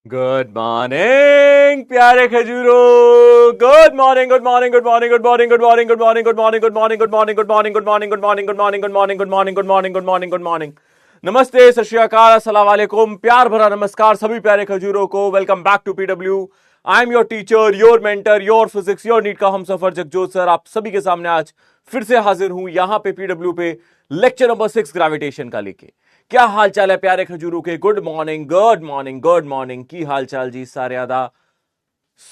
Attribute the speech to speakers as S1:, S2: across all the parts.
S1: Good morning प्यारे खजूरो। Good morning, good morning, good morning, good morning, good morning, good morning, good morning, good morning, good morning, good morning, good morning, good morning, good morning, good morning, good morning, good morning, good morning, good morning, good morning. नमस्ते, सत श्री अकाल, अस्सलाम वालेकुम, प्यार भरा नमस्कार सभी प्यारे खजूरों को। Welcome back to PW. I am your teacher, your mentor, your physics, your NEET का हम सफर जगजोत सर आप सभी के सामने आज फिर से हाजिर हूं यहाँ पे पीडब्ल्यू पे लेक्चर नंबर 6 ग्रेविटेशन का लेके। क्या हाल चाल है प्यारे खजूरों के? Good morning, good morning, good morning की हाल चाल जी सारे आदा।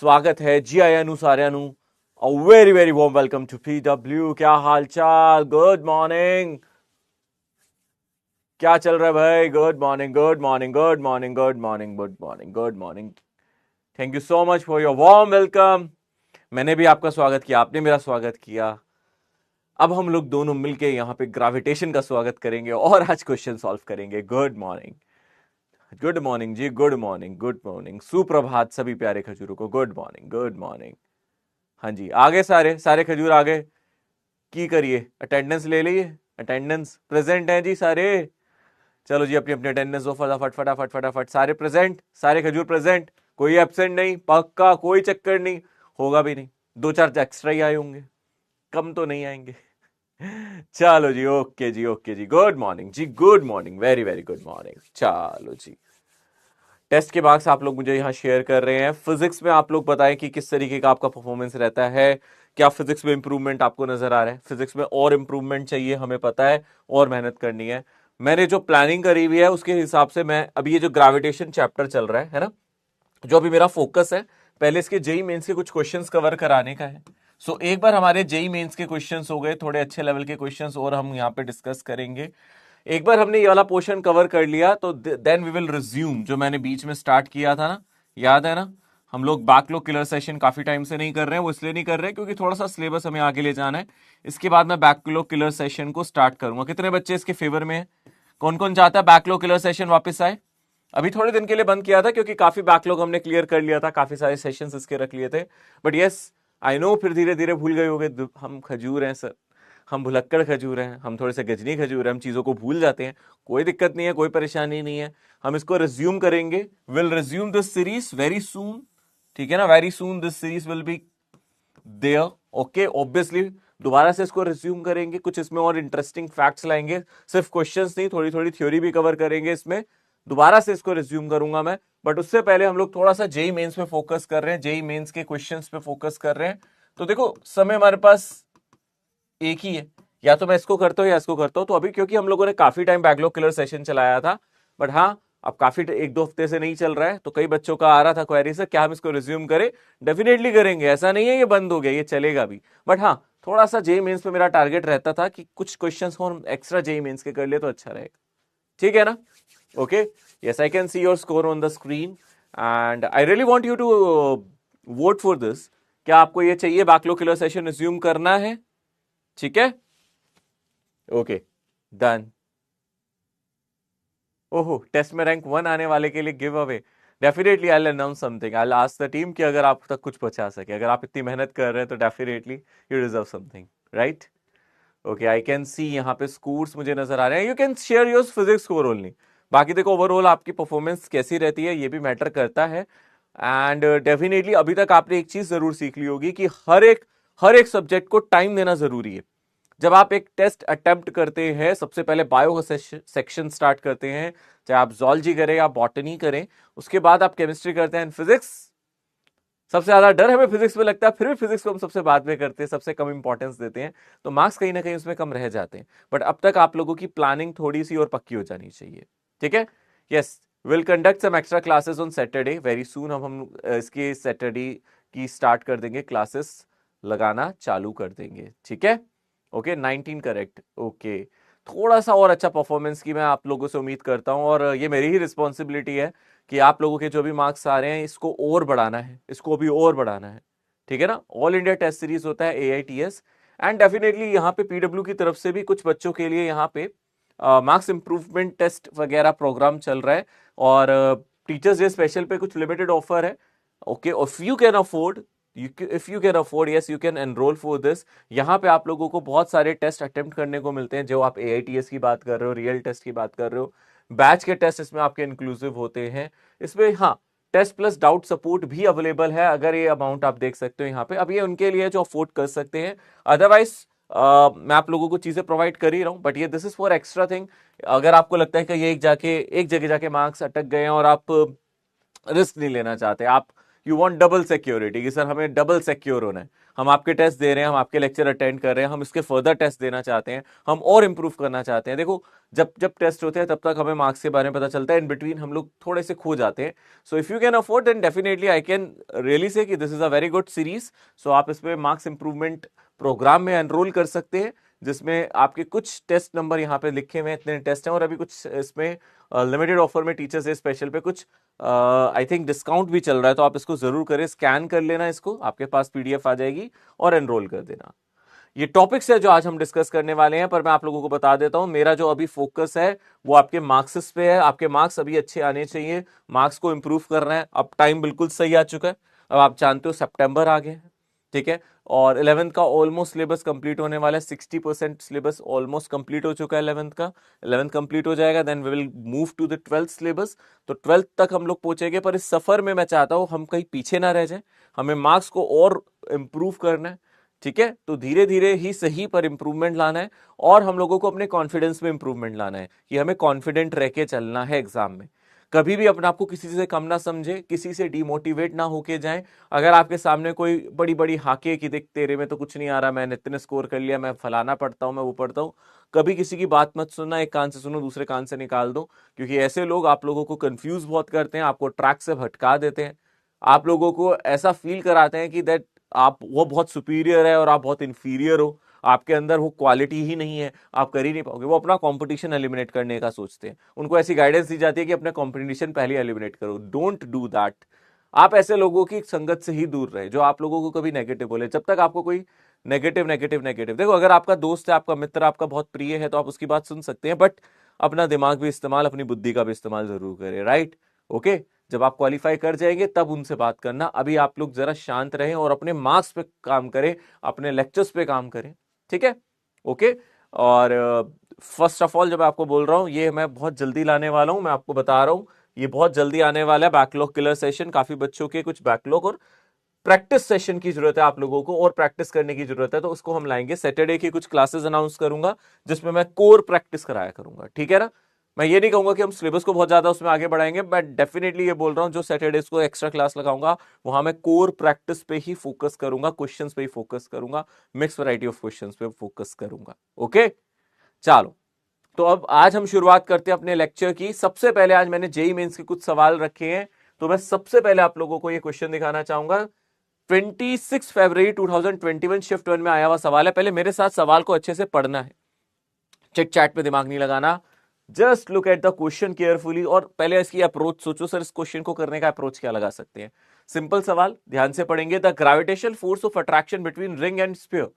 S1: स्वागत है जी आया नु सारे नु। Very very warm welcome to PW. क्या हाल चाल? Good morning. क्या चल रहा है भाई? Good morning, good morning, good morning, good morning, good morning, good morning. Thank you so much for your warm welcome. मैंने भी आपका स्वागत किया, आपने मेरा स्वागत किया। अब हम लोग दोनों मिलके यहाँ पे ग्रेविटेशन का स्वागत करेंगे और आज क्वेश्चन सॉल्व करेंगे। गुड मॉर्निंग, गुड मॉर्निंग जी, गुड मॉर्निंग, गुड मॉर्निंग, सुप्रभात सभी प्यारे खजूरों को। Good morning, good morning. हाँ जी, आगे सारे सारे खजूर आगे की करिए, अटेंडेंस ले लीजिए। अटेंडेंस प्रेजेंट है जी सारे। चलो जी, अपनी अपनी अटेंडेंस दो फटाफट फटाफट फटाफट। सारे प्रेजेंट, सारे खजूर प्रेजेंट, कोई एब्सेंट नहीं, पक्का कोई चक्कर नहीं, होगा भी नहीं। दो चार एक्स्ट्रा ही आए होंगे, कम तो नहीं आएंगे। चलो जी, ओके जी, ओके जी। गुड मॉर्निंग जी, good morning, very very good morning. चलो जी, टेस्ट के मार्क्स आप लोग मुझे यहाँ शेयर कर रहे हैं। फिजिक्स में आप लोग बताएं कि किस तरीके का आपका परफॉर्मेंस रहता है। क्या फिजिक्स में इंप्रूवमेंट आपको नजर आ रहा है? फिजिक्स में और इंप्रूवमेंट चाहिए, हमें पता है, और मेहनत करनी है। मैंने जो प्लानिंग करी हुई है उसके हिसाब से मैं अभी ये जो ग्रेविटेशन चैप्टर चल रहा है ना, जो अभी मेरा फोकस है, पहले इसके जेई मेंस के कुछ क्वेश्चंस कवर कराने का है। सो एक बार हमारे जेई मेंस के क्वेश्चंस हो गए, थोड़े अच्छे लेवल के क्वेश्चंस और हम यहाँ पे डिस्कस करेंगे। एक बार हमने ये वाला पोर्शन कवर कर लिया तो देन वी विल रिज्यूम जो मैंने बीच में स्टार्ट किया था ना, याद है ना? हम लोग बैकलॉग किलर सेशन काफी टाइम से नहीं कर रहे हैं। वो इसलिए नहीं कर रहे हैं क्योंकि थोड़ा सा सिलेबस हमें आगे ले जाना है। इसके बाद मैं बैकलॉग किलर सेशन को स्टार्ट करूंगा। कितने बच्चे इसके फेवर में हैं? कौन कौन चाहता है बैकलॉग किलर सेशन वापस आए? अभी थोड़े दिन के लिए बंद किया था क्योंकि काफी बैकलॉग हमने क्लियर कर लिया था, काफी सारे सेशंस इसके रख लिए थे। बट यस, आई नो फिर धीरे धीरे भूल गए होगे। हम खजूर हैं सर, हम भुलक्कड़ खजूर हैं, हम थोड़े से गजनी खजूर हैं, हम चीज़ों को भूल जाते हैं। कोई दिक्कत नहीं है, कोई परेशानी नहीं है। हम इसको रिज्यूम करेंगे, will resume this series very soon. ठीक है ना? Very soon this series will be there. Okay, obviously दोबारा से इसको रिज्यूम करेंगे, कुछ इसमें और इंटरेस्टिंग फैक्ट्स लाएंगे। सिर्फ क्वेश्चंस नहीं, थोड़ी थोड़ी थ्योरी भी कवर करेंगे इसमें। दोबारा से इसको रिज्यूम करूंगा मैं। बट उससे पहले हम लोग थोड़ा सा जेई मेंस पे फोकस कर रहे हैं, जेई मेंस के क्वेश्चंस पे फोकस कर रहे हैं। तो देखो, समय हमारे पास एक ही है, या तो मैं इसको करता हूँ या इसको करता हूँ। तो अभी क्योंकि हम लोगों ने काफी टाइम बैकलॉग किलर सेशन चलाया था, बट हाँ, अब काफी एक दो हफ्ते से नहीं चल रहा है, तो कई बच्चों का आ रहा था क्वेरी से क्या हम इसको रिज्यूम करें। डेफिनेटली करेंगे, ऐसा नहीं है ये बंद हो गया, ये चलेगा भी। बट हाँ, थोड़ा सा जेई मेंस पे मेरा टारगेट रहता था कि कुछ क्वेश्चंस को हम एक्स्ट्रा जेई मेंस के कर लिए तो अच्छा रहेगा। ठीक है ना? Okay, yes, I can see your score on the screen and I really want you to vote for this. क्या आपको ये चाहिए बैकलॉग किलर सेशन रिज्यूम करना है? ठीक है, ओके, डन। ओहो, टेस्ट में रैंक 1 आने वाले के लिए give away. Definitely I will announce something, I will ask the team कि अगर आप तक कुछ पहुंचा सके, अगर आप इतनी मेहनत कर रहे हैं तो definitely you deserve something, right? Okay, I can सी यहाँ पे स्कोर्स मुझे नजर आ रहे हैं। You can share your physics score only. बाकी देखो, ओवरऑल आपकी परफॉर्मेंस कैसी रहती है ये भी मैटर करता है। एंड डेफिनेटली अभी तक आपने एक चीज जरूर सीख ली होगी कि हर एक सब्जेक्ट को टाइम देना जरूरी है। जब आप एक टेस्ट अटेम्प्ट करते हैं, सबसे पहले बायो सेक्शन स्टार्ट करते हैं, चाहे आप जूलॉजी करें या बॉटनी करें, उसके बाद आप केमिस्ट्री करते हैं, फिजिक्स। सबसे ज्यादा डर हमें फिजिक्स में लगता है, फिर भी फिजिक्स को हम सबसे बाद में करते हैं, सबसे कम इंपॉर्टेंस देते हैं, तो मार्क्स कहीं ना कहीं उसमें कम रह जाते हैं। बट अब तक आप लोगों की प्लानिंग थोड़ी सी और पक्की हो जानी चाहिए। ठीक है? Yes, will conduct some extra classes on Saturday very soon. हम इसके सैटरडे की स्टार्ट कर देंगे, क्लासेस लगाना चालू कर देंगे। ठीक है? Okay, 19 correct. ओके, थोड़ा सा और अच्छा परफॉर्मेंस की मैं आप लोगों से उम्मीद करता हूं, और ये मेरी ही रिस्पॉन्सिबिलिटी है कि आप लोगों के जो भी मार्क्स आ रहे हैं इसको और बढ़ाना है, इसको भी और बढ़ाना है। ठीक है ना? ऑल इंडिया टेस्ट सीरीज होता है AITS, एंड डेफिनेटली यहाँ पे पीडब्ल्यू की तरफ से भी कुछ बच्चों के लिए यहाँ पे मार्क्स इंप्रूवमेंट टेस्ट वगैरह प्रोग्राम चल रहा है, और टीचर्स डे स्पेशल पे कुछ लिमिटेड ऑफर है। Okay, if you can afford, if you can afford, yes, you can enrol for this. यहाँ पे आप लोगों को बहुत सारे टेस्ट अटेम्प्ट करने को मिलते हैं, जो आप AITS की बात कर रहे हो, रियल टेस्ट की बात कर रहे हो, बैच के टेस्ट इसमें आपके इंक्लूसिव होते हैं। इसमें हाँ, टेस्ट प्लस डाउट सपोर्ट भी अवेलेबल है, अगर ये अमाउंट आप देख सकते हो यहाँ पे। अब ये उनके लिए जो अफोर्ड कर सकते हैं, अदरवाइज मैं आप लोगों को चीजें प्रोवाइड कर ही रहा हूं, बट ये this is for extra thing. अगर आपको लगता है कि ये एक जगह जाके मार्क्स अटक गए हैं और आप रिस्क नहीं लेना चाहते, आप यू वांट डबल सिक्योरिटी कि सर हमें डबल सिक्योर होना है, हम आपके टेस्ट दे रहे हैं, हम आपके लेक्चर अटेंड कर रहे हैं, हम इसके फर्दर टेस्ट देना चाहते हैं, हम और इंप्रूव करना चाहते हैं। देखो जब जब टेस्ट होते हैं तब तक हमें मार्क्स के बारे में पता चलता है, इन बिटवीन हम लोग थोड़े से खो जाते हैं। So if you can afford then definitely I can really say that this is a very good series. So आप इसमें मार्क्स इंप्रूवमेंट प्रोग्राम में एनरोल कर सकते हैं, जिसमें आपके कुछ टेस्ट नंबर यहाँ पे लिखे हुए हैं, इतने टेस्ट हैं, और अभी कुछ इसमें लिमिटेड ऑफर में टीचर्स डे स्पेशल पे कुछ आई थिंक डिस्काउंट भी चल रहा है, तो आप इसको जरूर करें, स्कैन कर लेना इसको, आपके पास पीडीएफ आ जाएगी और एनरोल कर देना। ये टॉपिक्स है जो आज हम डिस्कस करने वाले हैं, पर मैं आप लोगों को बता देता हूं, मेरा जो अभी फोकस है वो आपके मार्क्स पे है। आपके मार्क्स अभी अच्छे आने चाहिए, मार्क्स को इंप्रूव करना है। अब टाइम बिल्कुल सही आ चुका है, अब आप जानते हो सितंबर आ गया है, ठीक है, और 11th का ऑलमोस्ट सिलेबस कंप्लीट होने वाला है, 60% सिलेबस ऑलमोस्ट कंप्लीट हो चुका है 11th का। 11th कंप्लीट हो जाएगा, then we will move to the 12th syllabus, तो 12th तक हम लोग पहुंचेंगे। पर इस सफर में मैं चाहता हूं हम कहीं पीछे ना रह जाए, हमें मार्क्स को और इंप्रूव करना है, ठीक है। तो धीरे धीरे ही सही पर इंप्रूवमेंट लाना है, और हम लोगों को अपने कॉन्फिडेंस में इंप्रूवमेंट लाना है कि हमें कॉन्फिडेंट रह के चलना है एग्जाम में। कभी भी अपने आप को किसी से कम ना समझे, किसी से डिमोटिवेट ना होके जाएं। अगर आपके सामने कोई बड़ी बड़ी हाके कि देख तेरे में तो कुछ नहीं आ रहा, मैंने इतने स्कोर कर लिया, मैं फलाना पढ़ता हूं, मैं वो पढ़ता हूं, कभी किसी की बात मत सुनना, एक कान से सुनो दूसरे कान से निकाल दो, क्योंकि ऐसे लोग आप लोगों को कंफ्यूज बहुत करते हैं, आपको ट्रैक से भटका देते हैं, आप लोगों को ऐसा फील कराते हैं कि दैट आप वो बहुत सुपीरियर है और आप बहुत इंफीरियर हो, आपके अंदर वो क्वालिटी ही नहीं है, आप कर ही नहीं पाओगे। वो अपना कंपटीशन एलिमिनेट करने का सोचते हैं, उनको ऐसी गाइडेंस दी जाती है कि अपने कंपटीशन पहले एलिमिनेट करो। Don't do that. आप ऐसे लोगों की संगत से ही दूर रहे जो आप लोगों को कभी नेगेटिव बोले। जब तक आपको कोई नेगेटिव नेगेटिव नेगेटिव, देखो अगर आपका दोस्त है, आपका मित्र, आपका बहुत प्रिय है, तो आप उसकी बात सुन सकते हैं, बट अपना दिमाग भी इस्तेमाल, अपनी बुद्धि का भी इस्तेमाल जरूर करें, राइट? ओके, जब आप क्वालिफाई कर जाएंगे तब उनसे बात करना। अभी आप लोग जरा शांत रहें और अपने मार्क्स पे काम करें, अपने लेक्चर्स पे काम करें, ठीक है? ओके। और फर्स्ट ऑफ ऑल जब आपको बोल रहा हूं, ये मैं बहुत जल्दी लाने वाला हूं, मैं आपको बता रहा हूं, ये बहुत जल्दी आने वाला है। बैकलॉग किलर सेशन, काफी बच्चों के कुछ बैकलॉग और प्रैक्टिस सेशन की जरूरत है आप लोगों को, और प्रैक्टिस करने की जरूरत है, तो उसको हम लाएंगे। सैटरडे की कुछ क्लासेस अनाउंस करूंगा जिसमें मैं कोर प्रैक्टिस कराया करूंगा, ठीक है ना? मैं ये नहीं कहूंगा कि हम सिलेबस को बहुत ज्यादा उसमें आगे बढ़ाएंगे, बट डेफिनेटली ये बोल रहा हूं, जो सैटरडेज को एक्स्ट्रा क्लास लगाऊंगा वहां मैं कोर प्रैक्टिस पे ही फोकस करूंगा, क्वेश्चंस पे ही फोकस करूंगा, मिक्स वैरायटी ऑफ क्वेश्चंस पे फोकस करूंगा। ओके, चलो, तो अब आज हम शुरुआत करते हैं अपने लेक्चर की। सबसे पहले आज मैंने जेई मेंस के कुछ सवाल रखे हैं, तो मैं सबसे पहले आप लोगों को ये क्वेश्चन दिखाना चाहूंगा। 26 फरवरी 2021 शिफ्ट 1 में आया हुआ सवाल है। पहले मेरे साथ सवाल को अच्छे से पढ़ना है, चिट चैट पे दिमाग नहीं लगाना, just look at the question carefully, और पहले इसकी अप्रोच सोचो, सर इस क्वेश्चन को करने का अप्रोच क्या लगा सकते हैं। सिंपल सवाल, ध्यान से पढ़ेंगे। The gravitational force of attraction between ring and sphere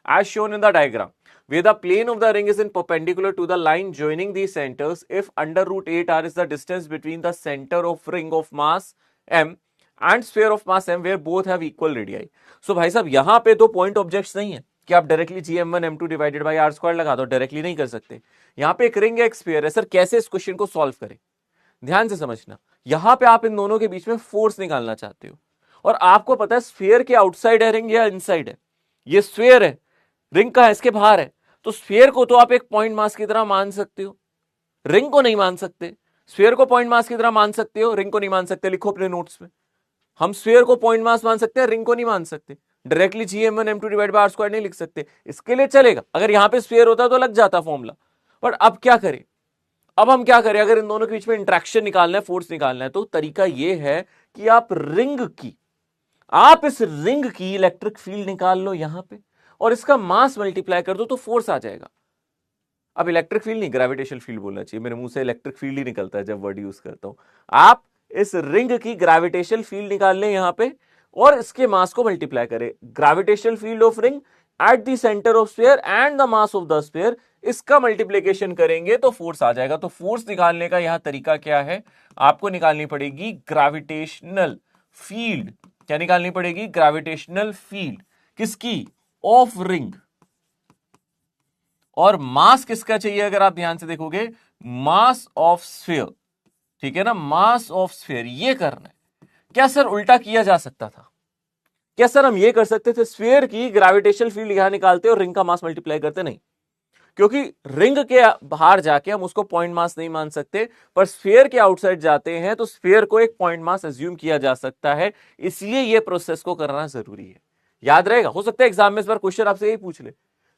S1: as shown in the diagram, where the plane of the ring is in perpendicular to the line joining these centers, if under root 8r is the distance between the center of ring of mass m and sphere of mass m where both have equal radii। so भाई साहब यहां पे दो point objects नहीं है कि आप directly gm1 m2 divided by r square लगा दो, डायरेक्टली नहीं कर सकते। यहां पे एक रिंग है, एक स्फीयर है। सर कैसे इस क्वेश्चन को सॉल्व करें? ध्यान से समझना, यहां पे आप इन दोनों के बीच में फोर्स निकालना चाहते हो, और आपको पता है स्फीयर के आउटसाइड है रिंग या इनसाइड है। ये स्फीयर है, रिंग का है इसके बाहर है, तो स्फीयर को तो आप एक पॉइंट मास की तरह मान सकते हो, रिंग को नहीं मान सकते। स्फीयर को पॉइंट मास की तरह मान सकते हो, रिंग को नहीं मान सकते। लिखो अपने नोट्स में, हम स्फीयर को पॉइंट मास मान सकते हैं, रिंग को नहीं मान सकते। Directly gm1 m2 divide by r square नहीं लिख सकते। इसके लिए चलेगा, अगर यहां पे स्फीयर होता तो लग जाता फॉर्मूला, बट अब क्या करें? अब हम क्या करें? अगर इन दोनों के बीच में इंट्रैक्शन निकालना है, फोर्स निकालना है, तो तरीका यह है कि आप इस रिंग की इलेक्ट्रिक फील्ड निकाल लो यहां पे, और इसका मास मल्टीप्लाई कर दो तो फोर्स आ जाएगा। अब इलेक्ट्रिक फील्ड नहीं, ग्रेविटेशनल फील्ड बोलना चाहिए, मेरे मुंह से इलेक्ट्रिक फील्ड ही निकलता है जब वर्ड यूज करता हूं। आप इस रिंग की ग्रेविटेशनल फील्ड निकाल लें यहां पे, और इसके मास को मल्टीप्लाई करें। Gravitational field of ring at the centre of sphere and the mass of the sphere, इसका मल्टीप्लीकेशन करेंगे तो फोर्स आ जाएगा। तो फोर्स निकालने का यहां तरीका क्या है? आपको निकालनी पड़ेगी ग्रेविटेशनल फील्ड। क्या निकालनी पड़ेगी? ग्रेविटेशनल फील्ड किसकी? Of ring. और मास किसका चाहिए? अगर आप ध्यान से देखोगे, मास ऑफ स्फीयर, ठीक है ना, मास ऑफ स्फीयर, ये करना है। क्या सर उल्टा किया जा सकता था? क्या सर हम ये कर सकते थे, स्फीयर की ग्रेविटेशनल फील्ड यहां निकालते और रिंग का मास मल्टीप्लाई करते? नहीं, क्योंकि रिंग के बाहर जाके हम उसको पॉइंट मास नहीं मान सकते, पर स्फीयर के आउटसाइड जाते हैं तो स्फीयर को एक पॉइंट मास एज्यूम किया जा सकता है, इसलिए यह प्रोसेस को करना जरूरी है। याद रहेगा, हो सकता है एग्जाम में इस बार क्वेश्चन आपसे यही पूछ ले,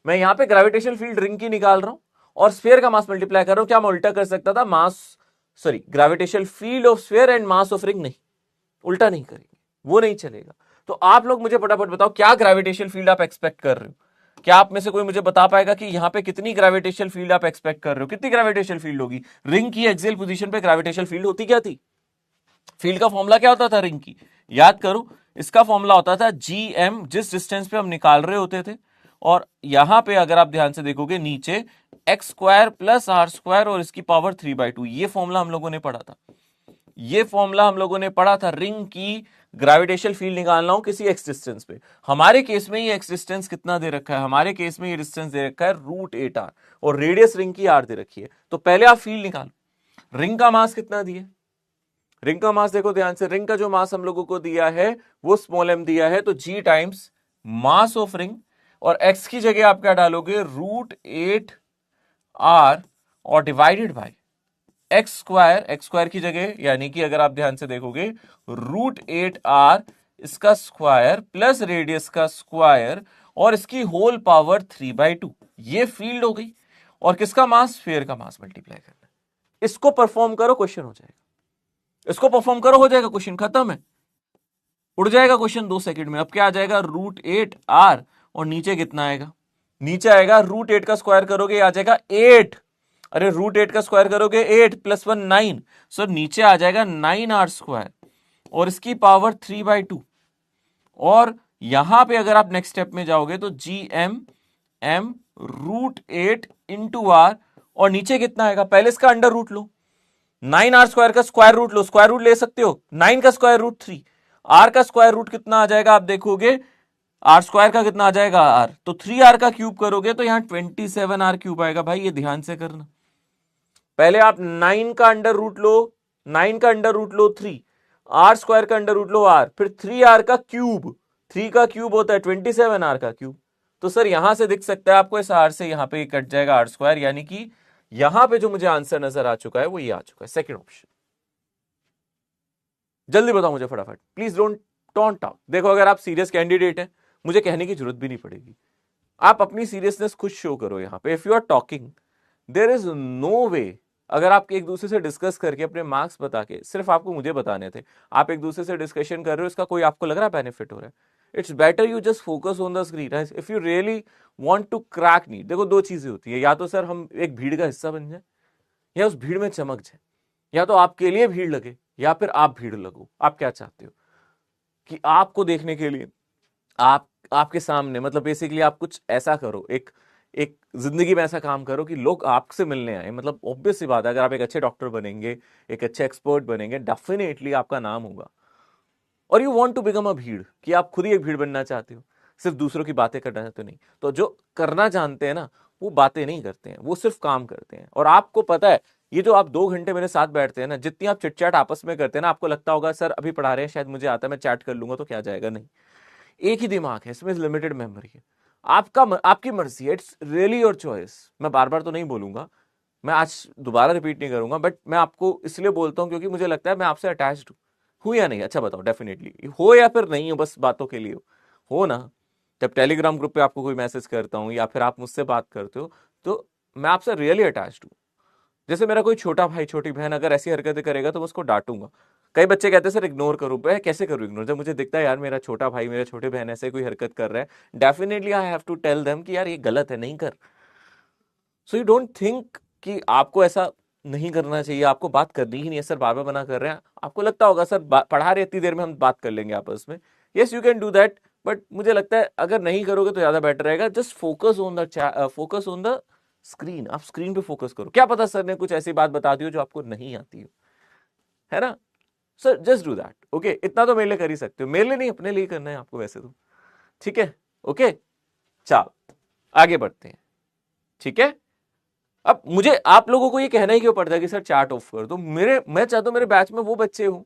S1: मैं यहां पे ग्रेविटेशनल फील्ड रिंग की निकाल रहा हूं और स्फीयर का मास मल्टीप्लाई कर रहा हूं, क्या मैं उल्टा कर सकता था? Mass sorry gravitational field of sphere and mass of ring? नहीं, उल्टा नहीं करेंगे, वो नहीं चलेगा। तो आप लोग मुझे फटाफट बताओ, क्या ग्रेविटेशनल फील्ड आप एक्सपेक्ट कर रहे हो? क्या आप में से कोई मुझे बता पाएगा कि यहां पे कितनी ग्रेविटेशनल फील्ड आप एक्सपेक्ट कर रहे हो? कितनी ग्रेविटेशनल फील्ड होगी? रिंग की एक्सियल पोजीशन पे ग्रेविटेशनल फील्ड होती क्या थी? फील्ड का फॉर्मूला क्या होता था रिंग की? याद करो, इसका फॉर्मूला होता था GM, जिस डिस्टेंस पे हम निकाल रहे होते थे। और यहां पे अगर आप ध्यान से देखोगे नीचे x square plus r square और इसकी पावर 3/2, ये फॉर्मूला हम लोगों ने पढ़ा था। ये फॉर्मूला हम लोगों ने पढ़ा था रिंग की ग्रेविटेशनल फील्ड निकालना हो किसी एक्स डिस्टेंस पे। हमारे केस में ये एक्स डिस्टेंस कितना दे रखा है? हमारे केस में ये डिस्टेंस दे रखा है √8r और रेडियस रिंग की r दे रखी है। तो पहले आप फील्ड निकालो। रिंग का मास कितना दिया? रिंग का मास देखो ध्यान से, रिंग का जो मास हम लोगों को दिया है वो स्मॉल m दिया है, तो g times mass of ring, और x की जगह आप क्या डालोगे? √8r और डिवाइडेड बाय एक्स स्क्वायर की जगह, यानी कि अगर आप ध्यान से देखोगे √8r इसका स्क्वायर प्लस रेडियस का स्क्वायर और इसकी होल पावर 3/2, ये फील्ड हो गई। और किसका मास? स्फीयर का मास मल्टीप्लाई करना। इसको परफॉर्म करो, क्वेश्चन हो जाएगा। इसको परफॉर्म करो, हो जाएगा, क्वेश्चन खत्म है, उड़ जाएगा क्वेश्चन 2 सेकंड में। अब क्या आ जाएगा? √8r और नीचे कितना आएगा? नीचे आएगा √8 का स्क्वायर करोगे आ जाएगा 8। अरे √8 का स्क्वायर करोगे 8 + 1 9, सो नीचे आ जाएगा 9r स्क्वायर और इसकी पावर 3/2। और यहां पे अगर आप नेक्स्ट स्टेप में जाओगे तो GM m √8 इंटू r, और नीचे कितना आएगा? पहले इसका अंडर रूट लो, 9r स्क्वायर का स्क्वायर रूट लो, स्क्वायर रूट ले सकते हो, 9 का स्क्वायर रूट 3, r का स्क्वायर रूट कितना आ जाएगा? आप देखोगे आर स्क्वायर का कितना आ जाएगा? r, तो 3r का क्यूब करोगे तो यहां 27r क्यूब आएगा। भाई ये ध्यान से करना, पहले आप 9 का अंडर रूट लो, 9 का अंडर रूट लो 3, आर स्क्वायर का अंडर रूट लो r, फिर 3r का क्यूब, 3 का क्यूब होता है 27r का क्यूब। तो सर यहां से दिख सकता है आपको, इस r से यहां पे कट जाएगा r स्क्वायर, यानी कि यहां पे जो मुझे आंसर नजर आ चुका है वो ये आ चुका है, सेकंड ऑप्शन। जल्दी बताओ मुझे फटाफट, प्लीज डोंट टॉन्ट आउट। देखो अगर आप सीरियस कैंडिडेट हैं, मुझे कहने की जरूरत भी नहीं पड़ेगी, आप अपनी सीरियसनेस खुद शो करो यहां पे। If you are talking, there is no way, अगर आप एक दूसरे से डिस्कस करके अपने मार्क्स बता के, सिर्फ आपको मुझे बताने थे, आप एक दूसरे से डिस्कशन कर रहे हो, इसका कोई आपको लग रहा है बेनिफिट हो रहा है? It's better you just focus on the screen. If you really want to crack NEET, देखो दो चीजें होती है, या तो सर हम एक भीड़ का हिस्सा बन जाए या उस भीड़ में चमक जाए, या तो आपके लिए भीड़ लगे या फिर आप भीड़ लगो। आप क्या चाहते हो कि आपको देखने के लिए आप आपके सामने, मतलब बेसिकली आप कुछ ऐसा करो, एक एक जिंदगी में ऐसा काम करो कि लोग आपसे मिलने आए। मतलब ऑब्वियस सी बात है, अगर आप एक अच्छे डॉक्टर बनेंगे, एक अच्छे एक्सपर्ट बनेंगे, डेफिनेटली आपका नाम होगा। और you want to become a भीड़, कि आप खुद ही एक भीड़ बनना चाहते हो, सिर्फ दूसरों की बातें करना चाहते हो नहीं। तो जो करना जानते हैं ना, वो बातें नहीं करते हैं, वो सिर्फ काम करते हैं। और आपको पता है, ये जो आप 2 घंटे मेरे साथ बैठते हैं ना, जितनी आप चिट चैट आपस में करते हैं ना, आपको लगता होगा सर अभी पढ़ा रहे हैं, शायद मुझे आता है, मैं चैट कर लूंगा तो क्या जाएगा। नहीं, एक ही दिमाग है, इसमें लिमिटेड मेमोरी है। आपकी मर्जी है, इट्स रियली योर चॉइस। मैं बार बार तो नहीं बोलूंगा, मैं आज दोबारा रिपीट नहीं करूंगा, बट मैं आपको इसलिए बोलता हूं क्योंकि मुझे लगता है मैं आपसे अटैच्ड हूं या नहीं। अच्छा बताओ, डेफिनेटली हो या फिर नहीं हो, बस बातों के लिए हो ना। जब टेलीग्राम ग्रुप पे आपको कोई मैसेज करता हूं या फिर आप मुझसे बात करते हो, तो मैं आपसे रियली अटैच्ड हूं। जैसे मेरा कोई छोटा भाई छोटी बहन अगर ऐसी हरकतें करेगा तो मैं उसको डांटूंगा। कई बच्चे कहते हैं सर इग्नोर करूं, मैं कैसे करूं इग्नोर? जब मुझे दिखता है यार मेरा छोटा भाई मेरा छोटे बहन ऐसे कोई हरकत कर रहा है, definitely I have to tell them कि यार ये गलत है, नहीं कर। सो यू डोंट थिंक कि आपको ऐसा नहीं करना चाहिए, आपको बात करनी ही नहीं है, सर बार बार मना कर रहे हैं। आपको लगता होगा सर पढ़ा रहे इतनी देर में हम बात कर लेंगे आपस में, yes you can do that, but मुझे लगता है अगर नहीं करोगे तो ज्यादा बेटर रहेगा। Just focus on the screen, आप स्क्रीन पे फोकस करो। क्या पता सर ने कुछ ऐसी बात बता दी हो जो आपको नहीं आती हो, है ना। Sir just do that, okay. इतना तो मेरे लिए कर ही सकते हो, मेरे लिए नहीं, अपने लिए करना है आपको वैसे तो, ठीक है, ओके। चलो आगे बढ़ते हैं, ठीक है। अब मुझे आप लोगों को ये कहना ही क्यों पड़ता है कि सर चार्ट ऑफ कर दो? मैं चाहता हूं मेरे बैच में वो बच्चे हो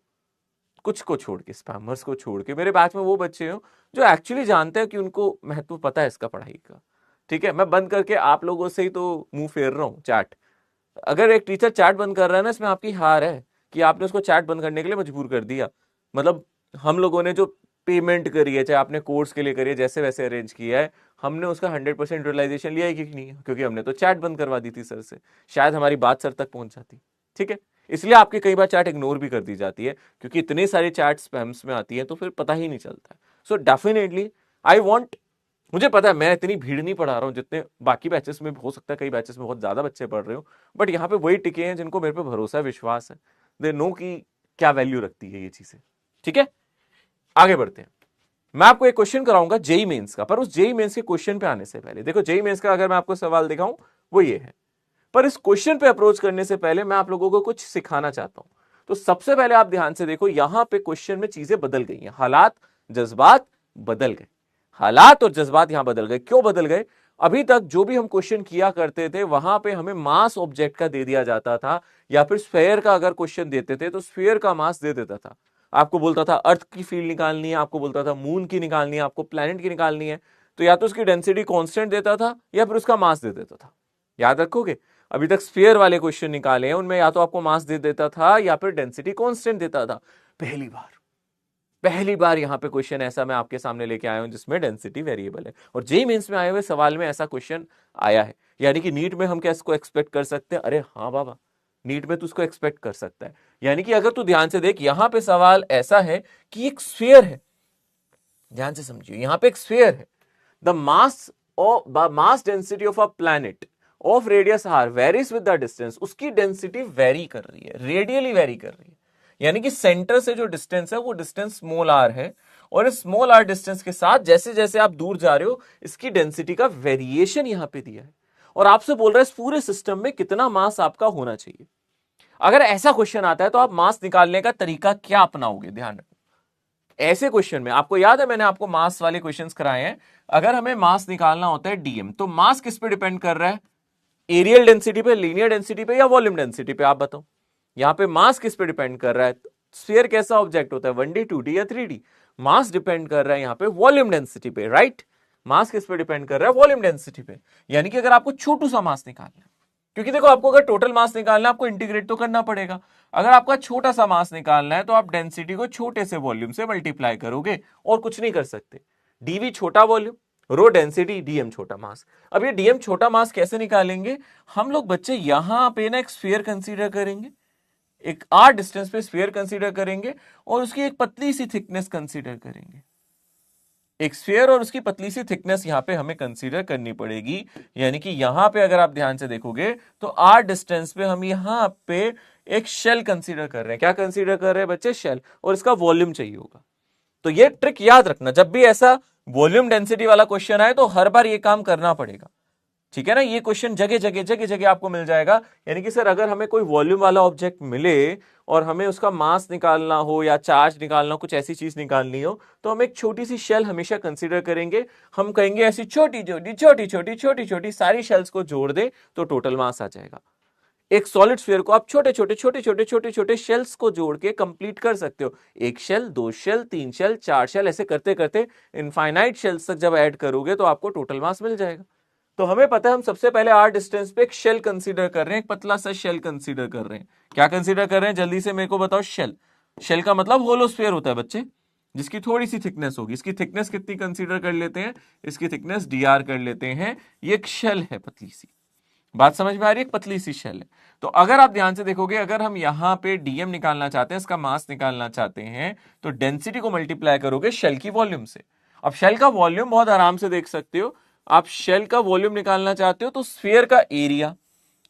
S1: कुछ को छोड़ के, स्पैमर्स को छोड़ के। मेरे बैच में वो बच्चे हो जो एक्चुअली जानते हैं कि उनको महत्व पता है इसका पढ़ाई का। ठीक है, मैं बंद करके आप लोगों से ही तो मुंह फेर रहा हूँ चैट। अगर एक टीचर चैट बंद कर रहा है ना, इसमें आपकी हार है कि आपने उसको चैट बंद करने के लिए मजबूर कर दिया। मतलब हम लोगों ने जो पेमेंट करी है, चाहे आपने कोर्स के लिए करी है, जैसे वैसे अरेंज किया है, हमने उसका 100% यूटिलाइजेशन लिया है कि नहीं? क्योंकि हमने तो चैट बंद करवा दी थी सर से, शायद हमारी बात सर तक पहुंच जाती। ठीक है, इसलिए आपकी कई बार चैट इग्नोर भी कर दी जाती है, क्योंकि इतनी सारी चैट स्पैम्स में आती है तो फिर पता ही नहीं चलता है। सो डेफिनेटली आई वॉन्ट, मुझे पता है मैं इतनी भीड़ नहीं पढ़ा रहा हूँ जितने बाकी बैचेस में हो सकता है, कई बैचेस में बहुत ज्यादा बच्चे पढ़ रहे हो, बट यहाँ पे वही टिके हैं जिनको मेरे पे भरोसा है, विश्वास है, दे नो कि क्या वैल्यू रखती है ये चीजें। ठीक है, आगे बढ़ते हैं। मैं आपको एक क्वेश्चन कराऊंगा जेई मेंस का, पर उस जेई मेंस के क्वेश्चन पे आने से पहले देखो, जेई मेंस का अगर मैं आपको सवाल दिखाऊं वो ये है, पर इस क्वेश्चन पे अप्रोच करने से पहले मैं आप लोगों को कुछ सिखाना चाहता हूं। तो सबसे पहले आप ध्यान से देखो, यहां पे क्वेश्चन में चीजें बदल गई हैं, हालात जज्बात बदल गए। हालात और जज्बात यहां बदल गए। क्यों बदल गए? अभी तक जो भी हम क्वेश्चन किया करते थे वहां पे हमें मास ऑब्जेक्ट का दे दिया जाता था, या फिर स्फेयर का अगर क्वेश्चन देते थे तो स्फेयर का मास दे देता था। आपको बोलता था अर्थ की फील्ड निकालनी है, आपको बोलता था मून की निकालनी है, आपको प्लैनेट की निकालनी है, तो या तो उसकी डेंसिटी कांस्टेंट देता था या फिर उसका मास दे देता था। याद रखोगे, अभी तक स्फीयर वाले क्वेश्चन निकाले हैं उनमें या तो आपको मास दे देता था या फिर डेंसिटी कांस्टेंट देता था। पहली बार यहां पे क्वेश्चन ऐसा मैं आपके सामने लेके आया हूं जिसमें डेंसिटी वेरिएबल है, और जेईई मेंस में आए हुए सवाल में ऐसा क्वेश्चन आया है। यानी कि नीट में हम क्या इसको एक्सपेक्ट कर सकते हैं? अरे हाँ बाबा, नीट में तू इसको एक्सपेक्ट कर सकता है। यानी कि अगर तू ध्यान से देख, यहां पे सवाल ऐसा है कि एक स्फीयर है, ध्यान से समझिए, यहां पे एक स्फीयर है, द मास और mass density of a planet of radius r varies with the distance, उसकी डेंसिटी वेरी कर रही है, रेडियली वेरी कर रही है। यानी कि सेंटर से जो डिस्टेंस है वो डिस्टेंस स्मॉल आर है, और इस स्मॉल आर डिस्टेंस के साथ जैसे जैसे आप दूर जा रहे हो इसकी डेंसिटी का वेरिएशन यहां पे दिया है, और आपसे बोल रहा है इस पूरे सिस्टम में कितना मास आपका होना चाहिए। अगर ऐसा क्वेश्चन आता है तो आप मास निकालने का तरीका क्या अपनाओगे? ध्यान रखो, ऐसे क्वेश्चन में, आपको याद है मैंने आपको मास वाले क्वेश्चंस कराए हैं, अगर हमें मास निकालना होता है डीएम, तो मास किस पे डिपेंड कर रहा है? एरियल डेंसिटी पे, लीनियर डेंसिटी पे, या वॉल्यूम डेंसिटी पे? आप बताओ, यहां पे मास किस पे डिपेंड कर रहा है? स्फीयर कैसा ऑब्जेक्ट होता है, 1D 2D या 3D? मास डिपेंड कर रहा है यहां पे वॉल्यूम डेंसिटी पे, राइट? मास किस पे डिपेंड कर रहा है? वॉल्यूम डेंसिटी पे। यानी कि अगर आपको छोटू सा मास निकालना है, क्योंकि देखो आपको अगर टोटल मास निकालना है आपको इंटीग्रेट तो करना पड़ेगा, अगर आपका छोटा सा मास निकालना है तो आप डेंसिटी को छोटे से वॉल्यूम से मल्टीप्लाई करोगे, और कुछ नहीं कर सकते। डीवी छोटा वॉल्यूम, रो डेंसिटी, डीएम छोटा मास। अब ये डीएम छोटा मास कैसे निकालेंगे हम लोग बच्चे? यहां पे ना एक स्फीयर कंसीडर करेंगे, एक आर डिस्टेंस पे स्फीयर कंसीडर करेंगे, और उसकी एक पतली सी थिकनेस कंसीडर करेंगे। एक स्फीयर और उसकी पतली सी थिकनेस यहां पे हमें कंसीडर करनी पड़ेगी। यानी कि यहां पे अगर आप ध्यान से देखोगे तो आर डिस्टेंस पे हम यहां पे एक शेल कंसीडर कर रहे हैं। क्या कंसीडर कर रहे हैं बच्चे? शेल, और इसका वॉल्यूम चाहिए होगा। तो ये ट्रिक याद रखना, जब भी ऐसा वॉल्यूम डेंसिटी वाला क्वेश्चन आए तो हर बार ये काम करना पड़ेगा। ठीक है ना, ये क्वेश्चन जगह जगह जगह जगह आपको मिल जाएगा। यानी कि सर अगर हमें कोई वॉल्यूम वाला ऑब्जेक्ट मिले और हमें उसका मास निकालना हो या चार्ज निकालना हो, कुछ ऐसी चीज निकालनी हो, तो हम एक छोटी सी शेल हमेशा कंसीडर करेंगे। हम कहेंगे ऐसी छोटी छोटी छोटी छोटी छोटी छोटी सारी शेल्स को जोड़ दे तो टोटल मास आ जाएगा। एक सॉलिड स्फीयर को आप छोटे छोटे छोटे छोटे छोटे छोटे शेल्स को जोड़ के कंप्लीट कर सकते हो। एक शेल, दो शेल, तीन शेल, चार शेल, ऐसे करते करते इनफाइनाइट शेल्स तक जब ऐड करोगे तो आपको टोटल मास मिल जाएगा। तो हमें पता है हम सबसे पहले आर डिस्टेंस पे एक शेल कंसीडर कर रहे हैं, एक पतला सा शेल कंसीडर कर रहे हैं। क्या कंसीडर कर रहे हैं जल्दी से मेरे को बताओ? शेल। शेल का मतलब होलो स्फीयर होता है बच्चे, जिसकी थोड़ी सी थिकनेस होगी। इसकी थिकनेस कितनी कंसीडर कर लेते हैं? इसकी थिकनेस dr कर लेते हैं। ये एक शेल है पतली सी, बात समझ में आ रही है? एक पतली सी शेल है। तो अगर आप ध्यान से देखोगे, अगर हम यहां पे डीएम निकालना चाहते हैं, इसका मास निकालना चाहते हैं, तो डेंसिटी को मल्टीप्लाई करोगे शेल की वॉल्यूम से। अब शेल का वॉल्यूम बहुत आराम से देख सकते हो, आप शेल का वॉल्यूम निकालना चाहते हो तो स्फीयर का एरिया,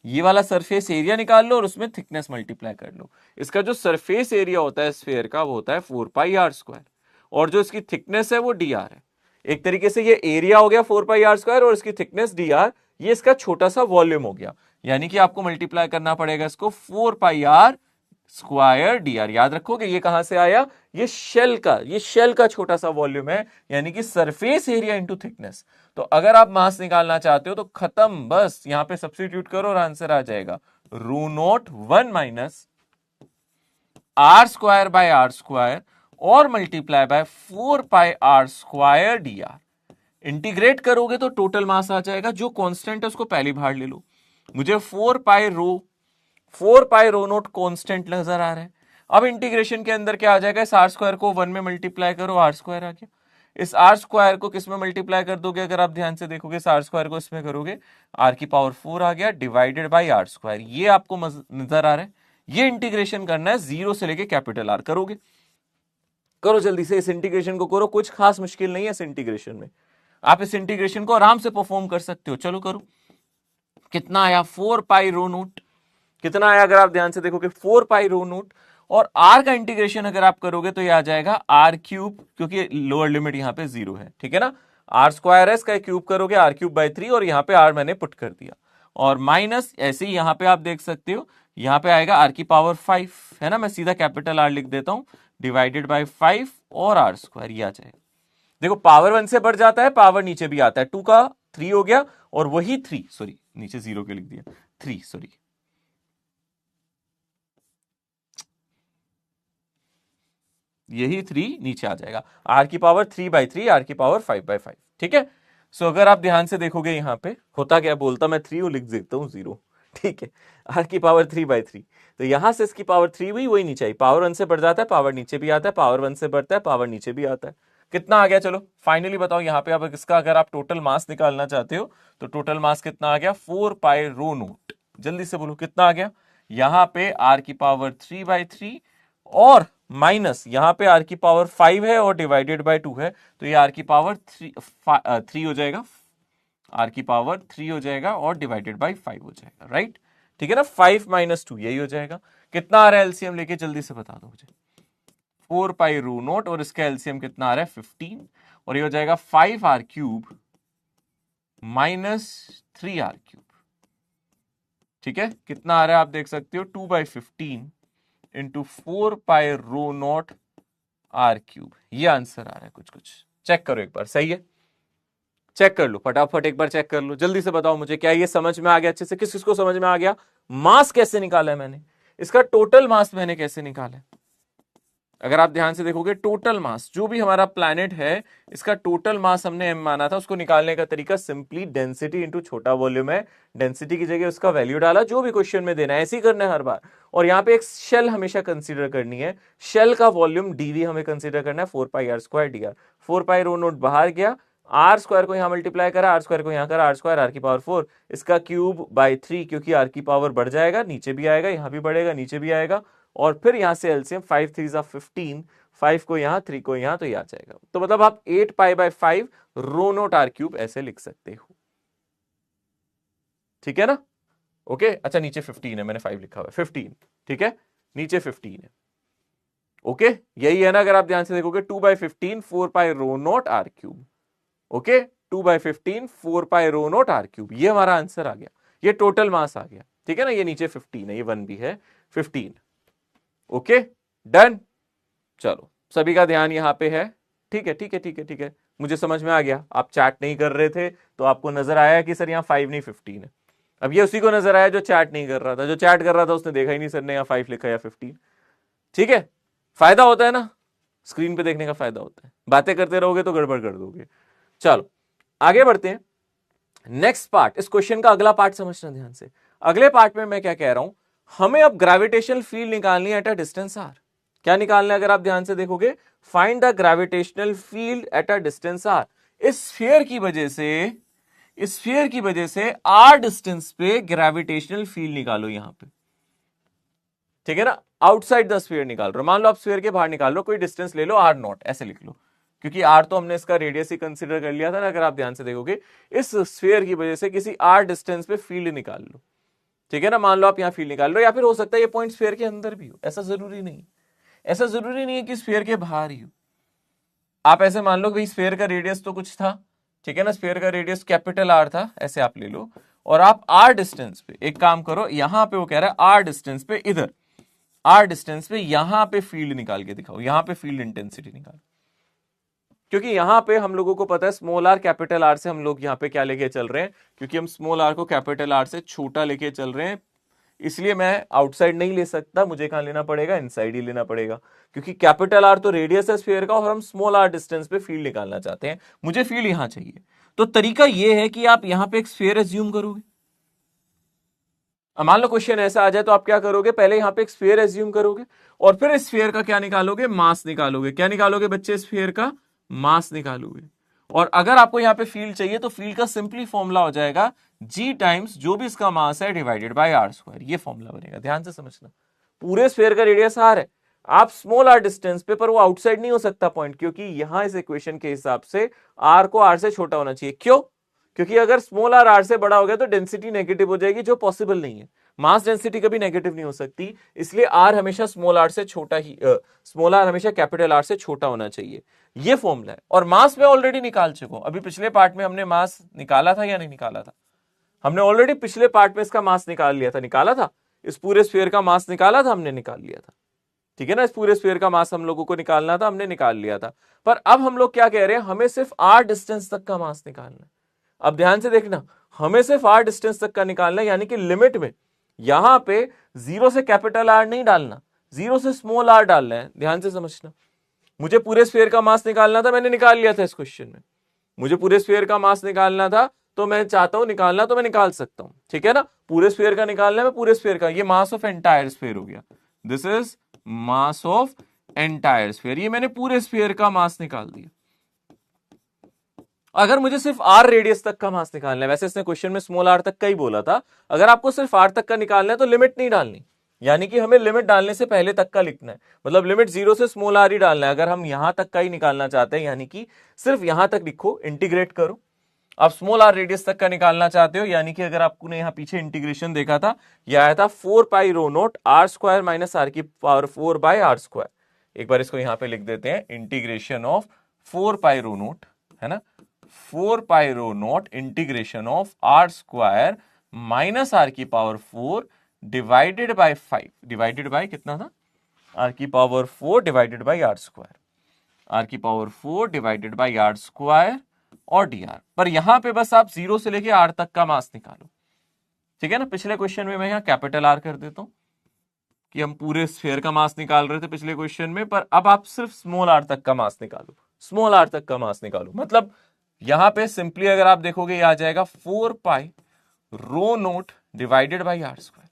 S1: ये वाला सरफेस एरिया निकाल लो और उसमें थिकनेस मल्टीप्लाई कर लो। इसका जो सरफेस एरिया होता है स्फीयर का वो होता है 4πr², और जो इसकी थिकनेस है वो dr है। एक तरीके से ये एरिया हो गया 4πr² और इसकी थिकनेस dr, ये इसका छोटा सा वॉल्यूम हो गया। यानी कि आपको मल्टीप्लाई करना पड़ेगा इसको 4πr² dr। याद रखोगे ये कहां से आया? ये शेल का छोटा सा वॉल्यूम है, यानी कि सरफेस एरिया इंटू थिकनेस। तो अगर आप मास निकालना चाहते हो तो खत्म, बस यहां पे सब्स्टिट्यूट करो और आंसर आ जाएगा √1 - r square by are square और multiply by 4 pi r square d r. Integrate करोगे तो टोटल मास आ जाएगा, जो कांस्टेंट है उसको पहली बाहर ले लो। मुझे 4 पाई रो नोट कांस्टेंट नजर आ रहा है। अब इंटीग्रेशन के अंदर क्या आ जाएगा, इस आर स्क्वायर को 1 में मल्टीप्लाई करो, आर स्क्वायर आ गया। इस आर स्क्वायर को किस में मल्टीप्लाई कर दोगे, अगर आप ध्यान से देखोगे इस आर स्क्वायर को इसमें करोगे, आर की पावर 4 आ गया डिवाइडेड बाई आर स्क्वायर। ये आपको नजर आ रहा है। ये इंटीग्रेशन करना है, जीरो से लेके कैपिटल आर करोगे। करो जल्दी से, इस इंटीग्रेशन को करो, कुछ खास मुश्किल नहीं है इस इंटीग्रेशन में। आप इस इंटीग्रेशन को आराम से परफॉर्म कर सकते हो। चलो करो। कितना आया, 4 पाई रो नोट। कितना आया अगर आप ध्यान से देखोगे, 4 पाई रो नोट। और आर का इंटीग्रेशन अगर आप करोगे तो ये आ जाएगा आर क्यूब, क्योंकि लोअर लिमिट यहां पे 0 है, ठीक है ना। आर स्क्वायर है, इसका क्यूब करोगे आर क्यूब बाई 3, और यहां पे आर मैंने पुट कर दिया। और माइनस ऐसे ही यहां पे आप देख सकते हो, यहां पे आएगा आर की पावर 5, है ना। मैं सीधा कैपिटल आर लिख देता हूं, डिवाइडेड बाई 5 और आर स्क्वायर, ये आ जाएगा। देखो पावर 1 से बढ़ जाता है, पावर नीचे भी आता है, 2 का 3 हो गया, और वही 3, सॉरी नीचे 0 के लिख दिया, 3 सॉरी, यही 3 नीचे आ जाएगा। आर की पावर 3/3, आर की पावर 5/5, ठीक है। सो अगर आप ध्यान से देखोगे यहां पे होता क्या, बोलता मैं 3 लिख देता हूं 0, ठीक है। आर की पावर 3/3, तो यहां से इसकी पावर 3 हुई, वही नीचे आई। पावर 1 से बढ़ जाता है, पावर नीचे भी आता है, पावर 1 से बढ़ता है, पावर नीचे भी आता है। कितना आ गया, चलो फाइनली बताओ यहाँ पे। अब इसका अगर आप टोटल मास निकालना चाहते हो तो टोटल मास कितना आ गया, 4 पाई रो नोट। जल्दी से बोलो कितना आ गया। यहां पे आर की पावर 3/3 और माइनस यहां पे आर की पावर 5 है और डिवाइडेड बाय 2 है, तो ये आर की पावर 3 हो जाएगा, आर की पावर 3 हो जाएगा और डिवाइडेड बाय 5 हो जाएगा, राइट, ठीक है ना। 5 - 2 यही हो जाएगा। कितना आ रहा है एलसीएम लेके, जल्दी से बता दो मुझे। 4 पाई रो नोट और इसका एलसीएम कितना आ रहा है, 15, और ये हो जाएगा 5 आर क्यूब -3 आर क्यूब, ठीक है। कितना आ रहा है आप देख सकते हो, 2/15 into 4 pi rho note r cube. ये आंसर आ रहा है कुछ कुछ। चेक करो एक बार, सही है, चेक कर लो फटाफट, एक बार चेक कर लो, जल्दी से बताओ मुझे, क्या ये समझ में आ गया अच्छे से। किस किसको समझ में आ गया। मास कैसे निकाला है मैंने, इसका टोटल मास मैंने कैसे निकाला है। अगर आप ध्यान से देखोगे टोटल मास, जो भी हमारा प्लैनेट है इसका टोटल मास हमने m माना था, उसको निकालने का तरीका सिंपली डेंसिटी इंटू छोटा वॉल्यूम है। डेंसिटी की जगह उसका वैल्यू डाला, जो भी क्वेश्चन में देना है ऐसे ही करना है हर बार। और यहाँ पे एक शेल हमेशा कंसीडर करनी है, शेल का वॉल्यूम डीवी हमें कंसीडर करना है, 4 pi r square d r. 4 pi rho nought बाहर गया, आर स्क्वायर को यहां मल्टीप्लाई करा, आर स्क्वायर को यहां करा, आर स्क्वायर आर की पावर 4, इसका क्यूब बाई 3, क्योंकि आर की पावर बढ़ जाएगा, नीचे भी आएगा, यहां भी बढ़ेगा, नीचे भी आएगा। और फिर यहां से एलसीएम 5 3 15, 5 को यहां, 3 को यहां, तो यह आ जाएगा। तो मतलब आप 8 pi by 5 rho note r cube ऐसे लिख सकते हो, ठीक है ना। ओके, अच्छा नीचे 15 है, मैंने 5 लिखा हुआ है, 15, ठीक है, नीचे 15 है। ओके, यही है ना। अगर आप ध्यान से देखोगे 2/15 4 pi rho note r cube, okay, 2/15 4 pi rho note r cube, ये हमारा आंसर आ गया। ये टोटल मास आ गया, ठीक है ना। ये नीचे 15 है, ये 1 भी है, 15। Okay done. चलो सभी का ध्यान यहां पे है, ठीक है ठीक है ठीक है ठीक है, मुझे समझ में आ गया। आप चैट नहीं कर रहे थे तो आपको नजर आया कि सर यहाँ 5 नहीं 15 है। अब ये उसी को नजर आया जो चैट नहीं कर रहा था, जो चैट कर रहा था उसने देखा ही नहीं सर ने यहाँ 5 लिखा या 15, ठीक है। फायदा होता है ना, स्क्रीन पे देखने का फायदा होता है, बातें करते रहोगे तो गड़बड़ कर दोगे। चलो आगे बढ़ते हैं। नेक्स्ट पार्ट, इस क्वेश्चन का अगला पार्ट समझना ध्यान से। अगले पार्ट में मैं क्या कह रहा हूं, हमें अब ग्रेविटेशनल फील्ड निकालनी है एट अ डिस्टेंस आर। क्या निकालना है अगर आप ध्यान से देखोगे, find the gravitational field at a distance r. इस स्फीयर की वजह से, इस स्फीयर की वजह से आर डिस्टेंस पे ग्रेविटेशनल फील्ड निकालो यहां पे, ठीक है ना। आउटसाइड द स्फीयर निकाल रहे हो, मान लो आप स्फीयर के बाहर निकाल लो, कोई डिस्टेंस ले लो आर नॉट, ऐसे लिख लो, क्योंकि आर तो हमने इसका रेडियस ही कंसीडर कर लिया था ना। अगर आप ध्यान से देखोगे इस स्फीयर की वजह से किसी आर डिस्टेंस पे फील्ड निकाल लो, ठीक है ना। मान लो आप यहां फील्ड निकाल लो, या फिर हो सकता है ये पॉइंट स्फीयर के अंदर भी हो, ऐसा जरूरी नहीं, ऐसा जरूरी नहीं है कि स्फीयर के बाहर ही हो। आप ऐसे मान लो भाई स्फीयर का रेडियस तो कुछ था, ठीक है ना, स्फीयर का रेडियस कैपिटल आर था, ऐसे आप ले लो, और आप आर डिस्टेंस पे एक काम करो, यहां पे वो कह रहा है आर डिस्टेंस पे, इधर आर डिस्टेंस पे यहां पे फील्ड निकाल के दिखाओ, यहां पे फील्ड इंटेंसिटी निकालो। क्योंकि यहां पे हम लोगों को पता है स्मॉल आर कैपिटल आर से हम लोग यहां पे क्या लेके चल रहे हैं, क्योंकि हम स्मॉल आर को कैपिटल आर से छोटा लेके चल रहे हैं, इसलिए मैं आउटसाइड नहीं ले सकता, मुझे कहां लेना पड़ेगा, इनसाइड ही लेना पड़ेगा, क्योंकि कैपिटल आर तो रेडियस है स्फीयर का और हम स्मॉल आर डिस्टेंस पे फील्ड निकालना चाहते हैं, मुझे फील्ड यहां चाहिए। तो तरीका यह है कि आप यहां पे एक स्फीयर एज्यूम करोगे। मान लो क्वेश्चन ऐसा आ जाए तो आप क्या करोगे, पहले यहां पे एक स्फीयर एज्यूम करोगे और फिर इस स्फीयर का क्या निकालोगे, मास निकालोगे। क्या निकालोगे बच्चे, स्फीयर का मास निकालोगे। और अगर आपको यहां पे फील्ड चाहिए तो फील्ड का सिंपली फॉर्मूला हो जाएगा जी टाइम्स जो भी इसका मास है डिवाइडेड बाय आर स्क्वायर, ये फॉर्मूला बनेगा। ध्यान से समझना, पूरे स्फीयर का रेडियस आर है, आप स्मॉल आर डिस्टेंस पे, पर वो आउटसाइड नहीं हो सकता पॉइंट, क्योंकि यहां इस इक्वेशन के हिसाब से आर को आर से छोटा होना चाहिए। क्यों? क्योंकि अगर स्मॉल आर आर से बड़ा हो गया तो डेंसिटी नेगेटिव हो जाएगी, जो पॉसिबल नहीं है। मास डेंसिटी कभी नेगेटिव नहीं हो सकती, इसलिए आर हमेशा स्मॉल आर से छोटा ही, स्मॉल आर हमेशा कैपिटल आर से छोटा होना चाहिए, ये फॉर्मूला है। और मास में ऑलरेडी निकाल चुका हूं, अभी पिछले पार्ट में हमने मास निकाला था या नहीं निकाला था, हमने ऑलरेडी पिछले पार्ट में इसका मास निकाल लिया था, निकाला था, इस पूरे स्फीयर का मास निकाला था, हमने निकाल लिया था, ठीक है ना। इस पूरे स्फीयर का मास हम लोगों को निकालना था, हमने निकाल लिया था। पर अब हम लोग क्या कह रहे हैं, हमें सिर्फ आर डिस्टेंस तक का मास निकालना है। अब ध्यान से देखना, हमें सिर्फ आर डिस्टेंस तक का निकालना है, यानी कि लिमिट में यहां पे जीरो से कैपिटल आर नहीं डालना, जीरो से स्मॉल आर डालना है। ध्यान से समझना, मुझे पूरे स्फीयर का मास निकालना था, मैंने निकाल लिया था इस क्वेश्चन में। मुझे पूरे स्फीयर का मास निकालना था, तो मैं चाहता हूं निकालना, तो मैं निकाल सकता हूं, ठीक है ना। पूरे स्फीयर का निकालना है, मैं पूरे स्फीयर का, ये मास ऑफ एंटायर स्फीयर हो गया, this is mass of entire sphere, ये मैंने पूरे स्फीयर का मास निकाल दिया। अगर मुझे सिर्फ आर रेडियस तक का मास निकालना है, वैसे इसने क्वेश्चन में स्मॉल आर तक का ही बोला था, अगर आपको सिर्फ आर तक का निकालना है तो लिमिट नहीं डालनी, यानी कि हमें लिमिट डालने से पहले तक का लिखना है, मतलब लिमिट जीरो से स्मॉल आर ही डालना है। अगर हम यहां तक का ही निकालना चाहते हैं, यानी कि सिर्फ यहां तक लिखो, इंटीग्रेट करो। आप स्मॉल आर रेडियस तक का निकालना चाहते हो, यानी कि अगर आपने यहां पीछे इंटीग्रेशन देखा था, यह आया था 4 pi rho note r square minus r की पावर 4 बाय आर स्क्वायर। एक बार इसको यहां पे लिख देते हैं, integration of 4 pi rho nought, है ना, 4 pi rho nought integration of r square minus r की power 4 divided by 5, divided by कितना था, आर की power 4 divided by are square, r की power 4 divided by are square और D R. पर यहां पे बस आप जीरो से लेके आर तक का मास निकालो, ठीक है ना। पिछले क्वेश्चन में मैं यहां कैपिटल आर कर देता हूं कि हम पूरे स्फीयर का मास निकाल रहे थे पिछले क्वेश्चन में, पर अब आप सिर्फ स्मॉल आर तक का मास निकालो, स्मॉल आर तक का मास निकालो। मतलब यहां पे सिंपली अगर आप देखोगे, ये आ जाएगा 4 pi rho nought divided by are square,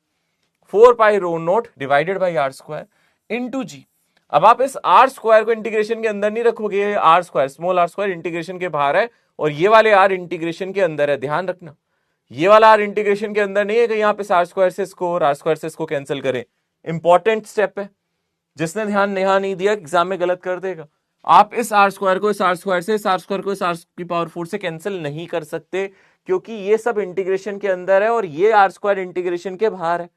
S1: 4 pi rho nought divided by are square into g. अब आप इस आर स्क्वायर को इंटीग्रेशन के अंदर नहीं रखोगे, r square, small r square integration के बाहर है और ये वाले आर इंटीग्रेशन के अंदर है। ध्यान रखना, ये वाला आर इंटीग्रेशन के अंदर नहीं है कि यहां पे आर स्क्वायर से इसको और आर स्क्वायर से इसको कैंसिल करें। इंपॉर्टेंट स्टेप है, जिसने ध्यान नहीं दिया एग्जाम में गलत कर देगा। आप इस आर स्क्वायर को इस आर स्क्वायर से, इस आर स्क्वायर को इस आर की पावर 4 से कैंसिल नहीं कर सकते, क्योंकि ये सब इंटीग्रेशन के अंदर है और ये आर स्क्वायर इंटीग्रेशन के बाहर है।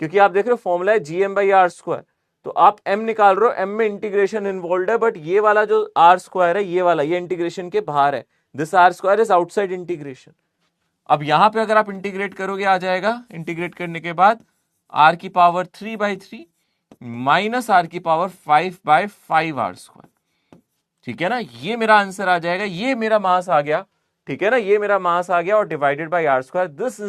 S1: क्योंकि आप देख रहे हो फॉर्मूला है जीएम बाई आर स्क्वायर, तो आप एम निकाल रहे हो, एम में इंटीग्रेशन इन्वॉल्व है, बट ये वाला जो आर स्क्वायर है, ये वाला, ये इंटीग्रेशन के बाहर है, this r square is outside integration. अब यहां पे अगर आप इंटीग्रेट करोगे, आ जाएगा, इंटीग्रेट करने के बाद आर की पावर 3/3 माइनस आर की पावर 5/5 आर स्क्वायर, ठीक है ना। ये मेरा आंसर आ जाएगा, ये मेरा मास आ गया, ठीक है ना, ये मेरा मास आ गया और divided by are square. This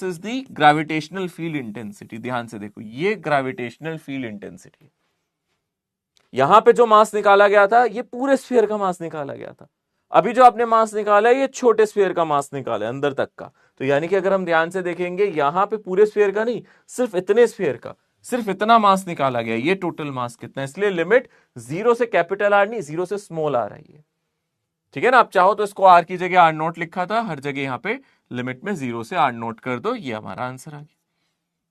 S1: is the gravitational field intensity. ध्यान से देखो, ये ग्रेविटेशनल फील्ड इंटेंसिटी, यहां पे जो मास निकाला गया था, ये पूरे स्फीयर का मास निकाला गया था। अभी जो आपने मास निकाला है, ये छोटे स्फीयर का मास निकाला है, अंदर तक का। तो यानी कि अगर हम ध्यान से देखेंगे, यहां पे पूरे स्फीयर का नहीं, सिर्फ इतने स्फीयर का, सिर्फ इतना मास निकाला गया। ये टोटल मास कितना है, इसलिए लिमिट जीरो से कैपिटल आर नहीं, जीरो से स्मॉल आर है ये, ठीक है ना। आप चाहो तो इसको आर की जगह आर नोट लिखा था, हर जगह यहाँ पे लिमिट में जीरो से आर नोट कर दो, ये हमारा आंसर आ गया,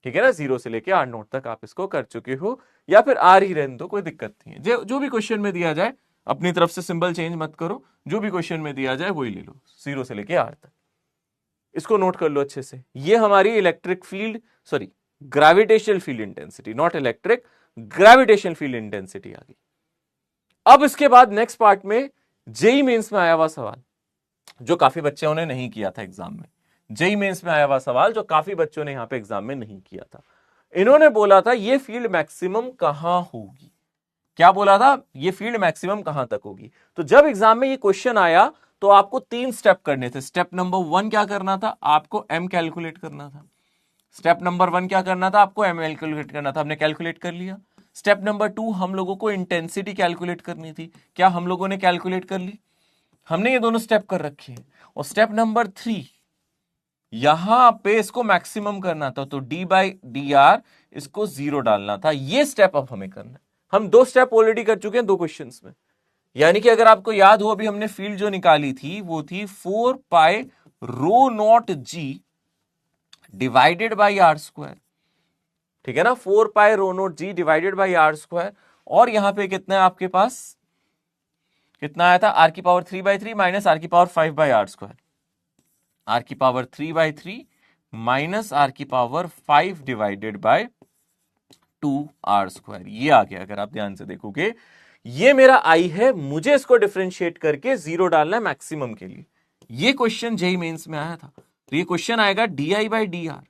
S1: ठीक है ना। जीरो से लेके आर नोट तक आप इसको कर चुके हो, या फिर आर ही रहने दो, कोई दिक्कत नहीं है। जो भी क्वेश्चन में दिया जाए, अपनी तरफ से सिंबल चेंज मत करो, जो भी क्वेश्चन में दिया जाए वही ले लो, जीरो से लेके आर तक। इसको नोट कर लो अच्छे से, ये हमारी electric field, sorry gravitational field intensity, not electric, gravitational field intensity आ गई। अब इसके बाद नेक्स्ट पार्ट में जेई मेंस में आया हुआ सवाल, जो काफी बच्चों ने नहीं किया था एग्जाम में। जेई मेंस में आया हुआ सवाल जो काफी बच्चों ने यहां पे एग्जाम में नहीं किया था। इन्होंने बोला था ये फील्ड मैक्सिमम कहां होगी, क्या बोला था, ये फील्ड मैक्सिमम कहां तक होगी। तो जब एग्जाम में ये क्वेश्चन आया तो आपको 3 स्टेप करने थे। स्टेप नंबर 1 क्या करना था, आपको एम कैलकुलेट करना था। स्टेप नंबर 1 क्या करना था आपको, एम कैलकुलेट करना था, हमने कैलकुलेट कर लिया। स्टेप नंबर 2 हम लोगों को इंटेंसिटी कैलकुलेट करनी थी, क्या हम लोगों ने कैलकुलेट कर ली, हमने ये दोनों स्टेप कर रखे हैं। और स्टेप नंबर 3 यहां पे इसको मैक्सिमम करना था, तो d बाई डी आर इसको 0 डालना था। ये स्टेप अब हमें करना है। हम 2 स्टेप ऑलरेडी कर चुके हैं 2 क्वेश्चंस में। यानी कि अगर आपको याद हो अभी हमने फील्ड जो निकाली थी वो थी 4 pi rho naught G divided by are square, ठीक है ना, 4 pi rho naught G divided by are square. और यहां पे कितना है आपके पास, कितना आया था, आर की पावर 3/3 माइनस आर की पावर 5/r स्क्वायर, आर की पावर 3/3 माइनस आर की power 5 divided bye 2r square. ये आ गया, अगर आप ध्यान से देखोगे ये मेरा आई है, मुझे इसको डिफरेंशिएट करके 0 डालना है मैक्सिमम के लिए। ये क्वेश्चन जेईई मेंस में आया था, तो ये क्वेश्चन आएगा डी बाई डी आर।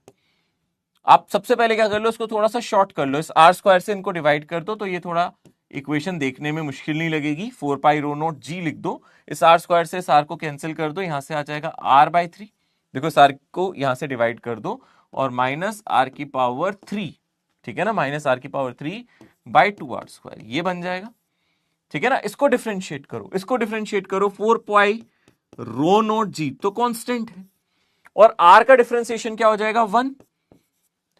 S1: आप सबसे पहले क्या कर लो, इसको थोड़ा सा शॉर्ट कर लो, इस आर स्क्वायर से इनको डिवाइड कर दो, तो ये थोड़ा इक्वेशन देखने में मुश्किल नहीं लगेगी। 4 पाई रो नॉट जी लिख दो, इस आर स्क्वायर से इस आर को कैंसिल कर दो, यहां से आ जाएगा r/3। देखो इस आर को यहां से डिवाइड कर दो और माइनस आर की पावर 3, ठीक है ना, माइनस आर की पावर 3 बाई 2r स्क्वायर, ये बन जाएगा, ठीक है ना। इसको डिफरेंशिएट करो, इसको डिफरेंशिएट करो, 4 पाई रो नॉट जी तो कांस्टेंट है, और r का डिफरेंशिएशन क्या हो जाएगा 1,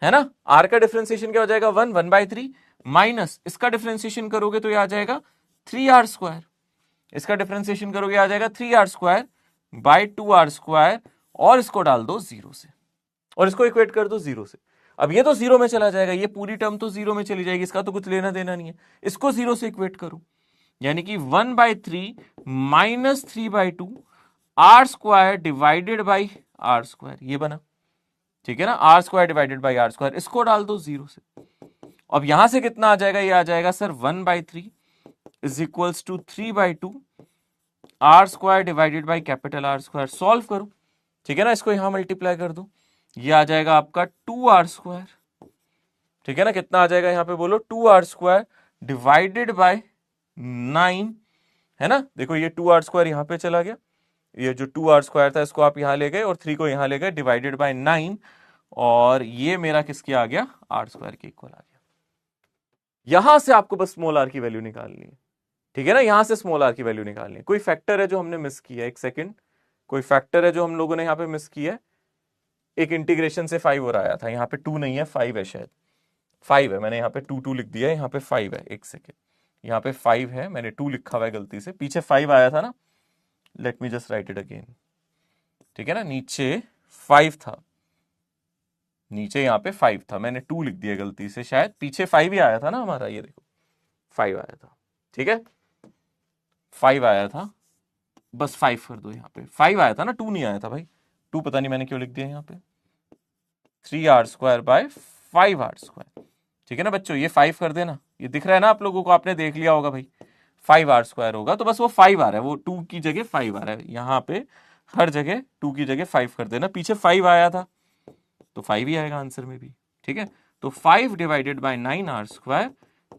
S1: है ना, r का डिफरेंशिएशन क्या हो जाएगा 1/3 माइनस इसका डिफरेंशिएशन करोगे तो ये आ जाएगा 3r स्क्वायर, इसका डिफरेंशिएशन करोगे आ जाएगा 3r square by 2r square, और इसको डाल दो 0 से, और इसको इक्वेट कर दो 0 से। अब ये तो 0 में चला जाएगा, ये पूरी टर्म तो 0 में चली जाएगी, इसका तो कुछ लेना देना नहीं है। इसको 0 से इक्वेट करो, यानी कि 1/3 minus 3/2 r square divided by r square, ये बना, ठीक है ना, r square divided by are square, इसको डाल दो 0 से। अब यहां से कितना आ जाएगा, ये आ जाएगा sir 1/3 is equals to 3/2 r square divided by capital r square. Solve करो, ठीक है ना, इसको यहां मल्टीप्लाई कर दो, ये आ जाएगा आपका 2r स्क्वायर, ठीक है ना, कितना आ जाएगा यहां पे बोलो, 2r स्क्वायर डिवाइडेड बाय 9, है ना। देखो ये 2r स्क्वायर यहां पे चला गया, ये जो 2r स्क्वायर था इसको आप यहां ले गए और 3 को यहां ले गए, डिवाइडेड बाय 9, और ये मेरा किसके आ गया, r स्क्वायर के इक्वल आ गया। यहां से आपको बस स्मॉल r की वैल्यू निकालनी है, ठीक है ना, यहां से स्मॉल r की वैल्यू निकालनी है। कोई फैक्टर है जो हमने मिस किया है, एक सेकंड, कोई फैक्टर है जो हम लोगों ने यहां पे मिस किया है। एक इंटीग्रेशन से 5 और आया था, यहां पे 2 नहीं है 5 है, शायद 5 है, मैंने यहां पे 2 लिख दिया है, यहां पे 5 है, एक सेकंड, यहां पे 5 है, मैंने 2 लिखा हुआ है गलती से, पीछे 5 आया था ना, let me just right it again, ठीक है ना, नीचे 5 था, नीचे यहां पे 5 था, मैंने 2 लिख दिया गलती से, शायद पीछे 5 ही आया था ना हमारा, ये देखो 5 आया था, ठीक है, 5 आया था, बस 5 कर दो, यहां पे 5 आया था ना, 2 नहीं आया था भाई, 2 पता नहीं मैंने क्यों लिख दिया यहां पे, 3r square by 5r square, ठीक है ना बच्चों, ये 5 कर देना, ये दिख रहा है ना आप लोगों को, आपने देख लिया होगा भाई, 5r स्क्वायर होगा, तो बस वो 5 आ रहा है, वो 2 की जगह 5 आ रहा है, यहां पे हर जगह 2 की जगह 5 कर देना, पीछे 5 आया था तो 5 ही आएगा आंसर में भी, ठीक है। तो 5 डिवाइडेड बाय 9r स्क्वायर,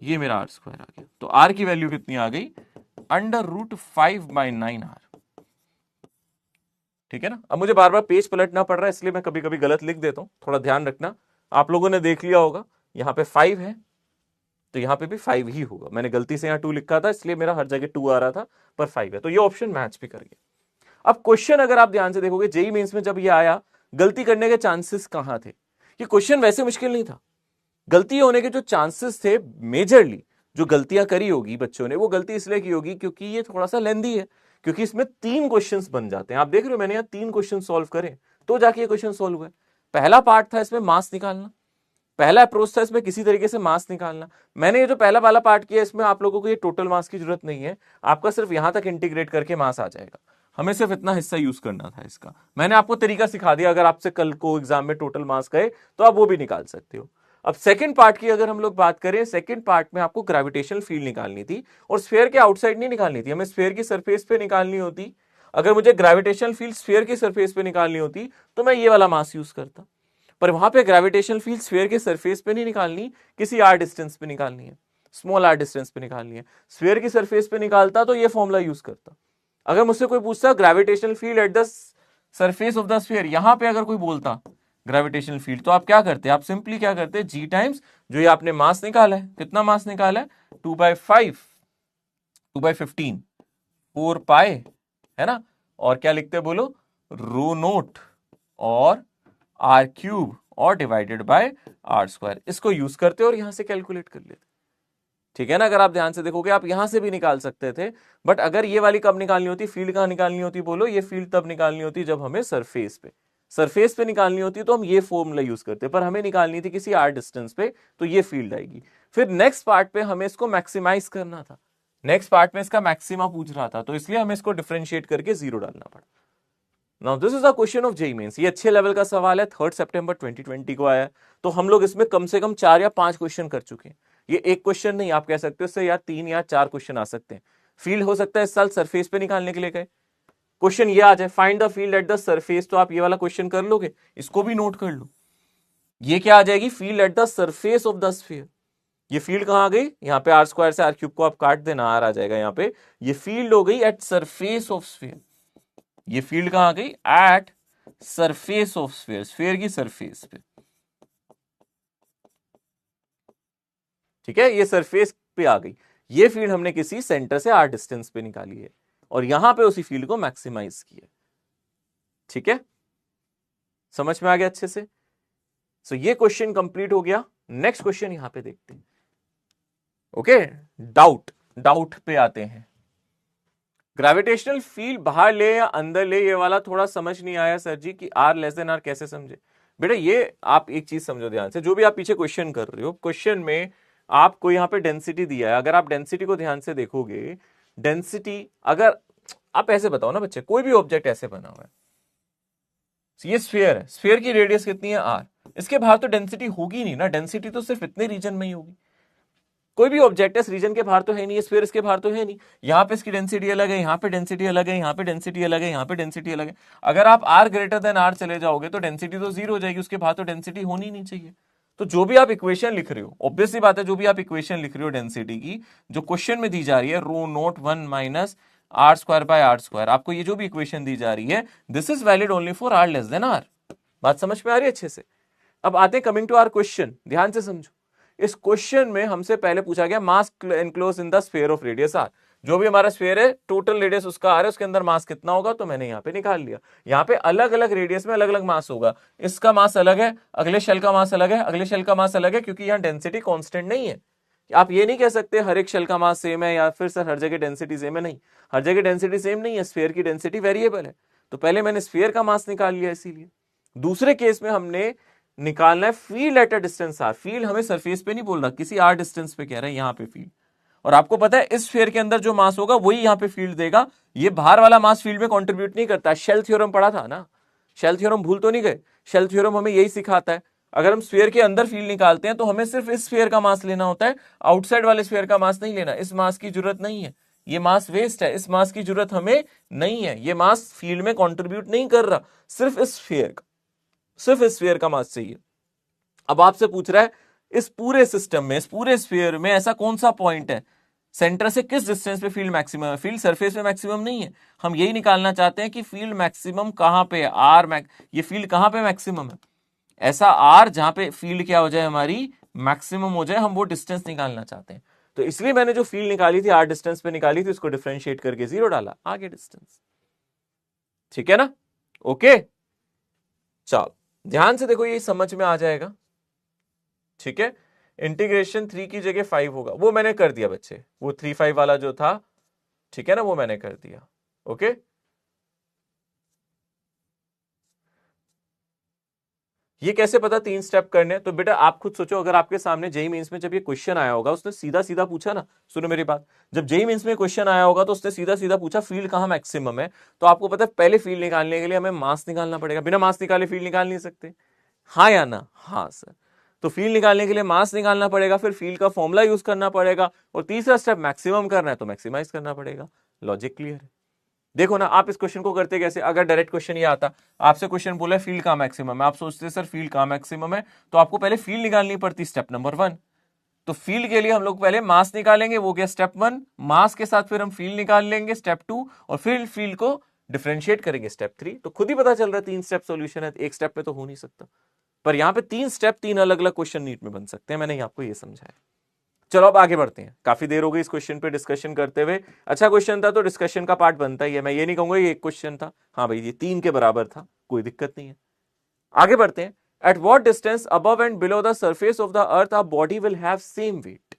S1: ये मेरा r स्क्वायर आ गया, तो r की वैल्यू कितनी आ गई, √5/9r, ठीक है ना। अब मुझे बार बार पेज पलटना पड़ रहा है, इसलिए मैं कभी कभी गलत लिख देता हूं, थोड़ा ध्यान रखना। आप लोगों ने देख लिया होगा यहां पे 5 है, तो यहां पे भी 5 ही होगा, मैंने गलती से यहां 2 लिखा था, इसलिए मेरा हर जगह 2 आ रहा था, पर 5 है, तो ये ऑप्शन मैच भी कर गया। अब क्वेश्चन अगर आप ध्यान से देखोगे, जेईई मेंस में जब ये आया, गलती करने के चांसेस कहां थे, ये क्वेश्चन वैसे मुश्किल नहीं था, गलती होने के जो चांसेस थे, मेजरली जो गलतियां करी होगी बच्चों ने, वो गलती इसलिए की होगी क्योंकि ये थोड़ा सा लेंदी है, क्योंकि इसमें 3 क्वेश्चंस बन जाते हैं। आप देख रहे हो मैंने यहाँ 3 क्वेश्चन सॉल्व करे तो जाके ये क्वेश्चन सॉल्व हुआ। पहला पार्ट था इसमें मास निकालना, पहला अप्रोच था इसमें किसी तरीके से मास निकालना। मैंने ये जो पहला वाला पार्ट किया, इसमें आप लोगों को ये टोटल मास की जरूरत नहीं है, आपका सिर्फ यहां तक इंटीग्रेट करके मास आ जाएगा, हमें सिर्फ इतना हिस्सा यूज करना था इसका। मैंने आपको तरीका सिखा दिया, अगर आपसे कल को एग्जाम में टोटल मास कहे तो आप वो भी निकाल सकते हो। अब सेकंड पार्ट की अगर हम लोग बात करें, सेकंड पार्ट में आपको ग्रेविटेशनल फील्ड निकालनी थी, और स्फीयर के आउटसाइड नहीं निकालनी थी, हमें स्फीयर की सरफेस पे निकालनी होती। अगर मुझे ग्रेविटेशनल फील्ड स्फीयर की सरफेस पे निकालनी होती तो मैं ये वाला मास यूज करता, पर वहां पे ग्रेविटेशनल फील्ड स्फीयर के सरफेस पे नहीं निकालनी, किसी आर डिस्टेंस पे निकालनी है, स्मॉल आर डिस्टेंस पे निकालनी है। स्फीयर की सरफेस पे निकालता तो ये फॉर्मूला यूज करता। अगर मुझसे कोई पूछता gravitational field eight the surface of the sphere, यहां पे अगर कोई बोलता ग्रेविटेशनल फील्ड। तो आप क्या करते हैं, आप सिंपली क्या करते हैं, जी टाइम्स जो ये आपने मास निकाला है, कितना मास निकाला है, 2/5, 2/15, 4 पाए, है ना, और क्या लिखते हैं बोलो, रो नोट और आर क्यूब और डिवाइडेड बाय आर स्क्वायर, इसको यूज करते और यहां से कैलकुलेट कर लेते। ठीक है ना, अगर आप ध्यान से देखोगे आप यहां से भी निकाल सकते थे, बट अगर ये वाली कब निकालनी होती, फील्ड कहां निकालनी होती बोलो, ये फील्ड तब निकालनी होती जब हमें सरफेस पे निकालनी होती तो हम ये फॉर्मूला यूज करते, पर हमें निकालनी थी किसी आर डिस्टेंस पे, तो ये फील्ड आएगी। फिर नेक्स्ट पार्ट पे हमें इसको मैक्सिमाइज करना था, नेक्स्ट पार्ट में इसका मैक्सिमा पूछ रहा था, तो इसलिए हमें इसको डिफरेंशिएट करके 0 डालना पड़ा। Now this is a question of JEE Mains, ये अच्छे लेवल का सवाल है, 3 सितंबर 2020 को आया, तो हम लोग इसमें कम से कम 4 या 5 क्वेश्चन कर चुके हैं। ये एक क्वेश्चन नहीं, आप कह सकते हो इससे या 3 या 4 क्वेश्चन आ सकते हैं। फील्ड हो सकता है इस साल सरफेस पे निकालने के लिए गए, क्वेश्चन ये आ जाए find the field at the surface, तो आप ये वाला क्वेश्चन कर लोगे, इसको भी नोट कर लो। ये क्या आ जाएगी, field at the surface of the sphere. ये फील्ड कहां आ गई, यहां पे आर स्क्वायर से आर क्यूब को आप काट देना, आर आ जाएगा यहां पे, ये फील्ड हो गई एट सरफेस ऑफ स्फीयर। ये फील्ड कहां आ गई, at surface of sphere, sphere की सरफेस पे। ठीक है, ये सरफेस पे आ गई, ये फील्ड हमने किसी सेंटर से आर डिस्टेंस पे निकाली है और यहां पे उसी फील्ड को मैक्सिमाइज किया। ठीक है, समझ में आ गया अच्छे से। सो ये क्वेश्चन कंप्लीट हो गया। नेक्स्ट क्वेश्चन यहां पे देखते हैं। ओके, डाउट पे आते हैं। ग्रेविटेशनल फील्ड बाहर ले या अंदर ले, ये वाला थोड़ा समझ नहीं आया सर जी कि आर लेस देन आर कैसे समझे। बेटा ये आप एक चीज समझो ध्यान से, जो भी आप पीछे क्वेश्चन कर रहे हो, क्वेश्चन में आपको यहां पे डेंसिटी दिया है, अगर आप डेंसिटी को ध्यान से देखोगे, डेंसिटी अगर आप ऐसे बताओ ना बच्चे, कोई भी ऑब्जेक्ट ऐसे बना हुआ है, ये स्फीयर है, स्फीयर की रेडियस कितनी है आर, इसके बाहर तो डेंसिटी होगी नहीं ना, डेंसिटी तो सिर्फ इतने रीजन में ही होगी। कोई भी ऑब्जेक्ट है इस रीजन के बाहर तो है नहीं, स्फीयर इसके बाहर तो है नहीं, यहां पे इसकी डेंसिटी अलग है, यहां पे डेंसिटी अलग है, यहां पे डेंसिटी अलग है, यहां पे डेंसिटी अलग है। अगर आप आर ग्रेटर देन आर चले जाओगे तो डेंसिटी तो 0 हो जाएगी, उसके बाहर तो डेंसिटी होनी नहीं चाहिए। तो जो भी आप इक्वेशन लिख रहे हो, ऑब्वियस सी बात है, जो भी आप इक्वेशन लिख रहे हो डेंसिटी की, जो क्वेश्चन में दी जा रही है, rho naught 1 minus are square by are square, आपको ये जो भी इक्वेशन दी जा रही है, this is valid only for R less than R. बात समझ में आ रही है अच्छे से। अब आते हैं कमिंग टू आर क्वेश्चन, ध्यान से समझो। इस क्वेश्चन में हमसे पहले पूछा गया mass enclose in the sphere of radius R, जो भी हमारा स्फीयर है टोटल रेडियस उसका आर है, उसके अंदर मास कितना होगा, तो मैंने यहां पे निकाल लिया। यहां पे अलग अलग रेडियस में अलग अलग मास होगा, इसका मास अलग है, अगले शेल का मास अलग है, अगले शेल का मास अलग है, क्योंकि यहां डेंसिटी कांस्टेंट नहीं है। आप ये नहीं कह सकते हर एक शेल का मास सेम है, या फिर सर हर जगह डेंसिटी सेम है, नहीं, हर जगह डेंसिटी सेम नहीं है, स्फीयर की डेंसिटी वेरिएबल है। तो पहले मैंने स्फीयर का मास निकाल लिया, इसीलिए दूसरे केस में हमने निकालना है field at a distance r. Field हमें सरफेस पे नहीं बोल रहा, किसी आर डिस्टेंस पे कह रहा है, यहां पे फील्ड। और आपको पता है इस स्फीयर के अंदर जो मास होगा वही यहां पे फील्ड देगा, ये बाहर वाला मास फील्ड में कंट्रीब्यूट नहीं करता। शेल थ्योरम पढ़ा था ना, शेल थ्योरम भूल तो नहीं गए, शेल थ्योरम हमें यही सिखाता है, अगर हम स्फीयर के अंदर फील्ड निकालते हैं तो हमें सिर्फ इस स्फीयर का मास लेना होता है, आउटसाइड वाले स्फीयर का मास नहीं लेना। इस मास की जरूरत नहीं है, ये मास वेस्ट है, इस मास की जरूरत हमें नहीं है, ये मास फील्ड में कंट्रीब्यूट नहीं कर रहा, सिर्फ इस स्फीयर का, सिर्फ इस स्फीयर का मास चाहिए। अब आपसे पूछ रहा है इस पूरे सिस्टम में, इस पूरे स्फीयर में ऐसा कौन सा पॉइंट है, सेंटर से किस डिस्टेंस पे फील्ड मैक्सिमम है। फील्ड सरफेस पे मैक्सिमम नहीं है, हम यही निकालना चाहते हैं कि फील्ड मैक्सिमम कहां पे है, ये फील्ड कहां पे मैक्सिमम है, ऐसा आर जहां पे फील्ड क्या हो जाए, हमारी मैक्सिमम हो जाए, हम वो डिस्टेंस निकालना चाहते हैं। तो इसलिए मैंने जो फील्ड निकाली थी, आर डिस्टेंस पे निकाली थी, उसको डिफरेंशिएट करके 0 डाला, आगे डिस्टेंस। ठीक है ना, ओके, चलो ध्यान से देखो, ये समझ में आ जाएगा। ठीक है, इंटीग्रेशन 3 की जगह 5 होगा, वो मैंने कर दिया बच्चे, वो 3/5 वाला जो था, ठीक है ना, वो मैंने कर दिया। ओके, ये कैसे पता 3 स्टेप करने, तो बेटा आप खुद सोचो, अगर आपके सामने जेईई मेंस में जब ये क्वेश्चन आया होगा, उसने सीधा सीधा पूछा ना, सुनो मेरी बात, जब जेईई मेंस में क्वेश्चन आया होगा तो उसने सीधा सीधा पूछा फील्ड कहां मैक्सिमम है, तो आपको पता है पहले फील्ड निकालने के लिए हमें मास निकालना पड़ेगा, बिना मास निकाले फील्ड निकाल नहीं सकते, हाँ या ना, हाँ सर। तो फील्ड निकालने के लिए मास निकालना पड़ेगा, फिर फील्ड का फॉर्मूला यूज करना पड़ेगा, और तीसरा स्टेप मैक्सिमम करना है तो मैक्सिमाइज करना पड़ेगा। लॉजिक क्लियर है। देखो ना, आप इस क्वेश्चन को करते कैसे, अगर डायरेक्ट क्वेश्चन ये आता, आपसे क्वेश्चन बोला फील्ड कहां मैक्सिमम है, आप सोचते सर फील्ड कहां मैक्सिमम है, तो आपको पहले फील्ड निकालनी पड़ती, स्टेप नंबर 1। तो फील्ड के लिए हम लोग पहले मास निकालेंगे, वो गया स्टेप 1, मास के साथ फिर हम फील्ड निकाल लेंगे, स्टेप 2, और फिर फील्ड को डिफरेंशिएट करेंगे स्टेप 3, तो खुद ही पता चल रहा है 3 स्टेप सॉल्यूशन है, एक स्टेप पे तो हो नहीं सकता। पर यहां पे 3 स्टेप 3 अलग अलग क्वेश्चन नीट में बन सकते हैं, मैंने आपको ये समझाया। चलो अब आगे बढ़ते हैं, काफी देर हो गई इस क्वेश्चन पे डिस्कशन करते हुए। अच्छा क्वेश्चन था तो डिस्कशन का पार्ट बनता ही है, मैं ये नहीं कहूंगा ये एक क्वेश्चन था, हाँ भाई ये 3 के बराबर था, कोई दिक्कत नहीं है। आगे बढ़ते हैं। At what distance above and below the surface of the earth a body will have same weight.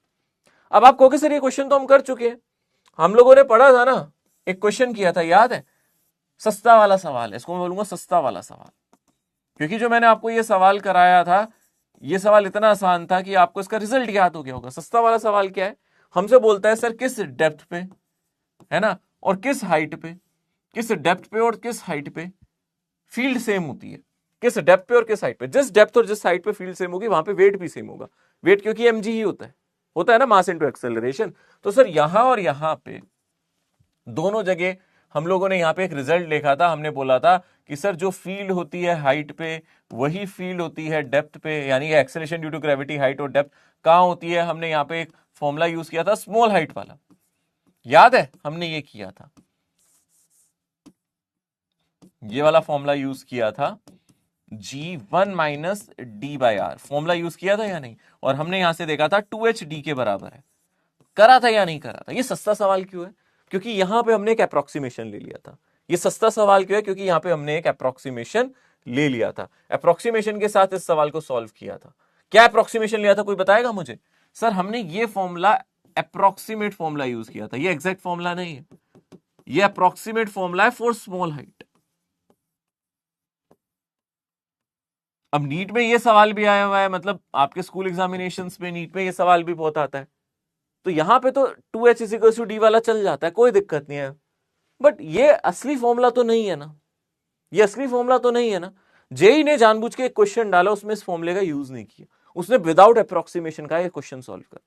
S1: अब आप कहोगे सर ये क्वेश्चन तो हम कर चुके हैं, हम लोगों ने पढ़ा था ना, एक क्वेश्चन किया था याद है, सस्ता वाला सवाल है, इसको मैं बोलूंगा सस्ता वाला सवाल, क्योंकि जो मैंने आपको ये सवाल कराया था, ये सवाल इतना आसान था कि आपको इसका रिजल्ट याद हो गया होगा। सस्ता वाला सवाल क्या है, हमसे बोलता है सर किस डेप्थ पे, है ना, और किस हाइट पे, किस डेप्थ पे और किस हाइट पे फील्ड सेम होती है, किस डेप्थ पे और किस हाइट पे, जिस डेप्थ और जिस हाइट पे फील्ड सेम होगी वहां पे वेट भी सेम होगा। वेट क्योंकि mg ही होता है ना, मास इनटू एक्सेलरेशन। तो सर यहां और यहां पे दोनों जगह हम लोगों ने यहां पे एक रिजल्ट लिखा था, हमने बोला था कि सर जो फील्ड होती है हाइट पे वही फील्ड होती है डेप्थ पे, यानी acceleration due to gravity height और डेप्थ कहां होती है। हमने यहां पे एक फॉर्मूला यूज किया था स्मॉल हाइट वाला, याद है हमने ये किया था, ये वाला फॉर्मूला यूज किया था, G1 minus d by r, formula use किया था या नहीं, और हमने यहां से देखा था 2hd के बराबर है, करा था या नहीं करा था। ये सस्ता सवाल क्यों है, क्योंकि यहां पे हमने एक अप्रोक्सीमेशन ले लिया था। ये सस्ता सवाल क्यों है, क्योंकि यहां पे हमने एक अप्रोक्सीमेशन ले लिया था, अप्रोक्सीमेशन के साथ इस सवाल को सॉल्व किया था। क्या अप्रोक्सीमेशन लिया था, कोई बताएगा मुझे। सर हमने ये फॉर्मूला अप्रोक्सीमेट फॉर्मूला यूज किया था, ये एग्जैक्ट फॉर्मूला नहीं है, ये अप्रोक्सीमेट फॉर्मूला है फॉर स्मॉल हाइट। अब नीट में ये सवाल भी आया हुआ है, मतलब आपके स्कूल एग्जामिनेशंस में नीट में ये सवाल भी बहुत आता है, तो यहां पे तो 2h = d वाला चल जाता है, कोई दिक्कत नहीं है। बट ये असली फॉर्मूला तो नहीं है ना, ये असली फॉर्मूला तो नहीं है ना। जेई ने जानबूझ के एक क्वेश्चन डाला, उसमें इस फॉर्मूले का यूज नहीं किया, उसने विदाउट अप्रोक्सीमेशन का ये क्वेश्चन सॉल्व कर,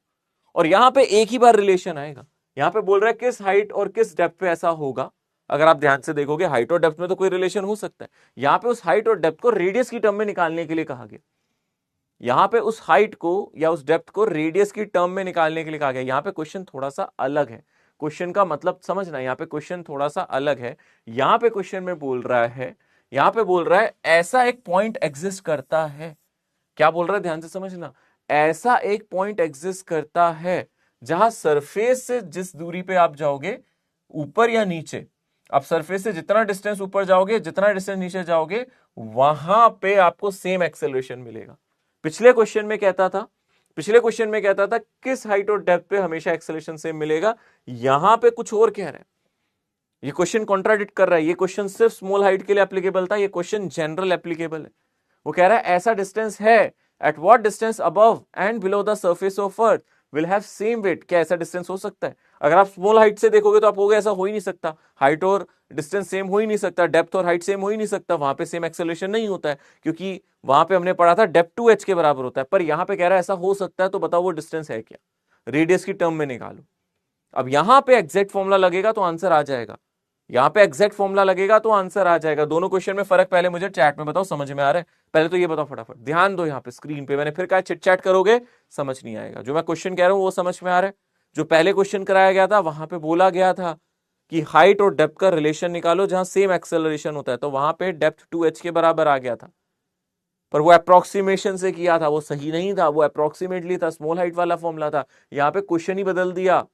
S1: और यहां पे एक ही बार रिलेशन आएगा। यहां पे बोल रहा है किस हाइट और किस डेप्थ पे ऐसा होगा। अगर आप ध्यान से देखोगे हाइट और डेप्थ में तो कोई रिलेशन हो सकता है, यहां पे उस हाइट और डेप्थ को रेडियस की टर्म में निकालने के लिए कहा गया, यहां पे उस हाइट को या उस डेप्थ को रेडियस की टर्म में निकालने के लिए कहा गया। यहां पे क्वेश्चन थोड़ा सा अलग है, क्वेश्चन का मतलब समझना, यहां पे क्वेश्चन थोड़ा सा अलग है। यहां पे क्वेश्चन में बोल रहा है, यहां पे बोल रहा है ऐसा एक पॉइंट एग्जिस्ट करता है, क्या बोल रहा है ध्यान से समझना, ऐसा एक पॉइंट एग्जिस्ट करता है जहां सरफेस से जिस दूरी पे आप जाओगे, ऊपर या नीचे, आप सरफेस से जितना डिस्टेंस ऊपर जाओगे जितना डिस्टेंस नीचे जाओगे, वहां पे आपको सेम एक्सेलरेशन मिलेगा। पिछले क्वेश्चन में कहता था, पिछले क्वेश्चन में कहता था किस हाइट और डेप्थ पे हमेशा एक्सेलरेशन सेम मिलेगा, यहां पे कुछ और कह रहा है। ये क्वेश्चन कॉन्ट्राडिक्ट कर रहा है, ये क्वेश्चन सिर्फ स्मॉल हाइट के लिए एप्लीकेबल था, ये क्वेश्चन जनरल एप्लीकेबल है। वो कह रहा है ऐसा डिस्टेंस है, at what distance above and below the surface of earth will have same weight. क्या ऐसा डिस्टेंस हो सकता है? अगर आप स्मॉल हाइट से देखोगे तो आप कहोगे ऐसा हो ही नहीं सकता, हाइट और डिस्टेंस सेम हो ही नहीं सकता, डेप्थ और हाइट सेम हो ही नहीं सकता, वहां पे सेम एक्सेलरेशन नहीं होता है, क्योंकि वहां पे हमने पढ़ा था डेप्थ 2h के बराबर होता है। पर यहां पे कह रहा है ऐसा हो सकता है, तो बताओ वो डिस्टेंस है क्या, रेडियस की टर्म में निकालो। अब यहां पे एग्जैक्ट फॉर्मूला लगेगा तो आंसर आ जाएगा, यहां पे एग्जैक्ट फॉर्मूला लगेगा तो आंसर आ जाएगा। दोनों क्वेश्चन में फर्क पहले मुझे चैट में बताओ, समझ में आ रहा है? पहले तो ये बताओ फटाफट, ध्यान दो यहाँ पे स्क्रीन पे, मैंने फिर कहा चिट चैट करोगे समझ नहीं आएगा। जो मैं क्वेश्चन कह रहा हूं वो समझ में आ रहा है? जो पहले क्वेश्चन कराया गया था वहां पे बोला गया था कि हाइट और डेप्थ का रिलेशन निकालो जहां सेम एक्सेलरेशन होता है, तो वहां पे डेप्थ 2h के बराबर आ गया था, पर वो अप्रोक्सीमेशन से किया था, वो सही नहीं था, वो अप्रोक्सीमेटली था, स्मॉल हाइट वाला फॉर्मूला था। यहाँ पे क्वेश्चन ही बदल दिया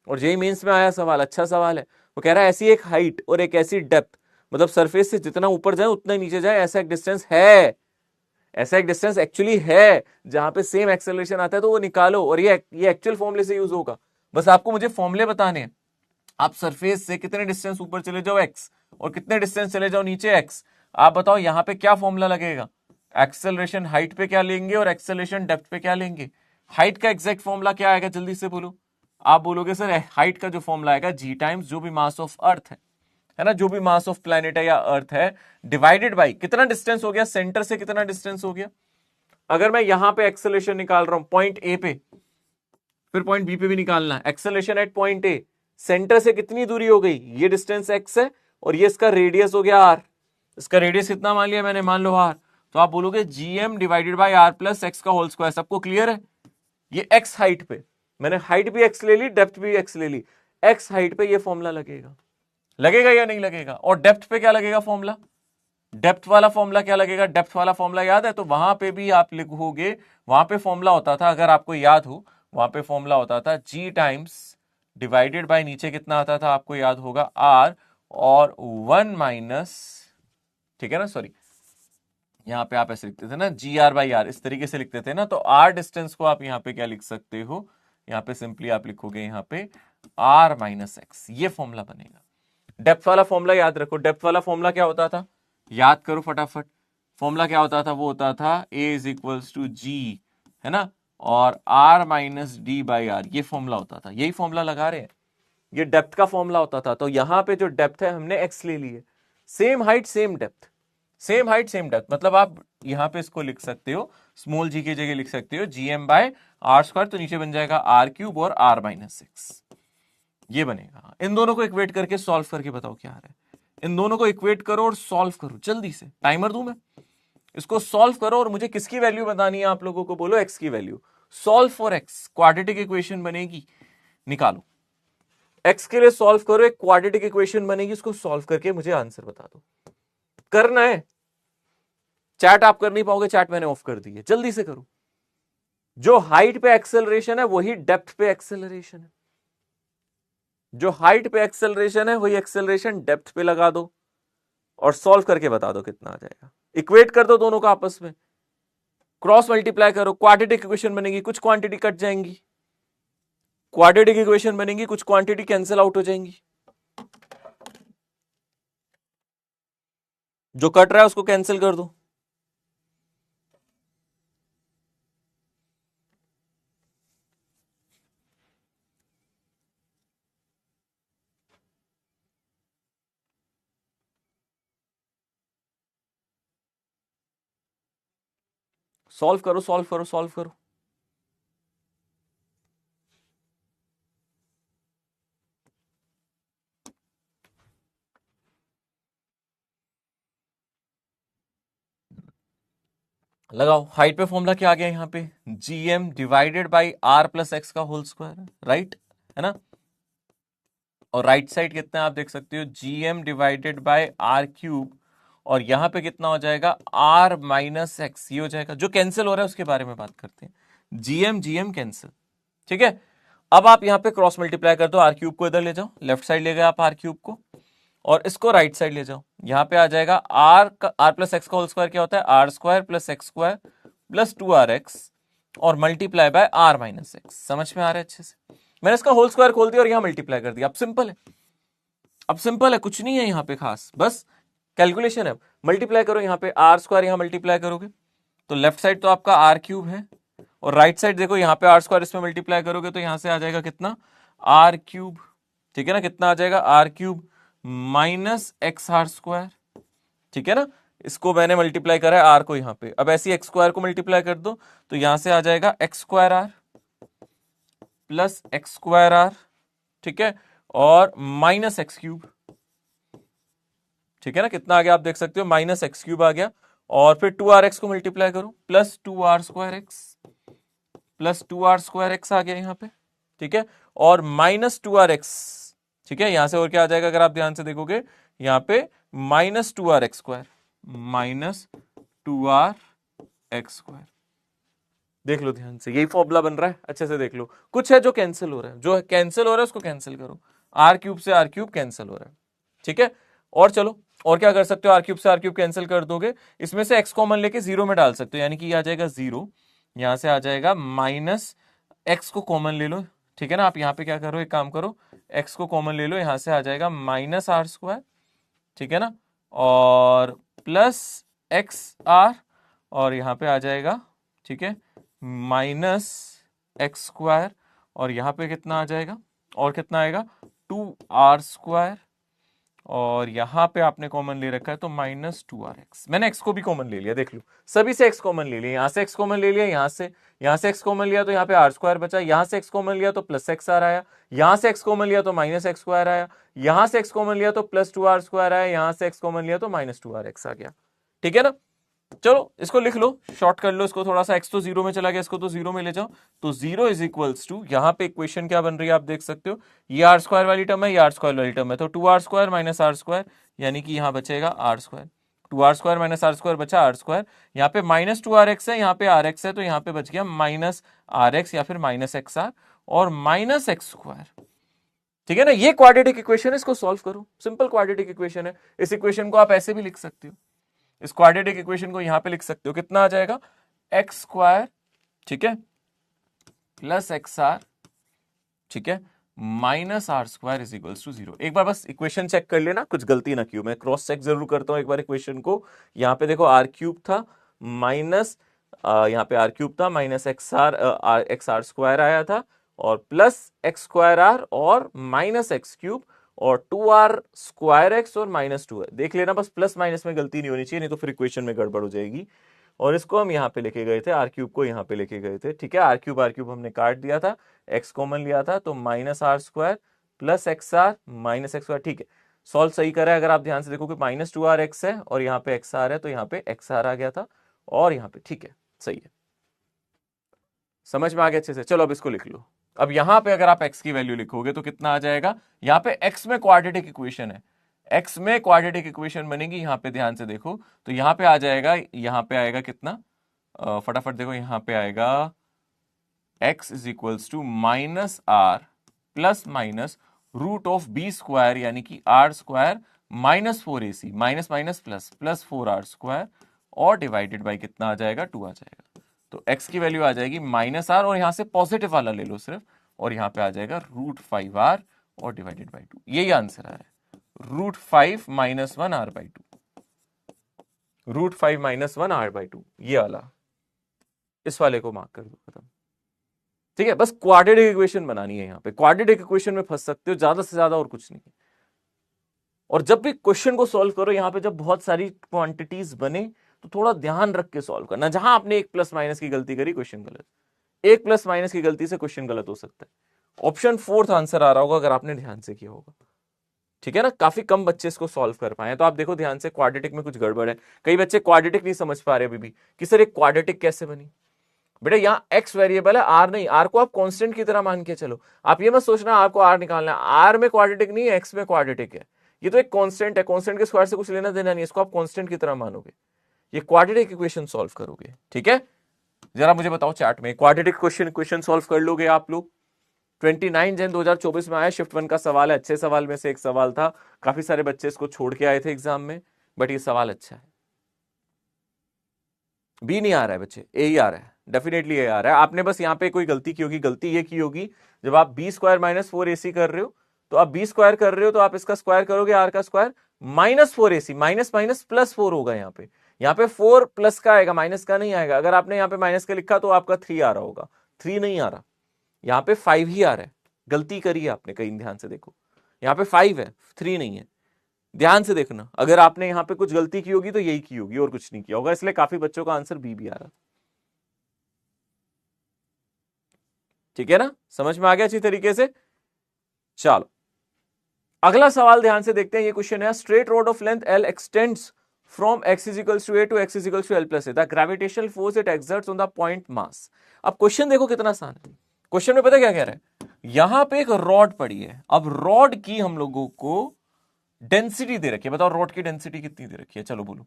S1: और जेईई मेंस में आया सवाल, अच्छा सवाल है। वो कह रहा है ऐसी एक हाइट और एक ऐसी डेप्थ, मतलब सरफेस से जितना ऊपर जाए उतना नीचे जाए, ऐसा एक डिस्टेंस है, ऐसा एक डिस्टेंस एक्चुअली है जहां पे सेम एक्सेलरेशन आता है, तो वो निकालो। और ये एक्चुअल फॉर्मूले से यूज होगा, बस आपको मुझे फॉर्मूले बताने हैं। आप सरफेस से कितने डिस्टेंस ऊपर चले जाओ x, और कितने डिस्टेंस चले जाओ नीचे x, आप बताओ यहाँ पे क्या फॉर्मूला लगेगा। एक्सेलरेशन हाइट पे क्या लेंगे और एक्सेलरेशन डेप्थ पे क्या लेंगे। हाइट का एग्जैक्ट फॉर्मूला क्या आएगा, जल्दी से बोलो। आप बोलोगे सर हाइट का जो फॉर्मूला आएगा g टाइम्स जो भी मास ऑफ अर्थ है ना, जो भी मास ऑफ प्लैनेट है या अर्थ है, डिवाइडेड बाई कितना डिस्टेंस हो गया, सेंटर से कितना डिस्टेंस हो गया। अगर मैं यहां पे एक्सेलरेशन निकाल रहा हूं पॉइंट ए पे, फिर पॉइंट बी पे भी निकालना है। Acceleration at point A, centre से कितनी दूरी हो गई, ये डिस्टेंस x है, और ये इसका रेडियस हो गया r। इसका रेडियस कितना मान लिया मैंने, मान लो r, तो आप बोलोगे gm divided by r plus x का होल स्क्वायर। सबको क्लियर है? ये x हाइट पे, मैंने हाइट भी x ले ली, डेप्थ भी x ले ली, x हाइट पे ये फॉर्मूला लगेगा। लगेगा या नहीं लगेगा? और डेप्थ पे क्या लगेगा फॉर्मूला? डेप्थ वाला फॉर्मूला क्या लगेगा? डेप्थ वाला फॉर्मूला याद है? तो वहां पे भी आप लिखोगे, वहां पे फॉर्मूला होता था, अगर आपको याद हो, वहां पे फॉर्मूला होता था जी टाइम्स डिवाइडेड बाय नीचे कितना आता था आपको याद होगा आर, और 1 माइनस, ठीक है ना, सॉरी यहां पे आप ऐसे लिखते थे ना जी आर बाई आर, इस तरीके से लिखते थे ना, तो आर डिस्टेंस को आप यहां पे क्या लिख सकते हो, यहां पे सिंपली आप लिखोगे यहां पे आर माइनस एक्स, ये फॉर्मूला बनेगा। डेप्थ वाला फॉर्मूला याद रखो। डेप्थ वाला फॉर्मूला क्या होता था, याद करो फटाफट। फॉर्मूला क्या होता था? वो होता था a is equals to g, है ना, और r minus d by r, ये फॉर्मूला होता था। यही फॉर्मूला लगा रहे हैं, ये डेप्थ का फॉर्मूला होता था। तो यहां पे जो डेप्थ है हमने एक्स ले ली है, same height same depth, same height same depth, मतलब आप यहां पे इसको लिख सकते हो, स्मॉल जी की जगह लिख सकते हो g m by are square, तो नीचे बन जाएगा आर क्यूब और आर माइनस एक्स, ये बनेगा। इन दोनों को इक्वेट करके सॉल्व करके बताओ क्या आ रहा है। इन दोनों को इक्वेट करो और सॉल्व करो जल्दी से, टाइमर दूं मैं, इसको सॉल्व करो और मुझे किसकी वैल्यू बतानी है आप लोगों को, बोलो एक्स की value. Solve for x, quadratic equation बनेगी, निकालो एक्स के लिए सॉल्व करो, एक क्वाड्रेटिक इक्वेशन बनेगी, इसको सॉल्व करके मुझे आंसर बता दो। करना है, चैट आप कर नहीं पाओगे, चैट मैंने ऑफ कर दी है, जल्दी से करो। जो हाइट पे एक्सेलरेशन है वही डेप्थ पे एक्सेलरेशन है, जो हाइट पे एक्सेलरेशन है वही एक्सेलरेशन डेप्थ पे लगा दो और सॉल्व करके बता दो कितना आ जाएगा। इक्वेट कर दो दोनों का आपस में, क्रॉस मल्टीप्लाई करो, क्वाड्रेटिक इक्वेशन बनेगी, कुछ क्वांटिटी कट जाएंगी, क्वाड्रेटिक इक्वेशन बनेगी, कुछ क्वांटिटी कैंसिल आउट हो जाएंगी, जो कट रहा है उसको कैंसिल कर दो। सॉल्व करो सॉल्व करो सॉल्व करो। लगाओ, हाइट पे फॉर्मूला क्या आ गया यहाँ पे, GM divided by r plus x का होल स्क्वायर, राइट है ना, और राइट साइड कितना आप देख सकते हो GM divided by r cube, और यहां पे कितना हो जाएगा आर माइनस एक्स, ये हो जाएगा। जो कैंसिल हो रहा है उसके बारे में बात करते हैं, जीएम जीएम कैंसिल, ठीक है। अब आप यहां पे क्रॉस मल्टीप्लाई कर दो, आर क्यूब को इधर ले जाओ, लेफ्ट साइड ले गए आप आर क्यूब को, और इसको राइट साइड ले जाओ, यहां पे आ जाएगा आर प्लस एक्स का होल स्क्वायर क्या होता है, r square plus x square plus 2rx, और multiply by r minus x. समझ में आ रहा है अच्छे से? मैंने इसका होल स्क्वायर खोल दिया और यहां मल्टीप्लाई कर दिया। अब सिंपल है, अब सिंपल है, कुछ नहीं है यहां पे खास, बस कैलकुलेशन है। मल्टीप्लाई करो, यहां पे आर स्क्वायर यहां मल्टीप्लाई करोगे तो लेफ्ट साइड तो आपका आर क्यूब है, और राइट साइड देखो यहां पे आर स्क्वायर इसमें मल्टीप्लाई करोगे तो यहां से आ जाएगा कितना, आर क्यूब, ठीक है ना, कितना आ जाएगा r cube minus x r square, ठीक है ना। इसको मैंने मल्टीप्लाई करा है आर को यहां पे, अब ऐसी एक्स स्क्वायर को मल्टीप्लाई कर दो तो यहां से आ जाएगा x square r plus x square r, ठीक है, और माइनस एक्स क्यूब, ठीक है ना, कितना आ गया आप देख सकते हो माइनस एक्स क्यूब आ गया, और फिर 2rx को मल्टीप्लाई करो plus 2r square X plus 2r square X आ गया यहाँ पे, ठीक है, और माइनस 2rx, ठीक है, यहां से और क्या आ जाएगा अगर आप ध्यान से देखोगे यहाँ पे minus 2rx square minus 2rx square. देख लो ध्यान से, यही फॉर्मूला बन रहा है, अच्छे से देख लो। कुछ है जो कैंसिल हो रहा है, जो कैंसिल हो रहा है उसको कैंसिल करो, आर क्यूब से आर क्यूब कैंसिल हो रहा है, ठीक है। और चलो और क्या कर सकते हो, आर क्यूब से आर क्यूब कैंसिल कर दोगे, इसमें से एक्स कॉमन लेके जीरो में डाल सकते हो, यानी कि ये आ जाएगा जीरो, यहां से आ जाएगा माइनस एक्स को कॉमन ले लो, ठीक है ना। आप यहाँ पे क्या करो, एक काम करो, एक्स को कॉमन ले लो, यहां से आ जाएगा माइनस आर स्क्वायर, ठीक है ना, और प्लस एक्स आर, और यहां पे आ जाएगा, ठीक है, माइनस एक्स स्क्वायर, और यहां पे कितना आ जाएगा, और कितना आएगा 2r स्क्वायर, और यहां पे आपने कॉमन ले रखा है तो माइनस 2rx। मैंने x को भी कॉमन ले लिया, देख लो सभी से x कॉमन ले लिया, यहां से x कॉमन ले लिया, यहां से x कॉमन लिया तो यहाँ पे r स्क्वायर बचा, यहां से x कॉमन लिया तो प्लस एक्स आर आया, यहां से x कॉमन लिया तो माइनस एक्स स्क्वायर आया, यहां से x कॉमन लिया तो प्लस 2r स्क्वायर आया, यहां से x कॉमन लिया तो माइनस 2rx आ गया, ठीक है ना। चलो इसको लिख लो, शॉर्ट कर लो इसको थोड़ा सा, x तो जीरो में चला गया, इसको तो जीरो में ले जाओ, तो जीरो इज इक्वल्स टू, यहां पे इक्वेशन क्या बन रही है आप देख सकते हो, ये आर स्क्वायर वाली टर्म है, ये आर स्क्वायर वाली टर्म है, तो 2r² माइनस आर स्क्वायर, यानी कि यहां बचेगा r square, 2r² minus are square बचा आर स्क्वायर, यहाँ पे -2rx है, यहाँ पे rx है, तो यहाँ पे बच गया -rx या फिर -xr और -x²। ठीक है ना, ये क्वाड्रेटिक इक्वेशन है, इसको सॉल्व करो, सिंपल क्वाड्रेटिक इक्वेशन है। इस इक्वेशन को आप ऐसे भी लिख सकते हो, इस क्वाड्रेटिक इक्वेशन को यहां पे लिख सकते हो, कितना आ जाएगा, x², ठीक है, प्लस XR, ठीक है, -r² इज इक्वल्स टू 0। एक बार बस इक्वेशन चेक कर लेना, कुछ गलती ना क्यों, मैं क्रॉस चेक जरूर करता हूं एक बार इक्वेशन को। यहां पे देखो r³ था माइनस, यहाँ पे r³ था माइनस XR² आया था, और प्लस x²r और माइनस x³ और 2r²x और -2 है, देख लेना बस, प्लस माइनस में गलती नहीं होनी चाहिए, नहीं तो फिर इक्वेशन में गड़बड़ हो जाएगी। और इसको हम यहाँ पे लेके गए थे, r³ को यहाँ पे लेके गए थे, ठीक है, r³ हमने काट दिया था, x कॉमन लिया था, तो -r² plus XR minus x², ठीक है, सॉल्व सही करा है। अगर आप ध्यान से देखो कि -2rx है और यहाँ पे XR है, तो यहाँ पे XR आ गया था, और यहाँ पे ठीक है, सही है, समझ में आ गया अच्छे से। चलो अब इसको लिख लो। अब यहां पे अगर आप x की वैल्यू लिखोगे तो कितना आ जाएगा, यहां पे x में क्वाड्रेटिक इक्वेशन है, x में क्वाड्रेटिक इक्वेशन बनेगी, यहां पे ध्यान से देखो, तो यहां पे आ जाएगा, यहां पे आएगा कितना, फटाफट देखो, यहां पे आएगा x is equals to -r plus minus √b², यानी कि r² -4ac, minus minus plus, plus 4r² और डिवाइडेड बाई कितना आ जाएगा, 2 आ जाएगा। तो x की वैल्यू आ जाएगी -r, और यहां से पॉजिटिव वाला ले लो सिर्फ, और यहां पे आ जाएगा √5r और डिवाइडेड बाई 2, यही आंसर आ रहा है, √5 - 1r/2, √5 - 1r/2, ये वाला, इस वाले को मार्क कर दो, खत्म। ठीक है, बस क्वाड्रेटिक इक्वेशन बनानी है, यहां पे क्वाड्रेटिक इक्वेशन में फंस सकते हो ज्यादा से ज्यादा, और कुछ नहीं। और जब भी क्वेश्चन को सॉल्व करो, यहां पे जब बहुत सारी क्वांटिटीज बने, तो थोड़ा ध्यान रख के सॉल्व करना, जहां आपने एक प्लस माइनस की गलती करी, क्वेश्चन गलत, एक प्लस माइनस की गलती से क्वेश्चन गलत हो सकता है। ऑप्शन 4 आंसर आ रहा होगा अगर आपने ध्यान से किया होगा, ठीक है ना, काफी कम बच्चे इसको सॉल्व कर पाए, तो आप देखो ध्यान से, क्वाड्रेटिक में कुछ गड़बड़ है, कई बच्चे क्वाड्रेटिक नहीं समझ पा रहे अभी भी, कि सर एक क्वाड्रेटिक कैसे बनी। बेटा यहाँ x वेरिएबल है, r नहीं, r को आप कांस्टेंट की तरह मान के चलो, आप ये मत सोचना r को r निकालना है, r में क्वाड्रेटिक नहीं है, x में क्वाड्रेटिक है, ये तो एक कांस्टेंट है, कांस्टेंट के स्क्वायर से कुछ लेना देना नहीं है, इसको आप कांस्टेंट की तरह मानोगे, ये क्वाड्रेटिक इक्वेशन सॉल्व करोगे, ठीक है। जरा मुझे बताओ चैट में, क्वाड्रेटिक क्वेश्चन सॉल्व कर लोगे आप लोग। 29 जन 2024 में आया, शिफ्ट 1 का सवाल है, अच्छे सवाल में से एक सवाल था, काफी सारे बच्चे इसको छोड़ के आए थे एग्जाम में, बट ये सवाल अच्छा है। बी नहीं आ रहा है बच्चे, ए ही आ रहा है, डेफिनेटली ए आ रहा है। आपने बस यहाँ पे कोई गलती की होगी, गलती ये की होगी, जब आप b² - 4ac कर रहे हो, तो आप b² कर रहे हो, तो आप इसका स्क्वायर करोगे, r का square -4ac, minus minus plus 4 होगा, यहाँ पे 4 प्लस का आएगा, माइनस का नहीं आएगा। अगर आपने यहाँ पे माइनस का लिखा तो आपका 3 आ रहा होगा, 3 नहीं आ रहा, यहाँ पे 5 ही आ रहा है, गलती करी है आपने कहीं, ध्यान से देखो, यहाँ पे 5 है, 3 नहीं है, ध्यान से देखना, अगर आपने यहां पे कुछ गलती की होगी तो यही की होगी, और कुछ नहीं किया होगा, इसलिए काफी बच्चों का आंसर बी भी आ रहा। ठीक है ना, समझ में आ गया अच्छी तरीके से। चलो अगला सवाल ध्यान से देखते हैं, ये क्वेश्चन है, straight road of length L extends from x = a to x = l + a, the gravitational force it exerts on the point mass. अब क्वेश्चन देखो कितना आसान है, क्वेश्चन में पता क्या कह रहा है, यहां पे एक रॉड पड़ी है, अब रॉड की हम लोगों को डेंसिटी दे रखी है, बताओ रॉड की डेंसिटी कितनी दे रखी है, चलो बोलो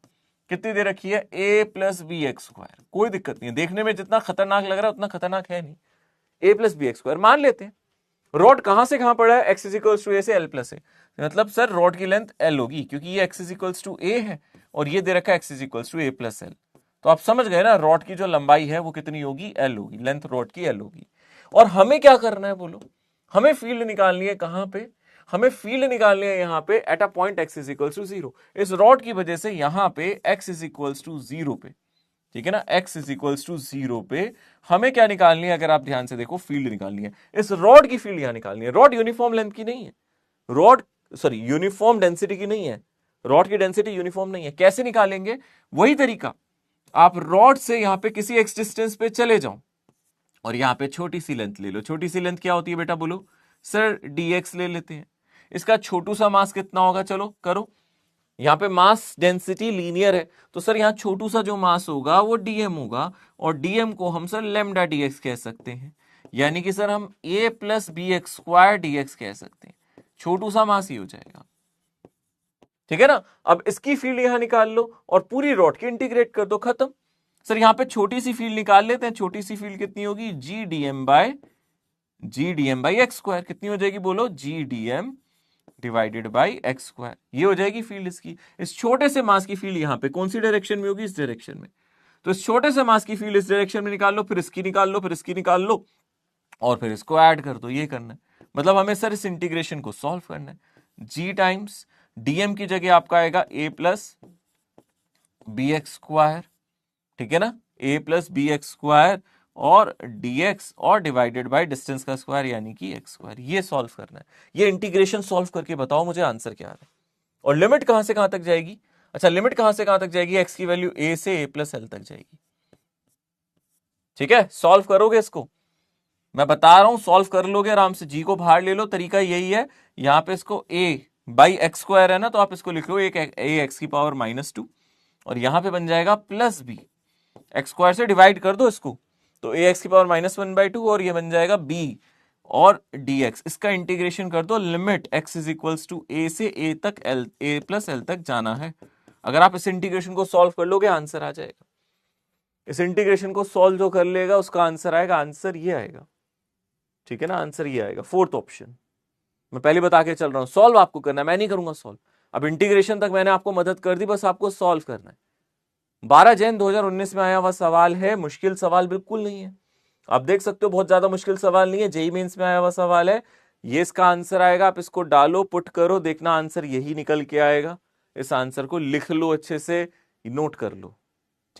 S1: कितनी दे रखी है, a + bx², कोई दिक्कत नहीं है, देखने में जितना खतरनाक लग रहा है उतना खतरनाक है नहीं, a + bx², मान लेते हैं। रॉड कहां से कहां पड़ा है, x = a से l + a, मतलब सर रॉड की लेंथ l होगी, क्योंकि ये x = a है और ये दे रखा है x = a + l, तो आप समझ गए ना, रॉड की जो लंबाई है वो कितनी होगी, l होगी, लेंथ रॉड की l होगी। और हमें क्या करना है बोलो, हमें फील्ड निकालनी है, कहां पे, हमें फील्ड निकालनी है यहां पे एट अ पॉइंट x = 0, इस रॉड की वजह से यहां पे x = 0 पे, ठीक है ना, x = 0 पे हमें क्या निकालनी है, अगर आप ध्यान से देखो फील्ड निकालनी है, इस रॉड की फील्ड यहां निकालनी है। रॉड यूनिफॉर्म लेंथ की नहीं है, रॉड सॉरी यूनिफॉर्म डेंसिटी की नहीं है, रॉड की डेंसिटी यूनिफॉर्म नहीं है, कैसे निकालेंगे, वही तरीका, आप रॉड से यहां पे किसी एक्स डिस्टेंस पे चले जाओ और यहां पे छोटी सी लेंथ ले लो, छोटी सी लेंथ क्या होती है बेटा बोलो, सर dx ले लेते हैं, इसका छोटू सा मास कितना होगा, चलो करो, यहाँ पे मास डेंसिटी लीनियर है, तो सर यहाँ छोटू सा जो मास होगा वो डीएम होगा, और डीएम को हम सर लेमडा डीएक्स कह सकते हैं, यानी कि सर हम A plus B X square DX कह सकते हैं। छोटू सा मास ही हो जाएगा, ठीक है ना। अब इसकी फील्ड यहां निकाल लो और पूरी रॉड की इंटीग्रेट कर दो, खत्म। सर यहां पे छोटी सी फील्ड निकाल लेते हैं, छोटी सी फील्ड कितनी होगी, g d m by x square, कितनी हो जाएगी बोलो, g d m divided by x square, ये हो जाएगी फील्ड इसकी। इस छोटे से मास की फील्ड यहां पे कौन सी डायरेक्शन में होगी, इस डायरेक्शन में। तो इस छोटे से मास की फील्ड इस डायरेक्शन में निकाल लो, फिर इसकी निकाल लो, फिर इसकी निकाल लो, और फिर इसको ऐड कर दो, ये करना है। मतलब हमें सर इस इंटीग्रेशन को सॉल्व करना है। जी टाइम्स डीएम की जगह आपका आएगा ए प्लस बी एक्स स्क्वायर, ठीक है ना, ए प्लस बी एक्स स्क्वायर और dx और डिवाइडेड बाय डिस्टेंस का स्क्वायर यानी कि एक्स स्क्वायर, ये सॉल्व करना है। ये इंटीग्रेशन सॉल्व करके बताओ मुझे आंसर क्या आ रहा है, और लिमिट कहां से कहां तक जाएगी। अच्छा, लिमिट कहां से कहां तक जाएगी, एक्स की वैल्यू a से a प्लस एल तक जाएगी, ठीक है। सॉल्व करोगे इसको, मैं बता रहा हूं, सॉल्व कर लोगे आराम से, जी को बाहर ले लो, तरीका यही है। यहां पे इसको a बाई एक्स स्क्वायर है ना, तो आप इसको लिख लो एक a एक्स की पावर -2, और यहां पे बन जाएगा प्लस बी, एक्स स्क्वायर से डिवाइड कर दो इसको, तो ए एक्स की पावर -1/2, और ये बन जाएगा बी और डी एक्स, इसका इंटीग्रेशन कर दो, limit X is equals to A से ए तक एल, ए प्लस एल तक जाना है। अगर आप इस इंटीग्रेशन को सॉल्व कर लोगे आंसर आ जाएगा। इस इंटीग्रेशन को सॉल्व जो कर लेगा उसका आंसर आएगा, आंसर ये आएगा, ठीक है ना, आंसर ये आएगा, फोर्थ ऑप्शन। मैं पहले बता के चल रहा हूं, सॉल्व आपको करना है, मैं नहीं करूंगा सॉल्व। अब इंटीग्रेशन तक मैंने आपको मदद कर दी, बस आपको सॉल्व करना है। 12 जैन 2019 में आया हुआ सवाल है, मुश्किल सवाल बिल्कुल नहीं है। आप देख सकते हो बहुत ज्यादा मुश्किल सवाल नहीं है, जेईई मेंस में आया हुआ सवाल है। ये इसका आंसर आएगा, आप इसको डालो, पुट करो, देखना आंसर यही निकल के आएगा। इस आंसर को लिख लो अच्छे से, नोट कर लो,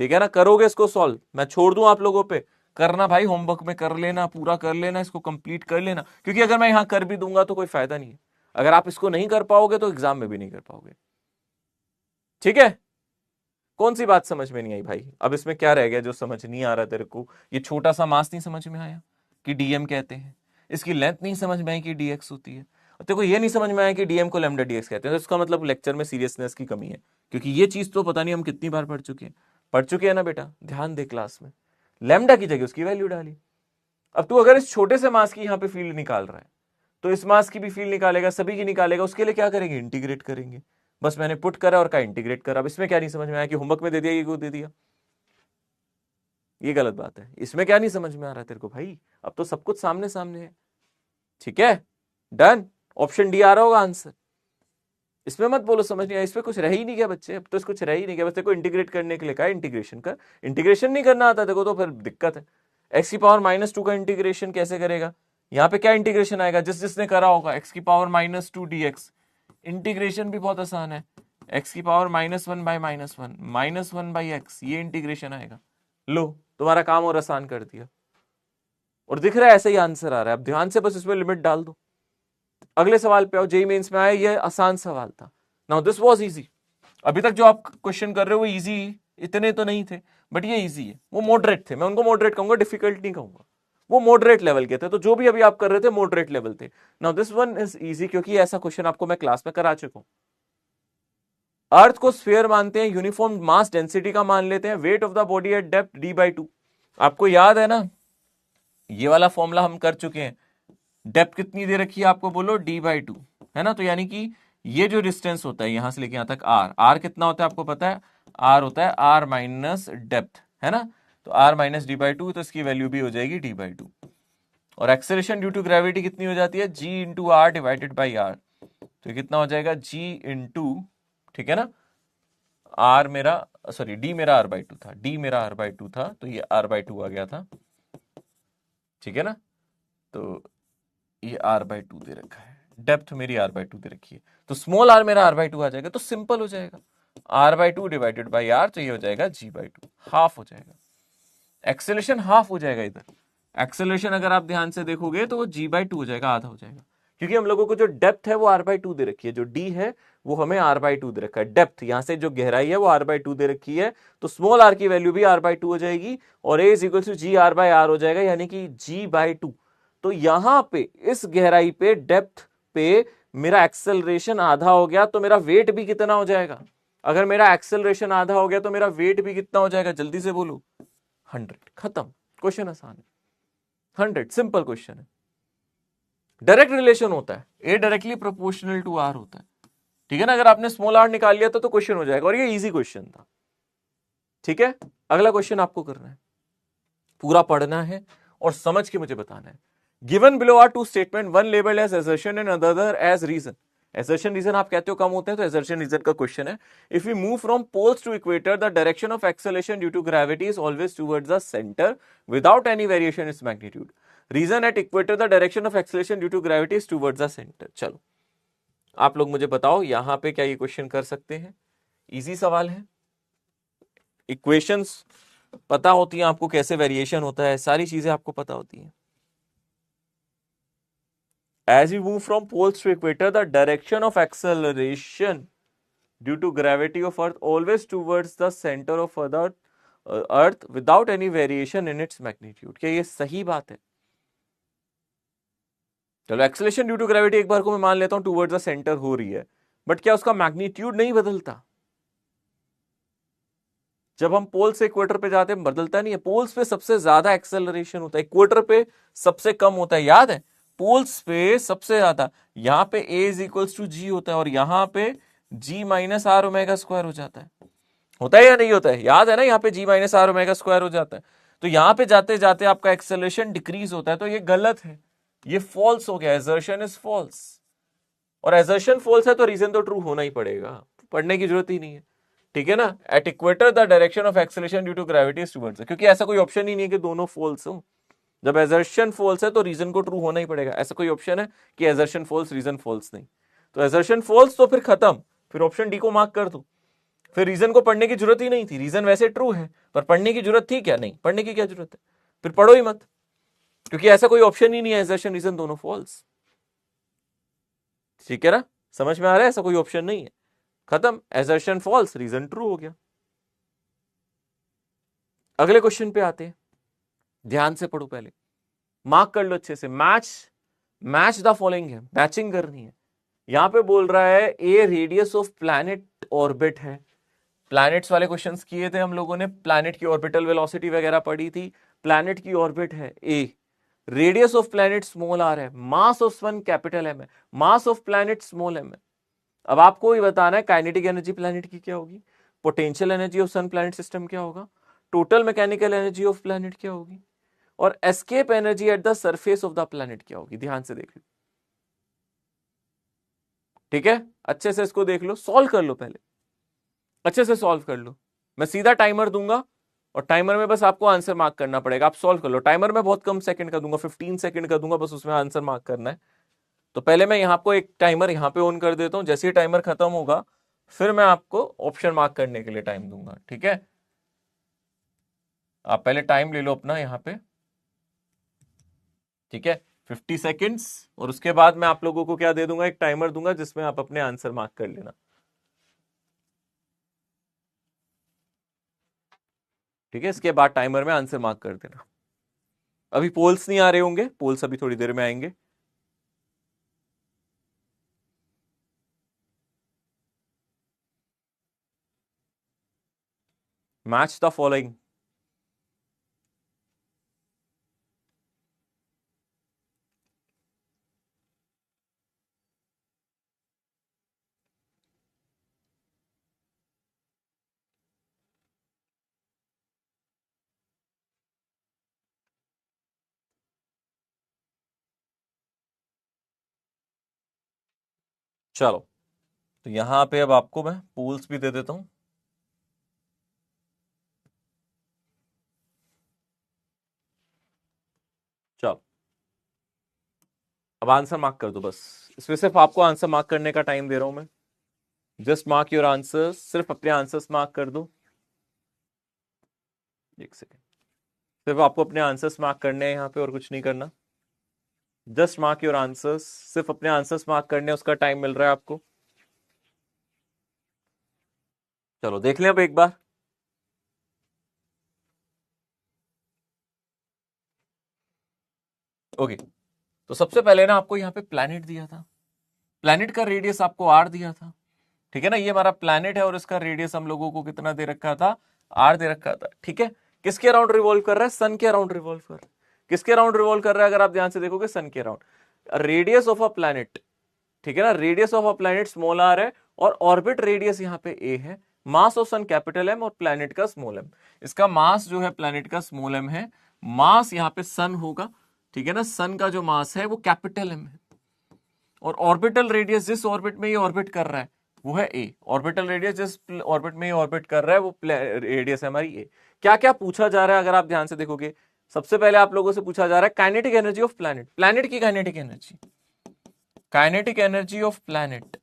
S1: ठीक है ना। करोगे इसको सॉल्व, मैं छोड़ दूं आप लोगों पे, करना भाई, होमवर्क में कर लेना, पूरा कर लेना, इसको कंप्लीट कर लेना, क्योंकि अगर मैं यहां कर भी दूंगा तो कोई फायदा नहीं है। अगर आप इसको नहीं कर पाओगे तो एग्जाम में भी नहीं कर पाओगे, ठीक है। कौन सी बात समझ में नहीं आई भाई, अब इसमें क्या रह गया जो समझ नहीं आ रहा तेरे को। ये छोटा सा मास नहीं समझ में आया कि डीएम कहते हैं, इसकी लेंथ नहीं समझ में आई कि डीएक्स होती है, और तेरे को ये नहीं समझ में आया कि डीएम को लैम्डा डीएक्स कहते हैं, तो इसका मतलब लेक्चर में सीरियसनेस की कमी है, क्योंकि ये चीज तो पता नहीं हम कितनी बार पढ़ चुके हैं ना बेटा, ध्यान दे क्लास में। लैम्डा की जगह उसकी वैल्यू डाली। अब तू अगर इस छोटे से मास की यहाँ पे फील्ड निकाल रहा है, तो इस मास की भी फील्ड निकालेगा, सभी की निकालेगा, उसके लिए क्या करेंगे, इंटीग्रेट करेंगे। बस मैंने पुट करा और का इंटीग्रेट करा। अब इसमें क्या नहीं समझ में आया कि होमवर्क में दे दिया, ये क्यों दे दिया, ये गलत बात है। इसमें क्या नहीं समझ में आ रहा है तेरे को भाई, अब तो सब कुछ सामने सामने है, ठीक है। डन, ऑप्शन डी आ रहा होगा आंसर। इसमें मत बोलो समझ नहीं आया, इसमें कुछ रह ही नहीं गया बच्चे, अब तो कुछ रह ही नहीं गया, बस तेरे को इंटीग्रेट करने के लिए कहा इंटीग्रेशन कर। इंटीग्रेशन नहीं करना आता देखो तो फिर दिक्कत है। एक्स की पावर -2 का इंटीग्रेशन कैसे करेगा, यहाँ पे क्या इंटीग्रेशन आएगा, जिसने करा होगा, एक्स की पावर -2 dx। इंटीग्रेशन भी बहुत आसान है, एक्स की पावर -1/-1 -1/x, ये इंटीग्रेशन आएगा। लो, तुम्हारा काम और आसान कर दिया, और दिख रहा है ऐसे ही आंसर आ रहा है। अब ध्यान से बस इसमें लिमिट डाल दो। अगले सवाल पे आओ, जेईई मेंस में आया, ये आसान सवाल था। Now this was easy. अभी तक जो आप क्वेश्चन कर रहे हो वो इजी, इतने तो नहीं थे, बट ये इजी है। वो मॉडरेट थे, मैं उनको मॉडरेट कहूंगा, डिफिकल्ट नहीं कहूंगा, वो मॉडरेट लेवल के थे। तो जो भी अभी आप कर रहे थे मॉडरेट लेवल थे। Now this one is easy, क्योंकि ऐसा क्वेश्चन आपको मैं क्लास में करा चुका हूं। अर्थ को स्फीयर मानते हैं, यूनिफॉर्म मास डेंसिटी का मान लेते हैं, weight of the body at depth d/2। आपको याद है ना, ये वाला फॉर्मूला हम कर चुके हैं। डेप्थ कितनी दे रखी है आपको, बोलो d/2, है ना। तो यानी कि ये जो डिस्टेंस होता है यहां से लेके यहां तक, r कितना होता है आपको पता है, r होता है r माइनस डेप्थ, है ना। तो r माइनस d/2, तो इसकी वैल्यू भी हो जाएगी d/2। और एक्सेलरेशन ड्यू टू ग्रेविटी कितनी हो जाती है, g into r divided by r. तो ये कितना हो जाएगा, g इंटू, ठीक है ना, r मेरा, सॉरी d मेरा r/2 था, d मेरा r/2 था, तो ये r/2 आ गया था, ठीक है ना। तो ये r/2 दे रखा है, डेप्थ मेरी r/2 दे रखी है, तो स्मॉल r मेरा r/2 आ जाएगा, तो सिंपल हो जाएगा, r/2 डिवाइडेड बाई r, तो ये हो जाएगा g/2, हाफ हो जाएगा। एक्सेलरेशन हाफ हो जाएगा इधर। एक्सेलरेशन अगर आप ध्यान से देखोगे तो वो g/2 हो जाएगा, आधा हो जाएगा, क्योंकि हम लोगों को जो डेप्थ है वो r/2 दे रखी है, जो d है वो हमें r/2 दे रखा है। डेप्थ यहां से जो गहराई है वो r/2 दे रखी है, तो स्मॉल r की वैल्यू भी r/2 हो जाएगी, और a is equal to g/r हो जाएगा, यानी कि g/2। तो यहां पे इस गहराई पे, डेप्थ पे मेरा एक्सेलरेशन आधा हो गया तो मेरा वेट भी कितना हो जाएगा? अगर मेरा एक्सेलरेशन आधा हो गया तो मेरा वेट भी कितना हो जाएगा? जल्दी से बोलो। 100। खत्म। क्वेश्चन आसान है। 100 सिंपल क्वेश्चन है। डायरेक्ट रिलेशन होता है, ए डायरेक्टली प्रोपोर्शनल टू आर होता है। ठीक है ना? अगर आपने स्मॉल आर निकाल लिया तो क्वेश्चन हो जाएगा, और ये इजी क्वेश्चन था। ठीक है, अगला क्वेश्चन आपको करना है, पूरा पढ़ना है और समझ के मुझे बताना है। Given below are two statement, one labelled as assertion and other as reason. Assertion reason आप कहते हो कम होते हैं, तो असर्शन रीजन का क्वेश्चन है। If we move from poles to equator, the direction of acceleration due to gravity is always towards the centre without any variation is magnitude. Reason at equator, the direction of acceleration due to gravity is towards the centre. चलो आप लोग मुझे बताओ यहां पे क्या ये question कर सकते हैं? इजी सवाल है, इक्वेशंस पता होती है आपको, कैसे वेरिएशन होता है, सारी चीजें आपको पता होती हैं। As we move from poles to equator, the direction of acceleration due to gravity of Earth always towards the center of Earth without any variation in its magnitude। क्या ये सही बात है? चलो एक्सेलरेशन ड्यू टू ग्रेविटी एक बार को मैं मान लेता हूं टुवर्ड्स द सेंटर हो रही है, बट क्या उसका मैग्नीट्यूड नहीं बदलता? जब हम पोल से इक्वेटर पे जाते हैं बदलता नहीं है। पोल्स पे सबसे ज्यादा एक्सेलरेशन होता है, इक्वेटर पे सबसे कम होता है, याद है? पोल्स पे सबसे ज्यादा, यहां पे a is equals to g होता है और यहां पे g minus are omega square हो जाता है। होता है या नहीं होता है? याद है ना, यहाँ पे g minus are omega square हो जाता है। तो यहां पे जाते जाते आपका एक्सेलरेशन डिक्रीज होता है, तो ये गलत है, ये फॉल्स हो गया। एजर्शन इज फॉल्स, और एजर्शन फॉल्स है तो रीजन तो ट्रू होना ही पड़ेगा, पढ़ने की जरूरत ही नहीं है। ठीक है ना? At equator the direction of acceleration due to gravity is towards, क्योंकि ऐसा कोई ऑप्शन ही नहीं है कि दोनों फॉल्स हो। जब एजर्शन फॉल्स है तो रीजन को ट्रू होना ही पड़ेगा। ऐसा कोई ऑप्शन है कि एजर्शन फॉल्स रीजन फॉल्स नहीं? तो एजर्शन फॉल्स तो फिर खत्म, फिर ऑप्शन डी को मार्क कर दो। फिर रीजन को पढ़ने की जरूरत ही नहीं थी, रीजन वैसे ट्रू है, पर पढ़ने की जरूरत थी क्या? नहीं, पढ़ने की क्या जरूरत है? फिर पढ़ो ही मत, क्योंकि ऐसा कोई ऑप्शन ही नहीं है एजर्शन रीजन दोनों फॉल्स। ठीक है ना? समझ में आ रहा है? ऐसा कोई ऑप्शन नहीं है, खत्म। एजर्शन फॉल्स, रीजन ट्रू हो गया। अगले क्वेश्चन पे आते हैं, ध्यान से पढ़ो, पहले मार्क कर लो अच्छे से। मैच द फॉलोइंग है, मैचिंग करनी है। यहां पे बोल रहा है A radius of planet orbit है। प्लैनेट्स वाले क्वेश्चंस किए थे हम लोगों ने, प्लैनेट की ऑर्बिटल वेलोसिटी वगैरह पढ़ी थी। प्लैनेट की ऑर्बिट है A, radius of planet small are है, mass of sun capital M है, mass of planet small M है। अब आपको ही बताना है काइनेटिक एनर्जी प्लैनेट की क्या होगी, potential energy of sun planet system क्या होगा, total mechanical energy of planet क्या होगी, और escape energy at the surface of the planet क्या होगी। ध्यान से देख लो, ठीक है? अच्छे से इसको देख लो, सॉल्व कर लो, पहले अच्छे से सॉल्व कर लो। मैं सीधा टाइमर दूंगा और टाइमर में बस आपको आंसर मार्क करना पड़ेगा। आप सॉल्व कर लो। टाइमर में बहुत कम सेकंड का दूंगा, 15 सेकंड का दूंगा, बस उसमें आंसर मार्क करना है। तो पहले मैं यहाँ को एक टाइमर यहाँ पे ऑन कर देता हूं, जैसे ही टाइमर खत्म होगा फिर मैं आपको ऑप्शन मार्क करने के लिए टाइम दूंगा। ठीक है? आप पहले टाइम ले लो अपना यहाँ पे, ठीक है? 50 सेकेंड्स, और उसके बाद मैं आप लोगों को क्या दे दूंगा, एक टाइमर दूंगा जिसमें आप अपने आंसर मार्क कर लेना। ठीक है? इसके बाद टाइमर में आंसर मार्क कर देना। अभी पोल्स नहीं आ रहे होंगे, पोल्स अभी थोड़ी देर में आएंगे। Match the following. चलो, तो यहां पे अब आपको मैं पोल्स भी दे देता हूं। चलो, अब आंसर मार्क कर दो बस। इसमें सिर्फ आपको आंसर मार्क करने का टाइम दे रहा हूं मैं। जस्ट मार्क योर आंसर्स, सिर्फ अपने आंसर्स मार्क कर दो। एक सेकेंड, सिर्फ आपको अपने आंसर्स मार्क करने हैं यहाँ पे, और कुछ नहीं करना। जस्ट मार्क योर आंसर्स, सिर्फ अपने आंसर्स मार्क करने हैं, उसका टाइम मिल रहा है आपको। चलो देख लें अब एक बार। ओके, तो सबसे पहले ना आपको यहाँ पे प्लैनेट दिया था, प्लैनेट का रेडियस आपको आर दिया था, ठीक है ना, ये हमारा प्लैनेट है और इसका रेडियस हम लोगों को कितना दे रखा था, आर दे रखा था, ठीक है। किसके अराउंड रिवॉल्व कर रहा है, सन के अराउंड रिवॉल्व कर रहा है। किसके अराउंड रिवॉल्व कर रहा है, अगर आप ध्यान से देखोगे सन के अराउंड। रेडियस ऑफ अ प्लैनेट, ठीक है ना, radius of a planet small are है और ऑर्बिट रेडियस यहाँ पे ए है, mass of sun capital m और प्लैनेट का स्मॉल एम। इसका मास जो है प्लैनेट का स्मॉल एम है, मास यहाँ पे सन होगा, ठीक है ना, सन का जो मास है वो कैपिटल एम है, और ऑर्बिटल रेडियस जिस ऑर्बिट में ये ऑर्बिट कर रहा है वो है ए। ऑर्बिटल रेडियस जिस ऑर्बिट में ये ऑर्बिट कर रहा है वो रेडियस है हमारी ए। क्या क्या पूछा जा रहा है अगर आप ध्यान से देखोगे, सबसे पहले आप लोगों से पूछा जा रहा है kinetic energy of planet, planet की kinetic energy, kinetic energy of planet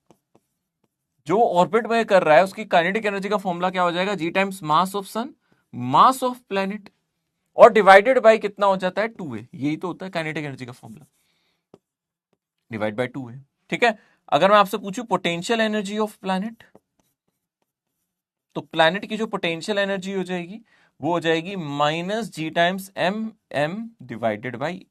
S1: जो ऑर्बिट में कर रहा है उसकी काइनेटिक एनर्जी का फॉर्मूला क्या हो जाएगा, G times mass of sun, mass of planet, और डिवाइडेड बाय कितना हो जाता है, 2a। यही तो होता है काइनेटिक एनर्जी का फॉर्मूला, डिवाइड बाय 2a, ठीक है। अगर मैं आपसे पूछूं पोटेंशियल एनर्जी ऑफ प्लैनेट, तो प्लैनेट की जो पोटेंशियल एनर्जी हो जाएगी वो हो जाएगी minus G times M M divided by,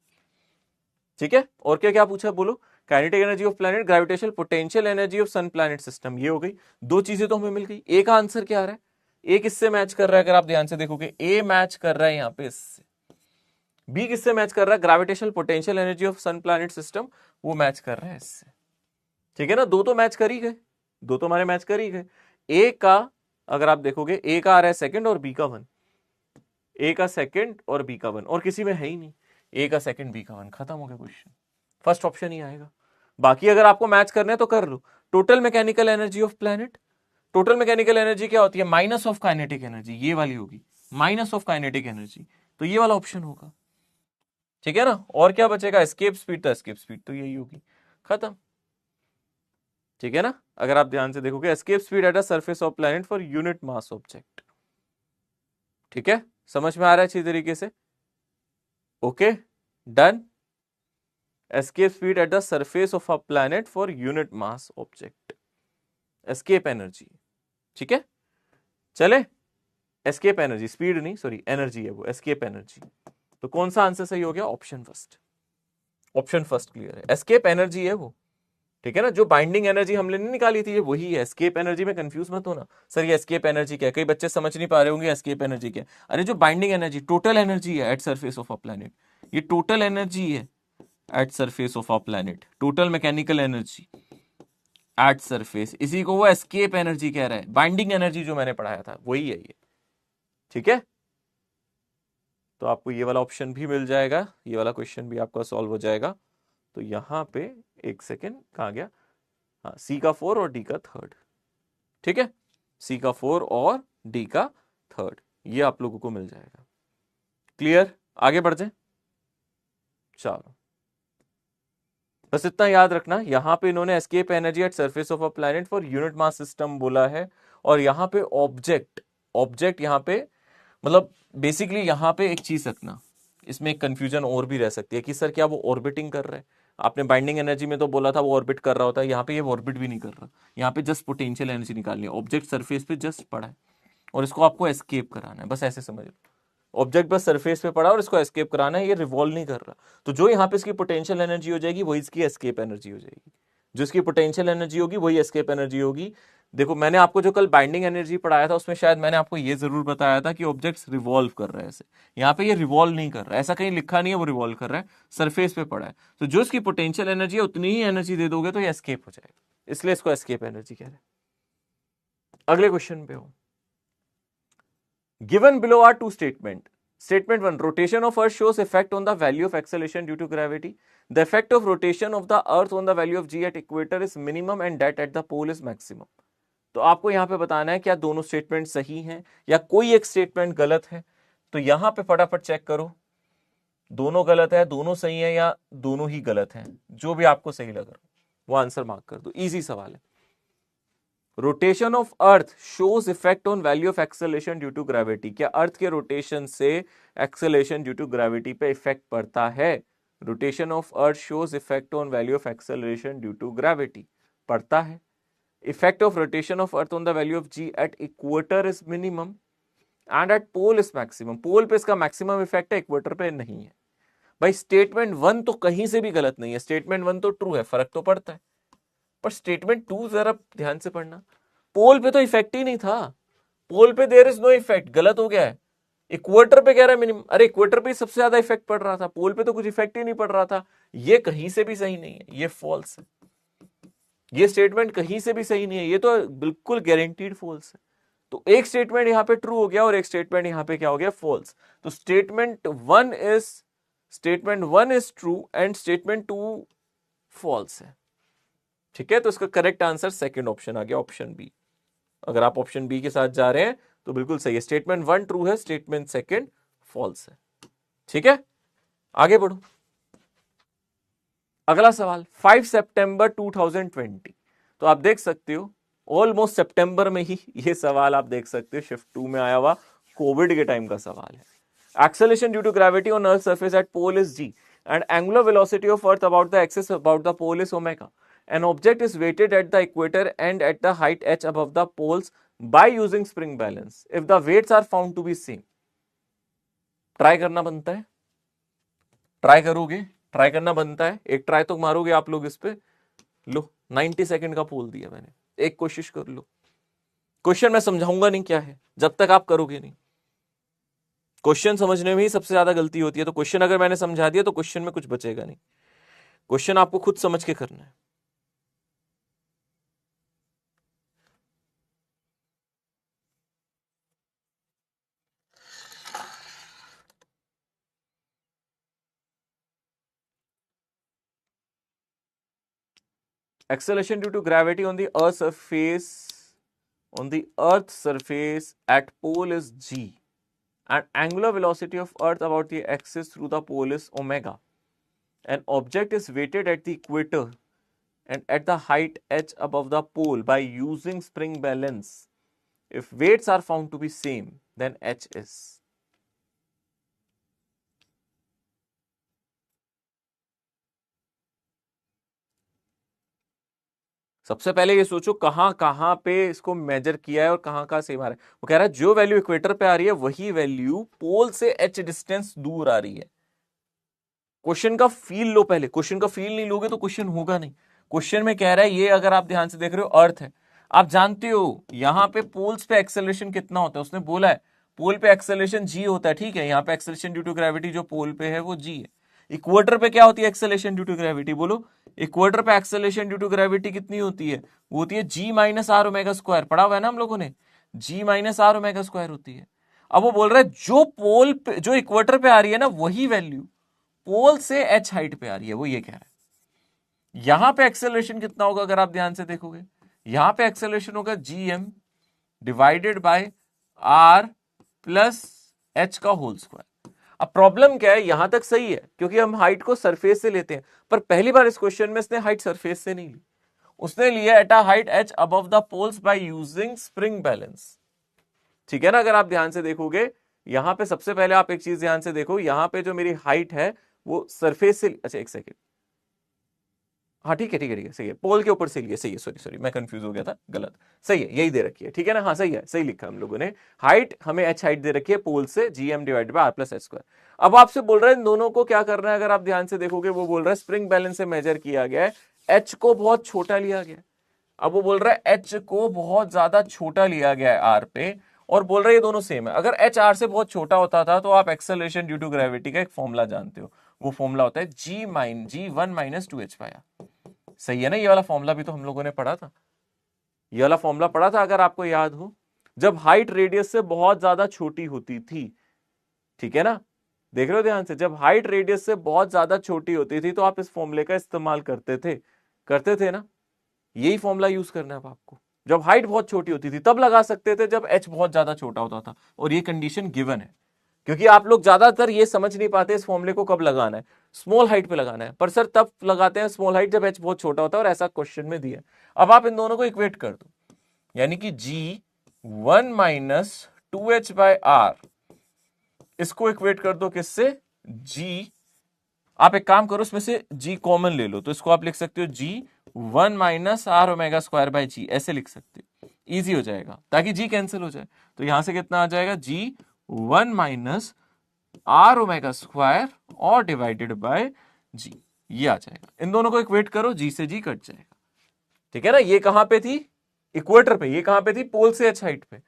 S1: ठीक है। और क्या क्या पूछा बोलो, kinetic energy of planet, gravitational potential energy of sun planet system, ये हो गई। दो चीजें तो हमें मिल गई। ए का आंसर क्या आ रहा है, ए किससे मैच कर रहा है, अगर आप ध्यान से देखोगे ए मैच कर रहा है यहाँ पे इससे, बी किससे मैच कर रहा है, gravitational potential energy of sun planet system, वो मैच कर रहा है इससे, ठीक है ना। दो तो मैच कर ही गए, दो तो हमारे मैच कर ही गए। ए का अगर आप देखोगे ए का आ रहा है सेकंड और बी का 1, ए का सेकंड और बी का 1, और किसी में है ही नहीं, ए का सेकंड बी का 1, खत्म हो गया क्वेश्चन, फर्स्ट ऑप्शन ही आएगा। बाकी अगर आपको मैच करना है तो कर लो। Total mechanical energy of planet, total mechanical energy क्या होती है, माइनस ऑफ काइनेटिक एनर्जी, ये वाली होगी माइनस ऑफ काइनेटिक एनर्जी, तो ये वाला ऑप्शन होगा, ठीक है ना। और क्या बचेगा, एस्केप स्पीड, तो एस्केप स्पीड तो यही होगी, खत्म, ठीक है ना। अगर आप ध्यान से देखोगे escape speed at the surface of planet for unit mass object, ठीक है, समझ में आ रहा है अच्छी तरीके से, okay done. Escape speed at the surface of a planet for unit mass object, escape energy, ठीक है। चले, एस्केप एनर्जी, स्पीड नहीं सॉरी एनर्जी है वो, एस्केप एनर्जी, तो कौन सा आंसर सही हो गया, option first, option first clear है, एस्केप एनर्जी है वो, ठीक है ना। जो बाइंडिंग एनर्जी हमने नहीं निकाली थी ये वही है, एस्केप एनर्जी में कंफ्यूज मत होना, सर ये एस्केप एनर्जी क्या है, कई बच्चे समझ नहीं पा रहे होंगे एस्केप एनर्जी क्या है। अरे जो बाइंडिंग एनर्जी टोटल एनर्जी है at surface of a planet, ये टोटल एनर्जी है at surface of a planet, total mechanical energy at surface, इसी को वो एस्केप एनर्जी कह रहा है। बाइंडिंग एनर्जी जो मैंने पढ़ाया था वही है ये, ठीक है। तो आपको ये वाला ऑप्शन भी मिल जाएगा, ये वाला क्वेश्चन भी आपका सॉल्व हो जाएगा। तो यहां पे एक सेकेंड कहां गया, हाँ सी का 4 और डी का 3, ठीक है, सी का 4 और डी का 3, ये आप लोगों को मिल जाएगा। क्लियर, आगे बढ़ जाए, चलो बस इतना याद रखना, यहां पे इन्होंने escape energy at surface of a planet for unit mass system बोला है, और यहां पे ऑब्जेक्ट, ऑब्जेक्ट यहां पे मतलब बेसिकली यहां पे एक चीज रखना, इसमें एक कंफ्यूजन और भी रह सकती है कि सर क्या वो ऑर्बिटिंग कर रहा है, आपने बाइंडिंग एनर्जी में तो बोला था वो ऑर्बिट कर रहा होता है, यहाँ पे ये ऑर्बिट भी नहीं कर रहा, यहाँ पे जस्ट पोटेंशियल एनर्जी निकालनी है, ऑब्जेक्ट सरफेस पे जस्ट पड़ा है और इसको आपको एस्केप कराना है, बस ऐसे समझ लो, ऑब्जेक्ट बस सरफेस पे पड़ा और इसको एस्केप कराना है, ये रिवॉल्व नहीं कर रहा, तो जो यहाँ पे इसकी पोटेंशियल एनर्जी हो जाएगी वही इसकी एस्केप एनर्जी हो जाएगी, जो इसकी पोटेंशियल एनर्जी होगी वही एस्केप एनर्जी होगी। देखो मैंने आपको जो कल बाइंडिंग एनर्जी पढ़ाया था उसमें शायद मैंने आपको ये जरूर बताया था कि ऑब्जेक्ट्स रिवॉल्व कर रहे हैं ऐसे, यहाँ पे ये रिवॉल्व नहीं कर रहा है, ऐसा कहीं लिखा नहीं है वो रिवॉल्व कर रहा है, सरफेस पे पड़ा है, तो जो इसकी पोटेंशियल एनर्जी है उतनी ही एनर्जी दे दोगे तो ये एस्केप हो जाएगा, इसलिए इसको एस्केप एनर्जी कह रहे हैं। अगले क्वेश्चन पे हो, given below are two statement, Statement 1, rotation of Earth shows effect on the value of acceleration due to gravity. The effect of rotation of the Earth on the value of g at equator is minimum and that at the pole is maximum. तो आपको यहाँ पे बताना है क्या दोनों statement सही हैं या कोई एक स्टेटमेंट गलत है, तो यहाँ पे फटाफट चेक करो, दोनों गलत है, दोनों सही है या दोनों ही गलत हैं, जो भी आपको सही लग रहा वो आंसर मार्क कर दो, इजी सवाल है। Rotation of earth shows effect on value of acceleration due to gravity, क्या अर्थ के रोटेशन से एक्सेलरेशन ड्यू टू ग्रेविटी पे इफेक्ट पड़ता है, rotation of earth shows effect on value of acceleration due to gravity, पड़ता है। Effect of rotation of earth on the value of G at equator is minimum and at pole is maximum, pole पे इसका maximum effect है, equator पे नहीं है। भाई statement 1 तो कहीं से भी गलत नहीं है, स्टेटमेंट 1 तो ट्रू है, फर्क तो पड़ता है, पर स्टेटमेंट 2 जरा ध्यान से पढ़ना, पोल पे तो इफेक्ट ही नहीं था, पोल पे देयर इज नो इफेक्ट, गलत हो गया है। इक्वेटर पे कह रहा है मिनिमम, अरे इक्वेटर पे सबसे ज्यादा इफेक्ट पड़ रहा था, पोल पे तो कुछ इफेक्ट ही नहीं पड़ रहा था। ये कहीं से भी सही नहीं है, ये फॉल्स है, ये स्टेटमेंट कहीं से भी सही नहीं है, ये तो बिल्कुल गारंटीड फॉल्स है। तो एक स्टेटमेंट यहां पे ट्रू हो गया और एक स्टेटमेंट यहां पे क्या हो गया, फॉल्स। तो statement one is true and statement 2 false है। ठीक है, तो इसका करेक्ट आंसर सेकंड ऑप्शन आ गया, ऑप्शन बी। अगर आप ऑप्शन बी के साथ जा रहे हैं तो बिल्कुल सही है, स्टेटमेंट 1 ट्रू है, स्टेटमेंट सेकंड फॉल्स है। ठीक है, आगे बढ़ो। अगला सवाल 5 सितंबर 2020। तो आप देख सकते हो ऑलमोस्ट सितंबर में ही ये सवाल आप देख सकते हो, शिफ्ट 2 में आया हुआ, कोविड के टाइम का सवाल है। Acceleration due to gravity on earth surface at pole is g and angular velocity of earth about the axis about the pole is omega. An object is weighted at the equator and at the height h above the poles by using spring balance. If the weights are found to be same. Try करना बनता है, try करोगे, try करना बनता है, एक try तो मारोगे आप लोग इस पे। लो 90 सेकंड का पोल दिया मैंने, एक कोशिश कर लो। क्वेश्चन मैं समझाऊंगा नहीं क्या है जब तक आप करोगे नहीं। क्वेश्चन समझने में ही सबसे ज्यादा गलती होती है, तो क्वेश्चन अगर मैंने समझा दिया तो क्वेश्चन में कुछ बचेगा नहीं, क्वेश्चन आपको खुद समझ के करना है। Acceleration due to gravity on the earth's surface at pole is g and angular velocity of earth about the axis through the pole is omega. An object is weighted at the equator and at the height h above the pole by using spring balance. If weights are found to be same, then h is. सबसे पहले ये सोचो कहां कहां पे इसको major किया है और कहां कहां सेम आ रहा है। वो कह रहा है जो वैल्यू इक्वेटर पे आ रही है वही वैल्यू पोल से h डिस्टेंस दूर आ रही है। क्वेश्चन का फील लो पहले, क्वेश्चन का फील नहीं लोगे तो क्वेश्चन होगा नहीं। क्वेश्चन में कह रहा है ये, अगर आप ध्यान से देख रहे हो अर्थ है, आप जानते हो यहां पे पोल्स पे एक्सेलरेशन कितना होता है, उसने बोला है पोल पे एक्सेलरेशन जी होता है। ठीक है, यहाँ पे एक्सेलरेशन ड्यू टू ग्रेविटी जो पोल पे है वो जी है। इक्वेटर पे क्या होती है एक्सेलरेशन ड्यू टू ग्रेविटी, बोलो। इक्वेटर पे एक्सेलरेशन ड्यू टू ग्रेविटी कितनी होती है, वो होती है जी माइनस आर ओमेगा स्क्वायर, पढ़ा हुआ है ना हम लोगों ने, जी माइनस आर ओमेगा स्क्वायर होती है। अब वो बोल रहा है जो पोल पे, जो इक्वेटर पे आ रही है ना, वही वैल्यू पोल से एच हाइट पे आ रही है, वो ये कह रहा है। यहां पे एक्सेलरेशन कितना होगा अगर आप ध्यान से देखोगे, यहां पे एक्सेलरेशन होगा g M divided by r plus h का होल स्क्वायर। अब प्रॉब्लम क्या है, यहां तक सही है क्योंकि हम हाइट को सरफेस से लेते हैं, पर पहली बार इस क्वेश्चन में इसने हाइट सरफेस से नहीं ली, उसने लिया at a height h above the poles by using spring balance. ठीक है ना, अगर आप ध्यान से देखोगे यहां पे सबसे पहले आप एक चीज ध्यान से देखो, यहां पे जो मेरी हाइट है वो सरफेस से, अच्छा एक सेकेंड, हाँ ठीक है ठीक है ठीक है, सही है, पोल के ऊपर से लिए, सही है, सॉरी सॉरी मैं कंफ्यूज हो गया था, गलत, सही है, यही दे रखी है, ठीक है ना, हाँ सही है, सही लिखा हम लोगों ने, हाइट हमें एच हाइट दे रखी है पोल से, g M divided by r plus h square. अब आपसे बोल रहा है इन दोनों को क्या करना है, अगर आप ध्यान से देखोगे वो बोल रहा है स्प्रिंग बैलेंस से मेजर किया गया है, एच को बहुत छोटा लिया गया। अब वो बोल रहा है एच को बहुत ज्यादा छोटा लिया गया है आर पे, और बोल रहा है ये दोनों सेम है। अगर एच आर से बहुत छोटा होता था तो आप एक्सेलरेशन ड्यू टू ग्रेविटी का एक फॉर्मूला जानते हो, वो फॉर्मूला होता है जी वन माइनस टू एच पाया। सही है ना, ये वाला फॉर्मूला भी तो हम लोगों ने पढ़ा था, ये वाला फॉर्मूला पढ़ा था अगर आपको याद हो, जब हाइट रेडियस से बहुत ज्यादा छोटी होती थी। ठीक है ना, देख रहे हो ध्यान से, जब हाइट रेडियस से बहुत ज्यादा छोटी होती थी तो आप इस फॉर्मूले का इस्तेमाल करते थे ना, यही फॉर्मूला यूज करना है आपको। जब हाइट बहुत छोटी होती थी तब लगा सकते थे जब एच बहुत ज्यादा छोटा होता था, और ये कंडीशन गिवन है, क्योंकि आप लोग ज्यादातर ये समझ नहीं पाते इस फॉर्मूले को कब लगाना है, स्मॉल हाइट पे लगाना है, पर सर तब लगाते हैं स्मॉल हाइट जब एच बहुत छोटा होता है, और ऐसा क्वेश्चन में दिया। अब आप इन दोनों को इक्वेट कर दो, यानी कि G one minus two H by R, इसको इक्वेट कर दो किससे, जी, आप एक काम करो इसमें से जी कॉमन ले लो, तो इसको आप लिख सकते हो G one minus are omega square by G, ऐसे लिख सकते हो, इजी हो जाएगा ताकि जी कैंसिल हो जाए। तो यहां से कितना आ जाएगा, G one minus are omega square और डिवाइडेड बाय जी, ये आ जाएगा। इन दोनों को इक्वेट करो, जी से जी कट जाएगा। ठीक है ना, ये कहां पे थी, इक्वेटर पे, ये कहां पे थी, पोल से h हाइट पे,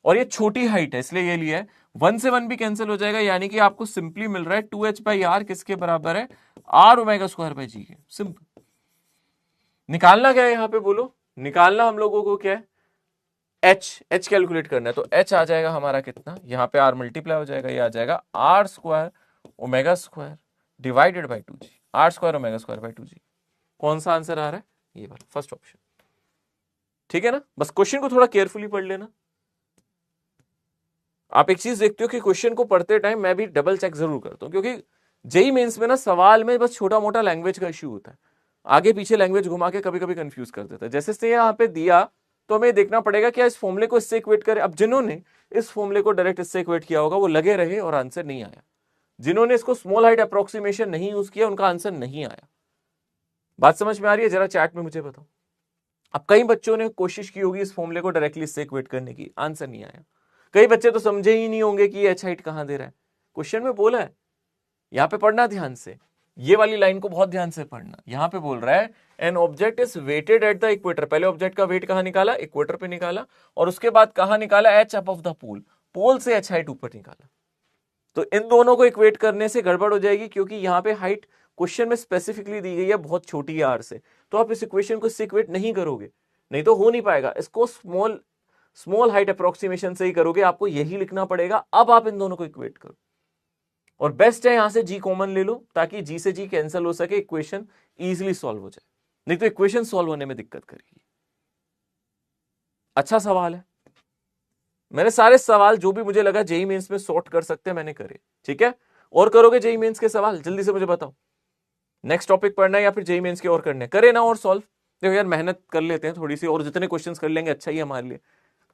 S1: और ये छोटी हाइट है इसलिए ये लिया है। 1 से 1 भी कैंसिल हो जाएगा, यानी कि आपको सिंपली मिल रहा है 2h/r किसके बराबर है, r ओमेगा स्क्वायर बाई जी के। सिंपल। निकालना क्या है यहां पे बोलो, निकालना हम लोगों को क्या है, h कैलकुलेट करना है। तो h आ जाएगा हमारा कितना, यहां पे r मल्टीप्लाई हो जाएगा, ये आ जाएगा r square omega square divided by 2g, r square omega square by 2g। कौन सा आंसर आ रहा है, ये वाला फर्स्ट ऑप्शन। ठीक है ना, बस क्वेश्चन को थोड़ा केयरफुली पढ़ लेना। आप एक चीज देखते हो कि क्वेश्चन को पढ़ते टाइम मैं भी डबल चेक जरूर करता हूं, क्योंकि जेई मेंस में ना सवाल में बस छोटा मोटा लैंग्वेज का इश्यू होता है, आगे पीछे लैंग्वेज घुमा के कभी कभी कंफ्यूज कर देता है। जैसे से यहाँ पे दिया तो हमें देखना पड़ेगा क्या इस फॉर्मूले को इससे इक्वेट करे। अब जिन्होंने इस फॉर्मूले को डायरेक्ट इससे इक्वेट किया होगा वो लगे रहे और आंसर नहीं आया, जिन्होंने इसको स्मॉल हाइट अप्रोक्सीमेशन नहीं यूज किया उनका आंसर नहीं आया। बात समझ में आ रही है, जरा चैट में मुझे बताओ। अब कई बच्चों ने कोशिश की होगी इस फॉर्मूले को डायरेक्टली इससे इक्वेट करने की, आंसर नहीं आया। कई बच्चे तो समझे ही नहीं होंगे कि एच हाइट कहां दे रहा है, क्वेश्चन में बोला है। यहां पे पढ़ना ध्यान से, ये वाली लाइन को बहुत ध्यान से पढ़ना। यहां पे बोल रहा है an object is weighted at the equator, पहले ऑब्जेक्ट का वेट कहां निकाला, इक्वेटर पे निकाला, और उसके बाद कहां निकाला, एच अबव द पोल, पोल से एच हाइट ऊपर निकाला। तो इन दोनों को इक्वेट करने से गड़बड़ हो जाएगी, क्योंकि यहां पे हाइट क्वेश्चन में स्पेसिफिकली दी गई है बहुत छोटी है आर से, तो आप इस इक्वेशन को इससे इक्वेट नहीं करोगे, नहीं तो हो नहीं पाएगा। इसको स्मॉल हाइट अप्रोक्सीमेशन से ही करोगे, आपको यही लिखना पड़ेगा। अब आप इन दोनों को इक्वेट करो, और बेस्ट है यहां से जी कॉमन ले लो ताकि जी से जी कैंसिल हो सके, इक्वेशन इजीली सॉल्व हो जाए, नहीं तो इक्वेशन सॉल्व होने में दिक्कत करेगी। अच्छा सवाल है, मैंने सारे सवाल जो भी मुझे लगा जेई मेंस में सॉर्ट कर सकते हैं मैंने करे। ठीक है, और करोगे जेई मेंस के सवाल, जल्दी से मुझे बताओ। नेक्स्ट टॉपिक पढ़ना है या फिर जेई मेंस के और करने, करे ना और सॉल्व। देखो यार मेहनत कर लेते हैं थोड़ी सी, और जितने क्वेश्चंस कर लेंगे अच्छा ही है हमारे लिए,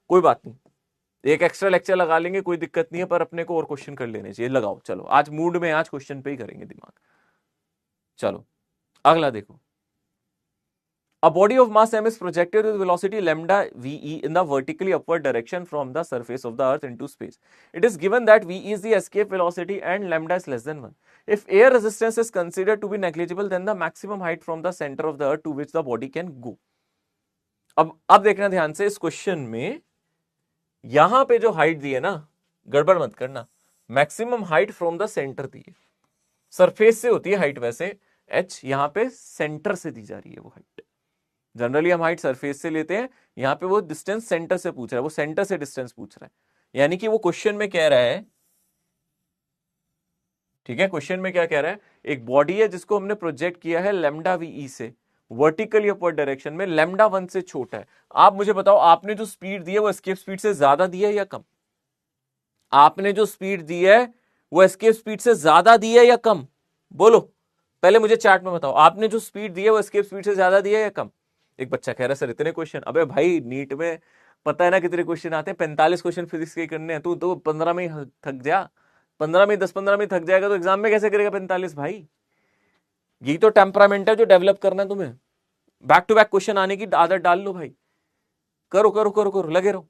S1: कोई बात नहीं, एक एक्स्ट्रा लेक्चर लगा लेंगे कोई दिक्कत नहीं है, पर अपने को और क्वेश्चन कर लेने चाहिए। लगाओ चलो, आज मूड में, आज क्वेश्चन पे ही करेंगे दिमाग। चलो अगला देखो, a body of mass m is projected with velocity lambda ve in the vertically upward direction from the surface of the earth into space. It is given that v is the escape velocity and lambda is less than 1. If air resistance is considered to be negligible, then the maximum height from the center of the earth to which the body can go. अब देखना ध्यान से, इस question में यहां पे जो height दी है ना, गड़बड़ मत करना, maximum height from the centre दी है, सरफेस से होती है हाइट वैसे, h यहां पे सेंटर से दी जा रही है वो हाइट। जनरली हम हाइट सरफेस से लेते हैं, यहां पे वो डिस्टेंस सेंटर से पूछ रहा है, वो सेंटर से डिस्टेंस पूछ रहा है, यानी कि वो क्वेश्चन में कह रहा है, ठीक है, क्वेश्चन में क्या कह रहा है, एक बॉडी है जिसको हमने प्रोजेक्ट किया है लैम्डा वी से वर्टिकली अपवर्ड डायरेक्शन में, लैम्डा 1 से छोटा है। आप मुझे बताओ, आपने जो स्पीड दी है वो एस्केप स्पीड से ज्यादा दी है या कम, आपने जो स्पीड दी है वो एस्केप स्पीड से ज्यादा दी है या कम, बोलो पहले मुझे चैट में बताओ, आपने जो स्पीड दी है वो एस्केप स्पीड से ज्यादा दी है या कम। एक बच्चा कह रहा है सर इतने क्वेश्चन, अबे भाई नीट में पता है ना कितने क्वेश्चन आते हैं, 45 क्वेश्चन फिजिक्स के करने हैं, तू तो 15 में ही थक जा, 15 में 10-15 में थक जाएगा तो एग्जाम में कैसे करेगा 45 भाई। यही तो टेम्परामेंट है जो डेवलप करना है तुम्हें, बैक टू बैक क्वेश्चन आने की आदत डाल लो भाई, करो करो करो करो, लगे रहो।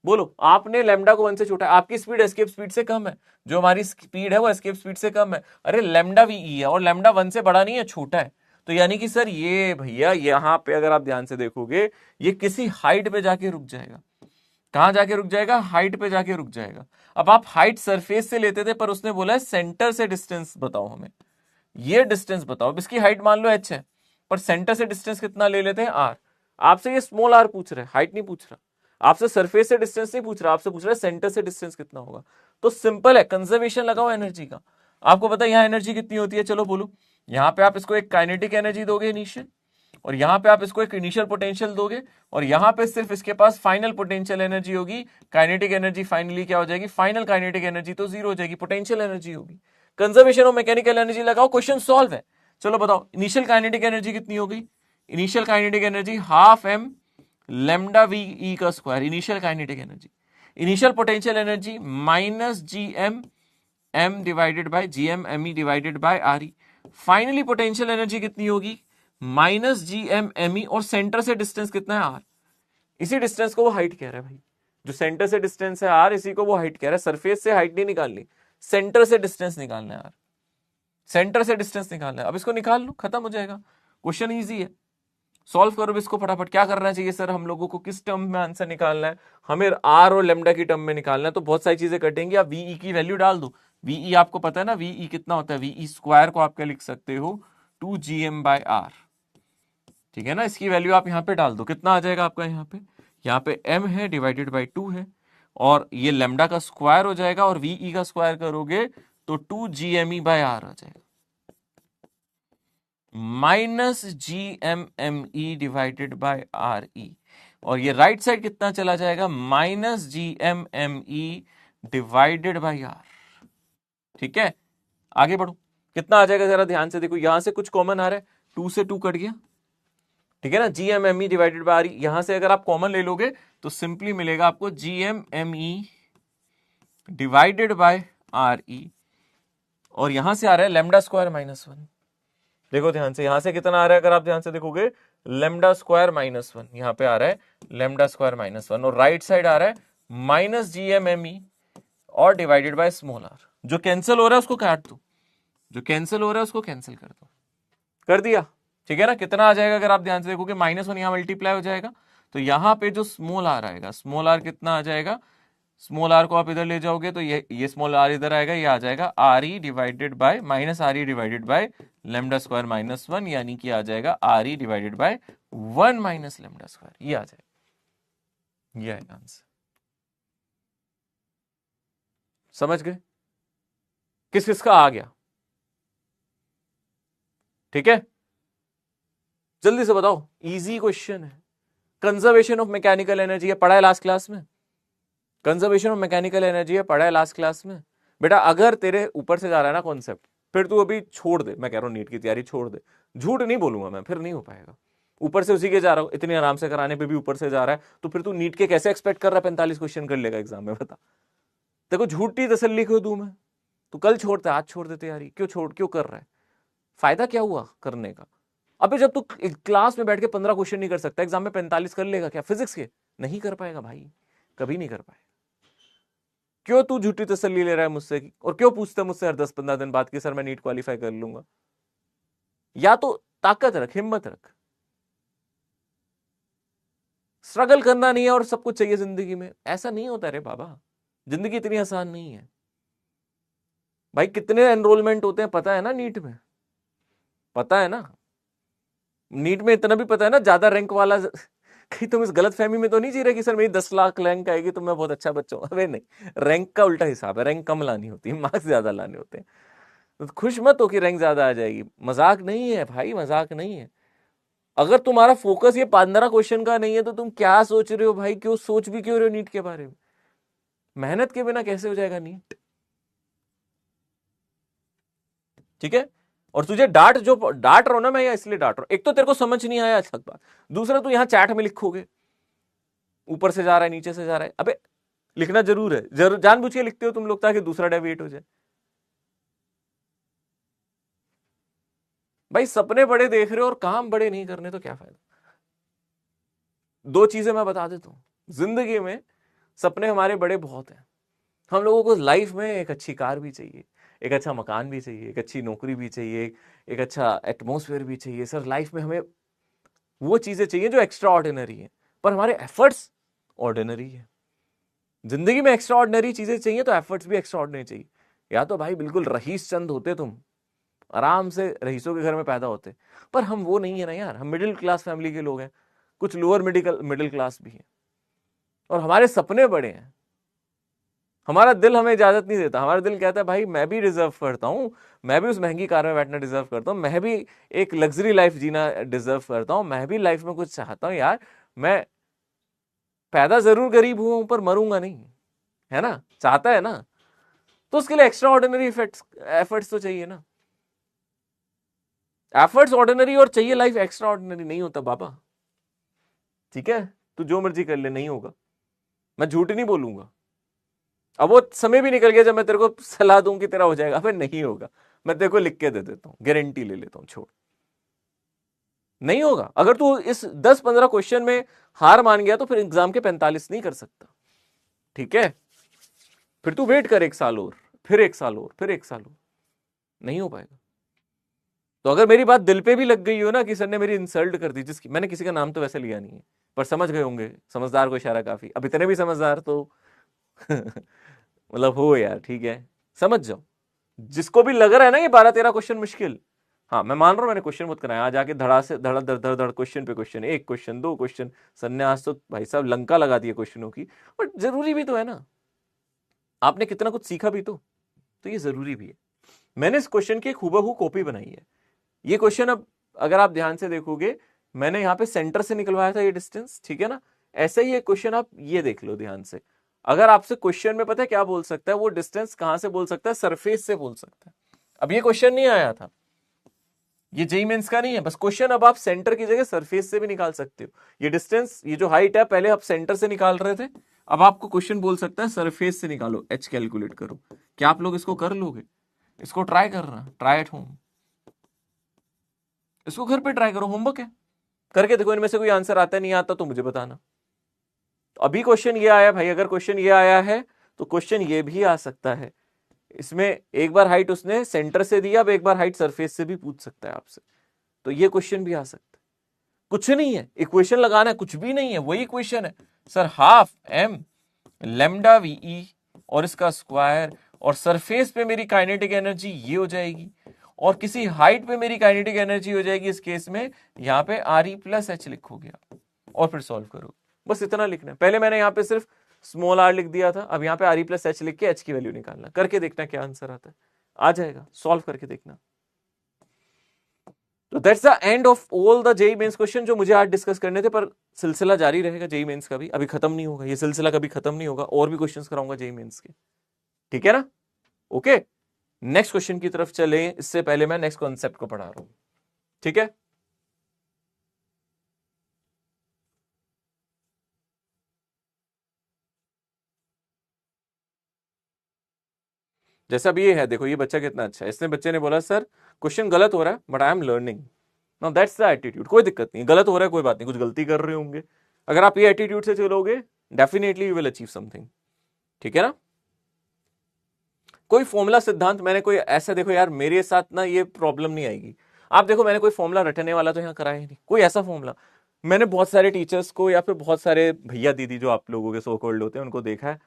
S1: बोलो, आपने लैम्डा को 1 से छोटा है, आपकी स्पीड एस्केप स्पीड से कम है, जो हमारी स्पीड है वो एस्केप स्पीड से कम है। अरे लैम्डा वी है और लैम्डा 1 से बड़ा नहीं है, छोटा है, तो यानी कि सर ये भैया यहां पे अगर आप ध्यान से देखोगे ये किसी हाइट पे जाके रुक जाएगा। कहां जाके रुक जाएगा, हाइट पे जाके रुक जाएगा। अब आप हाइट सरफेस से लेते थे, पर उसने बोला है सेंटर से डिस्टेंस बताओ हमें, ये डिस्टेंस बताओ। इसकी हाइट मान लो h है, पर सेंटर से डिस्टेंस कितना ले लेते हैं r। आपसे ये स्मॉल r पूछ रहा है, हाइट नहीं पूछ रहा, आपसे सरफेस से डिस्टेंस नहीं पूछ रहा, आपसे पूछ रहा है सेंटर से डिस्टेंस कितना होगा। तो सिंपल है, कंजर्वेशन लगाओ एनर्जी का। आपको पता है यहां एनर्जी कितनी होती है, चलो बोलो। यहां पे आप इसको एक काइनेटिक एनर्जी दोगे इनिशियल, और यहां पे आप इसको एक इनिशियल पोटेंशियल दोगे, और यहां पे सिर्फ इसके पास फाइनल पोटेंशियल एनर्जी होगी। काइनेटिक एनर्जी फाइनली क्या हो जाएगी, फाइनल काइनेटिक एनर्जी तो जीरो हो जाएगी, पोटेंशियल एनर्जी होगी। कंजर्वेशन ऑफ मैकेनिकल एनर्जी लगाओ, क्वेश्चन सॉल्व है। चलो बताओ इनिशियल काइनेटिक एनर्जी कितनी होगी, initial kinetic energy half m lambda V E का square, initial kinetic energy. Initial potential energy minus G M M divided by G M M E divided by R E. Finally potential energy कितनी होगी, minus G M M e, और centre से distance कितना है are. इसी distance को वो height कह रहा है भाई, जो सेंटर से डिस्टेंस है आर, इसी को वो हाइट कह रहा है। सरफेस से हाइट नहीं निकालनी, सेंटर से डिस्टेंस निकालना है यार, सेंटर से डिस्टेंस निकालना है। अब इसको निकाल लो, खत्म हो जाएगा, क्वेश्चन इजी है। सॉल्व करो इसको फटाफट। क्या करना चाहिए सर हम लोगों को, किस टर्म में आंसर निकालना है, हमें आर और लेमडा की टर्म में निकालना है। तो बहुत सारी चीजें कटेंगी, आप वीई की वैल्यू डाल दो। वीई आपको पता है ना, वीई कितना होता है, वीई स्क्वायर को आप क्या लिख सकते हो, 2gm/r, ठीक है ना। इसकी वैल्यू आप यहाँ पे डाल दो, कितना आ जाएगा आपका, यहाँ पे m है डिवाइडेड बाई 2 है, और ये लेमडा का स्क्वायर हो जाएगा, और वीई का स्क्वायर करोगे तो 2gme/r आ जाएगा, minus GMME divided by RE, और ये राइट साइड कितना चला जाएगा, minus GMME divided by R। ठीक है, आगे बढ़ो, कितना आ जाएगा जरा ध्यान से देखो, यहां से कुछ कॉमन आ रहा है, 2 से 2 कट गया, ठीक है ना। GMME डिवाइडेड बाय RE, यहां से अगर आप कॉमन ले लोगे तो सिंपली मिलेगा आपको GMME डिवाइडेड बाय RE, और यहां से आ रहा है लेमडा स्क्वायर -1। देखो ध्यान से, यहां से कितना आ रहा है, अगर आप ध्यान से देखोगे लेमडा स्क्वायर -1, यहां पे आ रहा है लेमडा स्क्वायर -1, और राइट साइड आ रहा है माइनस GMME और डिवाइडेड बाय स्मॉल r। जो कैंसिल हो रहा है उसको काट दो, जो कैंसिल हो रहा है उसको कैंसिल कर दो, कर दिया, ठीक है ना। कितना आ जाएगा, अगर आप ध्यान से देखोगे -1 यहां मल्टीप्लाई हो जाएगा, तो यहां पे जो स्मॉल r आएगा, स्मॉल r कितना आ जाएगा, स्मॉल r को आप इधर ले जाओगे तो ये स्मॉल r इधर आएगा, ये आ जाएगा R E divided bye minus R E divided by lambda square -1, यानी कि आ जाएगा R E divided bye 1 minus lambda square, ये आ जाएगा, ये आएगा आंसर। समझ गए, किस किस का आ गया, ठीक है, जल्दी से बताओ, इजी क्वेश्चन है। कंजर्वेशन ऑफ मैकेनिकल एनर्जी है, पढ़ा है लास्ट क्लास में, कंजर्वेशन ऑफ मैकेनिकल एनर्जी है, पढ़ा है लास्ट क्लास में। बेटा अगर तेरे ऊपर से जा रहा है ना कॉन्सेप्ट, फिर तू अभी छोड़ दे, मैं कह रहा हूं नीट की तैयारी छोड़ दे, झूठ नहीं बोलूंगा मैं, फिर नहीं हो पाएगा। ऊपर से उसी के जा रहा हूं, इतनी आराम से कराने पे भी ऊपर से जा रहा है, तो फिर तू नीट के कैसे एक्सपेक्ट कर रहा है 45 क्वेश्चन कर लेगा एग्जाम में, बता। देखो झूठी तसल्ली क्यों दूं मैं, तू कल छोड़ता, आज छोड़ दे तैयारी, क्यों कर रहा है, फायदा क्या हुआ करने का। अबे जब तू क्लास में बैठ के 15 क्वेश्चन नहीं कर सकता, एग्जाम में 45 कर लेगा क्या फिजिक्स के, नहीं कर पाएगा भाई, कभी नहीं कर पाएगा। क्यों तू झूठी तसल्ली ले रहा है मुझसे, और क्यों पूछता है मुझसे हर 10-15 दिन बाद कि सर मैं नीट क्वालिफाई कर लूंगा। या तो ताकत रख, हिम्मत रख, स्ट्रगल करना नहीं है और सब कुछ चाहिए जिंदगी में, ऐसा नहीं होता रे बाबा, जिंदगी इतनी आसान नहीं है भाई। कितने एनरोलमेंट होते हैं पता है ना नीट में, पता है ना, नीट में इतना भी पता है ना, ज्यादा रैंक वाला कहीं तुम इस गलत फहमी में तो नहीं जी रहे कि सर मेरी 10 लाख रैंक आएगी तो मैं बहुत अच्छा बच्चा हूं। अबे नहीं, रैंक का उल्टा हिसाब है, रैंक कम लानी होती है, मार्क्स ज्यादा लाने होते हैं। तो खुश मत हो कि रैंक ज्यादा आ जाएगी, मजाक नहीं है भाई, मजाक नहीं है। अगर तुम्हारा फोकस ये 15 क्वेश्चन का नहीं है तो तुम क्या सोच रहे हो भाई, क्यों सोच भी क्यों रहे हो नीट के बारे में, मेहनत के बिना कैसे हो जाएगा नीट, ठीक है। और तुझे डांट रहा हूं ना मैं, या इसलिए डांट रहा हूं, एक तो तेरे को समझ नहीं आया अच्छा बात, दूसरा तू यहां चैट में लिखोगे ऊपर से जा रहा है नीचे से जा रहा है, अबे लिखना जरूर है, जरूर जानबूझ के लिखते हो तुम लोग ताकि दूसरा डेविएट हो जाए। भाई सपने बड़े देख रहे हो और काम बड़े नहीं करने तो क्या फायदा। दो चीजें मैं बता देता हूं, जिंदगी में सपने हमारे बड़े बहुत हैं, हम लोगों को लाइफ में एक अच्छी कार भी चाहिए, एक अच्छा मकान भी चाहिए, एक अच्छी नौकरी भी चाहिए, एक अच्छा एटमॉस्फेयर भी चाहिए। सर लाइफ में हमें वो चीजें चाहिए जो एक्स्ट्रा ऑर्डिनरी है, पर हमारे एफर्ट्स ऑर्डिनरी है। जिंदगी में एक्स्ट्रा ऑर्डिनरी चीजें चाहिए तो एफर्ट्स भी एक्स्ट्रा ऑर्डिनरी चाहिए। या तो भाई बिल्कुल रईस चंद होते तुम, आराम से रईसों के घर में पैदा होते, पर हम वो नहीं है ना यार, हम मिडिल क्लास फैमिली के लोग हैं, कुछ लोअर मिडिल क्लास भी है, और हमारे सपने बड़े हैं। हमारा दिल हमें इजाजत नहीं देता, हमारा दिल कहता है भाई मैं भी डिजर्व करता हूं, मैं भी उस महंगी कार में बैठना डिजर्व करता हूं, मैं भी एक लग्जरी लाइफ जीना डिजर्व करता हूं, मैं भी लाइफ में कुछ चाहता हूं यार, मैं पैदा जरूर गरीब हुआ हूं पर मरूंगा नहीं, है ना, चाहता है ना। तो उसके लिए एक्स्ट्रा ऑर्डिनरी एफर्ट्स तो चाहिए ना, एफर्ट्स ऑर्डिनरी और चाहिए, लाइफ एक्स्ट्रा ऑर्डिनरी नहीं होता बाबा, ठीक है। तू जो मर्जी कर ले, नहीं होगा, मैं झूठ नहीं बोलूंगा। अब वो समय भी निकल गया जब मैं तेरे को सलाह दूं कि तेरा हो जाएगा, फिर नहीं होगा, मैं तेरे को लिख के दे देता हूं, गारंटी ले लेता हूं, छोड़, नहीं होगा। अगर तू इस 10-15 क्वेश्चन में हार मान गया तो फिर एग्जाम के 45 नहीं कर सकता, ठीक है। फिर तू वेट कर 1 साल और, फिर 1 साल और, फिर 1 साल और, नहीं हो पाएगा। तो अगर मेरी बात दिल पे भी लग गई हो ना कि सर ने मेरी इंसल्ट कर दी, जिसकी मैंने किसी का नाम तो वैसे लिया नहीं है, पर समझ गए होंगे, समझदार को इशारा काफी। अब इतने भी समझदार तो मतलब हो यार, ठीक है, समझ जाओ। जिसको भी लग रहा है ना ये 12-13 क्वेश्चन मुश्किल, हाँ मैं मान रहा हूँ मैंने क्वेश्चन बहुत कराया, आज आके धड़ा से धड़ा धड़ धड़ धड़ क्वेश्चन पे क्वेश्चन, एक क्वेश्चन, दो क्वेश्चन, सर ने आज तो भाई साहब लंका लगा दी है क्वेश्चनों की। बट जरूरी भी तो है ना, आपने कितना कुछ सीखा भी तो ये जरूरी भी है। मैंने इस क्वेश्चन की हूबहू कॉपी बनाई है। ये क्वेश्चन अब अगर आप ध्यान से देखोगे, मैंने यहाँ पे सेंटर से निकलवाया था ये डिस्टेंस, ठीक है ना। ऐसा ही एक क्वेश्चन आप ये देख लो ध्यान से। अगर आपसे क्वेश्चन में पता है क्या बोल सकता है, वो डिस्टेंस कहां से बोल सकता है, सरफेस से बोल सकता है। अब ये क्वेश्चन नहीं आया था, ये जेईई मेंस का नहीं है, बस क्वेश्चन अब आप सेंटर की जगह सरफेस से भी निकाल सकते हो। ये डिस्टेंस, ये जो हाइट है, पहले आप सेंटर से निकाल रहे थे, अब आपको क्वेश्चन बोल सकता है सरफेस से निकालो, एच कैलकुलेट करो। क्या आप लोग इसको कर लोगे? इसको ट्राई करना, ट्राई एट होम, इसको घर पे ट्राई करो, होमवर्क है, करके देखो। इनमें से कोई आंसर आता नहीं आता तो मुझे बताना। अभी क्वेश्चन ये आया भाई, अगर क्वेश्चन ये आया है तो क्वेश्चन ये भी आ सकता है। इसमें एक बार हाइट उसने सेंटर से दिया, अब एक बार हाइट सरफेस से भी पूछ सकता है आपसे, तो ये क्वेश्चन भी आ सकता है। कुछ नहीं है, इक्वेशन लगाना है, कुछ भी नहीं है, वही इक्वेशन है sir, half m lambda v e और इसका स्क्वायर, और सरफेस पे मेरी काइनेटिक एनर्जी ये हो जाएगी, और किसी हाइट पे मेरी काइनेटिक एनर्जी हो जाएगी, इस केस में यहाँ पे आर ई प्लस एच लिखोगे आप, और फिर सॉल्व करो। बस इतना लिखना है। पहले मैंने यहाँ पे सिर्फ स्मॉल आर लिख दिया था, अब यहाँ पे आर ई प्लस एच लिख के एच की वैल्यू निकालना, करके देखना क्या आंसर आता है, आ जाएगा, सॉल्व करके देखना। तो that's the end of all the JEE Mains question जो मुझे आज डिस्कस करने थे, पर सिलसिला जारी रहेगा जेईई मेंस का भी, अभी खत्म नहीं होगा ये सिलसिला, कभी खत्म नहीं होगा, और भी क्वेश्चंस कराऊंगा जेईई मेंस के, ठीक है ना। ओके, नेक्स्ट क्वेश्चन की तरफ चले, इससे पहले मैं नेक्स्ट कॉन्सेप्ट को पढ़ा रहा हूं, ठीक है। जैसा भी ये है, देखो ये बच्चा कितना अच्छा है, इसने बच्चे ने बोला सर क्वेश्चन गलत हो रहा है but I am learning. Now that's the attitude, कोई दिक्कत नहीं, गलत हो रहा है कोई बात नहीं, कुछ गलती कर रहे होंगे, अगर आप ये एटीट्यूड से चलोगे definitely you will achieve something, ठीक है ना। कोई फॉर्मूला सिद्धांत, मैंने कोई ऐसा, देखो यार मेरे साथ ना ये प्रॉब्लम नहीं आएगी। आप देखो मैंने कोई फॉर्मूला रटने वाला तो यहाँ कराया ही नहीं, कोई ऐसा फॉर्मूला। मैंने बहुत सारे टीचर्स को या फिर बहुत सारे भैया दीदी जो आप लोगों के सो कॉल्ड होते हैं उनको देखा है,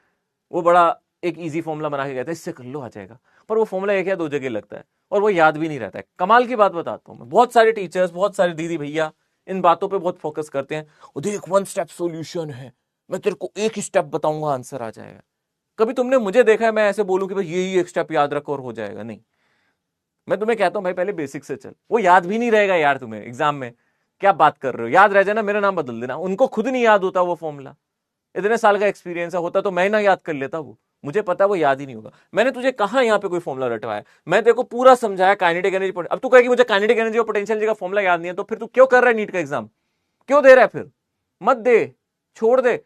S1: वो बड़ा एक इजी फॉर्मूला बना के कहते हैं इससे कर लो आ जाएगा, पर वो फॉर्मूला एक या दो जगह लगता है और वो याद भी नहीं रहता है। कमाल की बात बताता हूँ मैं, बहुत सारे टीचर्स, बहुत सारे दीदी भैया इन बातों पे बहुत फोकस करते हैं, देख वन स्टेप सॉल्यूशन है, मैं तेरे को एक ही स्टेप बताऊंगा आंसर आ जाएगा। कभी तुमने मुझे देखा है मैं ऐसे बोलूं कि भाई यही एक स्टेप याद रखो और हो जाएगा? नहीं, मैं तुम्हें कहता हूं भाई पहले बेसिक से चल, वो याद भी नहीं रहेगा यार तुम्हें एग्जाम में, क्या बात कर रहे हो, याद रह जाना, मेरा नाम बदल देना। उनको खुद नहीं याद होता वो फॉर्मूला, इतने साल का एक्सपीरियंस होता तो मैं ना याद कर लेता, वो मुझे पता वो याद ही नहीं होगा। मैंने तुझे कहा यहाँ पे कोई फॉर्मूला रटवाया, मैं तेरे को पूरा समझाया काइनेटिक एनर्जी। अब तू कहेगी मुझे काइनेटिक एनर्जी और पोटेंशियल एनर्जी का फॉर्मूला याद नहीं है, तो फिर तू क्यों कर रहा है नीट का एग्जाम, क्यों दे रहा है? फिर मत दे, छोड़ दे।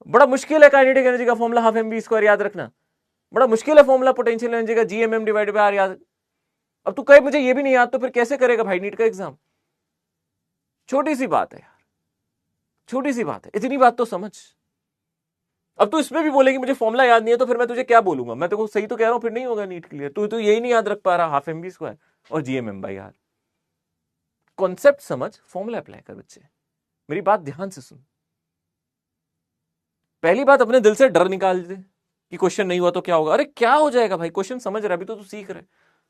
S1: बड़ा मुश्किल है काइनेटिक एनर्जी का formula half m b square याद रखना, बड़ा मुश्किल है फॉर्मूला पोटेंशियल एनर्जी का g M m divide by r याद। अब तू कहे मुझे ये भी नहीं याद, तो फिर कैसे करेगा भाई नीट का एग्जाम? छोटी सी बात है यार, छोटी सी बात है, इतनी बात तो समझ। अब तू इसमें भी बोलेगी मुझे फॉर्मूला याद नहीं है, तो फिर मैं तुझे क्या बोलूंगा? मैं तेको सही तो कह रहा हूं, फिर नहीं होगा नीट क्लियर। तू यही नहीं याद रख पा रहा, हाफ एम बी स्क्वायर और g M m by r. Concept समझ, फॉर्मूला अप्लाई कर बच्चे, मेरी बात ध्यान से सुन। पहली बात, अपने दिल से डर निकाल दे कि क्वेश्चन नहीं हुआ तो क्या होगा। अरे क्या हो जाएगा भाई, क्वेश्चन समझ रहा है, अभी तो तू सीख रहे,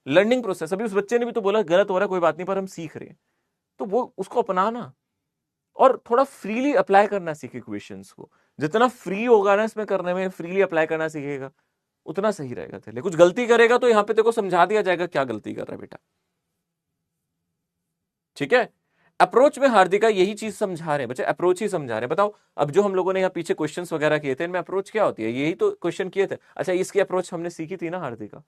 S1: लर्निंग प्रोसेस। अभी उस बच्चे ने भी तो बोला गलत हो रहा है कोई बात नहीं, पर हम सीख रहे हैं, तो वो उसको अपनाना और थोड़ा फ्रीली अप्लाई करना सीखे क्वेश्चंस को। जितना फ्री होगा ना इसमें करने में, फ्रीली अप्लाई करना सीखेगा, उतना सही रहेगा तेरे लिए। कुछ गलती करेगा तो यहाँ पे तेरे को समझा दिया जाएगा क्या गलती कर रहा है बेटा, ठीक है। अप्रोच में हार्दिका यही चीज समझा रहे हैं बच्चे, अप्रोच ही समझा रहे हैं। बताओ अब जो हम लोगों ने यहाँ पीछे क्वेश्चंस वगैरह किए थे, इनमें अप्रोच क्या होती है? यही तो क्वेश्चन किए थे। अच्छा, इसकी अप्रोच हमने सीखी थी ना हार्दिका,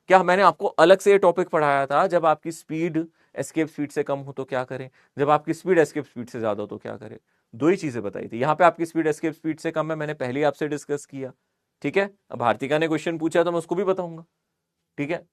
S1: क्या मैंने आपको अलग से ये टॉपिक पढ़ाया था, जब आपकी स्पीड एस्केप स्पीड से कम हो तो क्या करें, जब आपकी स्पीड एस्केप स्पीड से ज्यादा हो तो क्या करें? दो ही चीजें बताई थी। यहाँ पे आपकी स्पीड एस्केप स्पीड से कम है, मैंने पहले ही आपसे डिस्कस किया, ठीक है। अब हार्दिका ने क्वेश्चन पूछा तो मैं उसको भी बताऊंगा, ठीक है।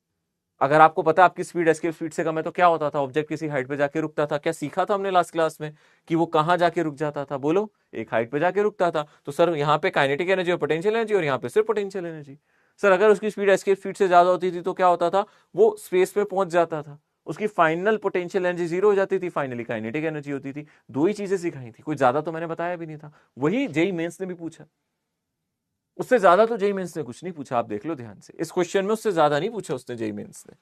S1: अगर आपको पता है आपकी स्पीड एस्केप स्पीड से कम है तो क्या होता था, ऑब्जेक्ट किसी हाइट पे जाके रुकता था। क्या सीखा था हमने लास्ट क्लास में कि वो कहां जाके रुक जाता था? बोलो, एक हाइट पे जाके रुकता था। तो सर यहाँ पे काइनेटिक एनर्जी और पोटेंशियल एनर्जी, और यहाँ पे सिर्फ पोटेंशियल एनर्जी। सर अगर उसकी स्पीड एस्केप स्पीड से ज्यादा होती थी तो क्या होता था, वो स्पेस पे पहुंच जाता था, उसकी फाइनल पोटेंशियल एनर्जी जीरो हो जाती थी, फाइनली काइनेटिक एनर्जी होती थी। दो ही चीजें सिखाई थी, कोई ज्यादा तो मैंने बताया भी नहीं था। वही जेईई मेंस ने भी पूछा, उससे ज्यादा तो जेईई मेंस ने कुछ नहीं पूछा। आप देख लो ध्यान से, इस क्वेश्चन में उससे ज्यादा नहीं पूछा उसने जेईई मेंस ने,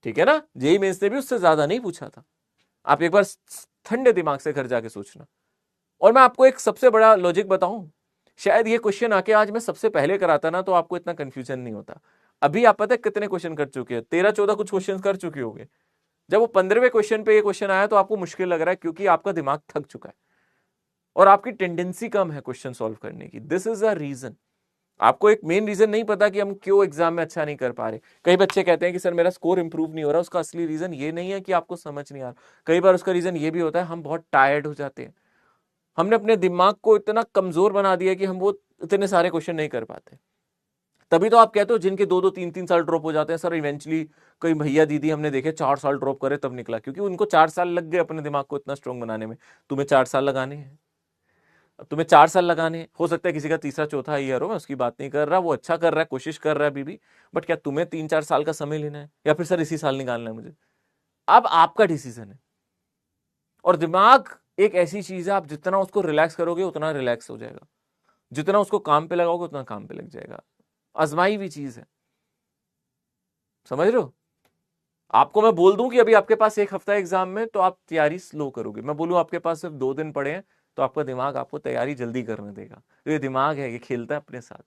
S1: ठीक है ना। जेईई मेंस ने भी उससे ज्यादा नहीं पूछा था। आप एक बार ठंडे दिमाग से घर जाके सोचना। और मैं आपको एक सबसे बड़ा लॉजिक बताऊं, शायद ये क्वेश्चन आके आज मैं सबसे पहले कराता ना, तो आपको इतना कंफ्यूजन नहीं होता। अभी आप पता है कितने क्वेश्चन कर चुके हैं, 13-14 कुछ क्वेश्चन कर चुके होंगे। जब वो 15वें क्वेश्चन पे ये क्वेश्चन आया तो आपको मुश्किल लग रहा है, क्योंकि आपका दिमाग थक चुका है और आपकी टेंडेंसी कम है क्वेश्चन सॉल्व करने की। This is a region. आपको एक मेन रीजन नहीं पता कि हम क्यों एग्जाम में अच्छा नहीं कर पा रहे। कई बच्चे कहते हैं कि सर मेरा स्कोर इंप्रूव नहीं हो रहा, उसका असली रीजन ये नहीं है कि आपको समझ नहीं आ रहा। कई बार उसका रीजन ये भी होता है, हम बहुत टायर्ड हो जाते हैं। हमने अपने दिमाग को इतना कमजोर बना दिया कि हम वो इतने सारे क्वेश्चन नहीं कर पाते। तभी तो आप कहते हो जिनके 2-2 3-3 साल ड्रॉप हो जाते हैं, सर इवेंचुअली कई भैया दीदी हमने देखे 4 साल ड्रॉप करे तब निकला, क्योंकि उनको 4 साल लग गए अपने दिमाग को इतना स्ट्रॉन्ग बनाने में। तुम्हें 4 साल लगाने हैं, तुम्हें 4 साल लगाने हैं। हो सकता है किसी का तीसरा चौथा ईयर हो, मैं उसकी बात नहीं कर रहा, वो अच्छा कर रहा है, कोशिश कर रहा है अभी भी, बट क्या तुम्हें 3-4 साल का समय लेना है, या फिर सर इसी साल निकालना है मुझे? अब आपका डिसीजन है। और दिमाग एक ऐसी चीज है, आप जितना उसको रिलैक्स करोगे उतना रिलैक्स हो जाएगा, जितना उसको काम पे लगाओगे उतना काम पे लग जाएगा। आजमाई हुई चीज है, समझ रहे हो। आपको मैं बोल दूं कि अभी आपके पास 1 हफ्ता एग्जाम में, तो आप तैयारी स्लो करोगे। मैं बोलूं आपके पास सिर्फ 2 दिन पड़े हैं, तो आपका दिमाग आपको तैयारी जल्दी करने देगा। तो ये दिमाग है, ये खेलता है अपने साथ,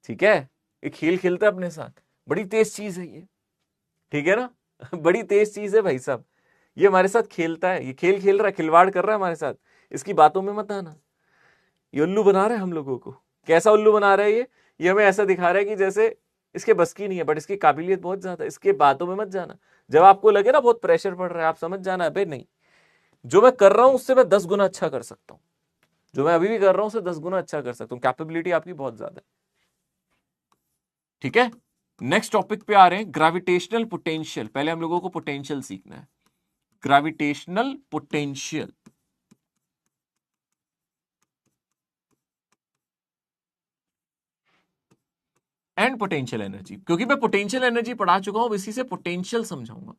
S1: ठीक है। ये खेल खेलता है अपने साथ, बड़ी तेज चीज है ये, ठीक है ना। बड़ी तेज चीज है भाई साहब, ये हमारे साथ खेलता है, ये खेल खेल रहा है, खिलवाड़ कर रहा है हमारे साथ। इसकी बातों में मत आना। ये उल्लू बना रहा है हम लोगों को। कैसा उल्लू बना रहा है ये हमें ऐसा दिखा रहा है कि जैसे इसके बस की नहीं है, बट इसकी काबिलियत बहुत ज्यादा है। इसके बातों में मत जाना। जब आपको लगे ना बहुत प्रेशर पड़ रहा है, आप समझ जाना है नहीं, जो मैं कर रहा हूं उससे मैं 10 गुना अच्छा कर सकता हूं। जो मैं अभी भी कर रहा हूं उससे 10 गुना अच्छा कर सकता हूं। कैपेबिलिटी आपकी बहुत ज्यादा है, ठीक है। नेक्स्ट टॉपिक पे आ रहे हैं, ग्रेविटेशनल पोटेंशियल। पहले हम लोगों को पोटेंशियल सीखना है, gravitational potential and potential energy. क्योंकि मैं पोटेंशियल एनर्जी पढ़ा चुका हूं, इसी से पोटेंशियल समझाऊंगा।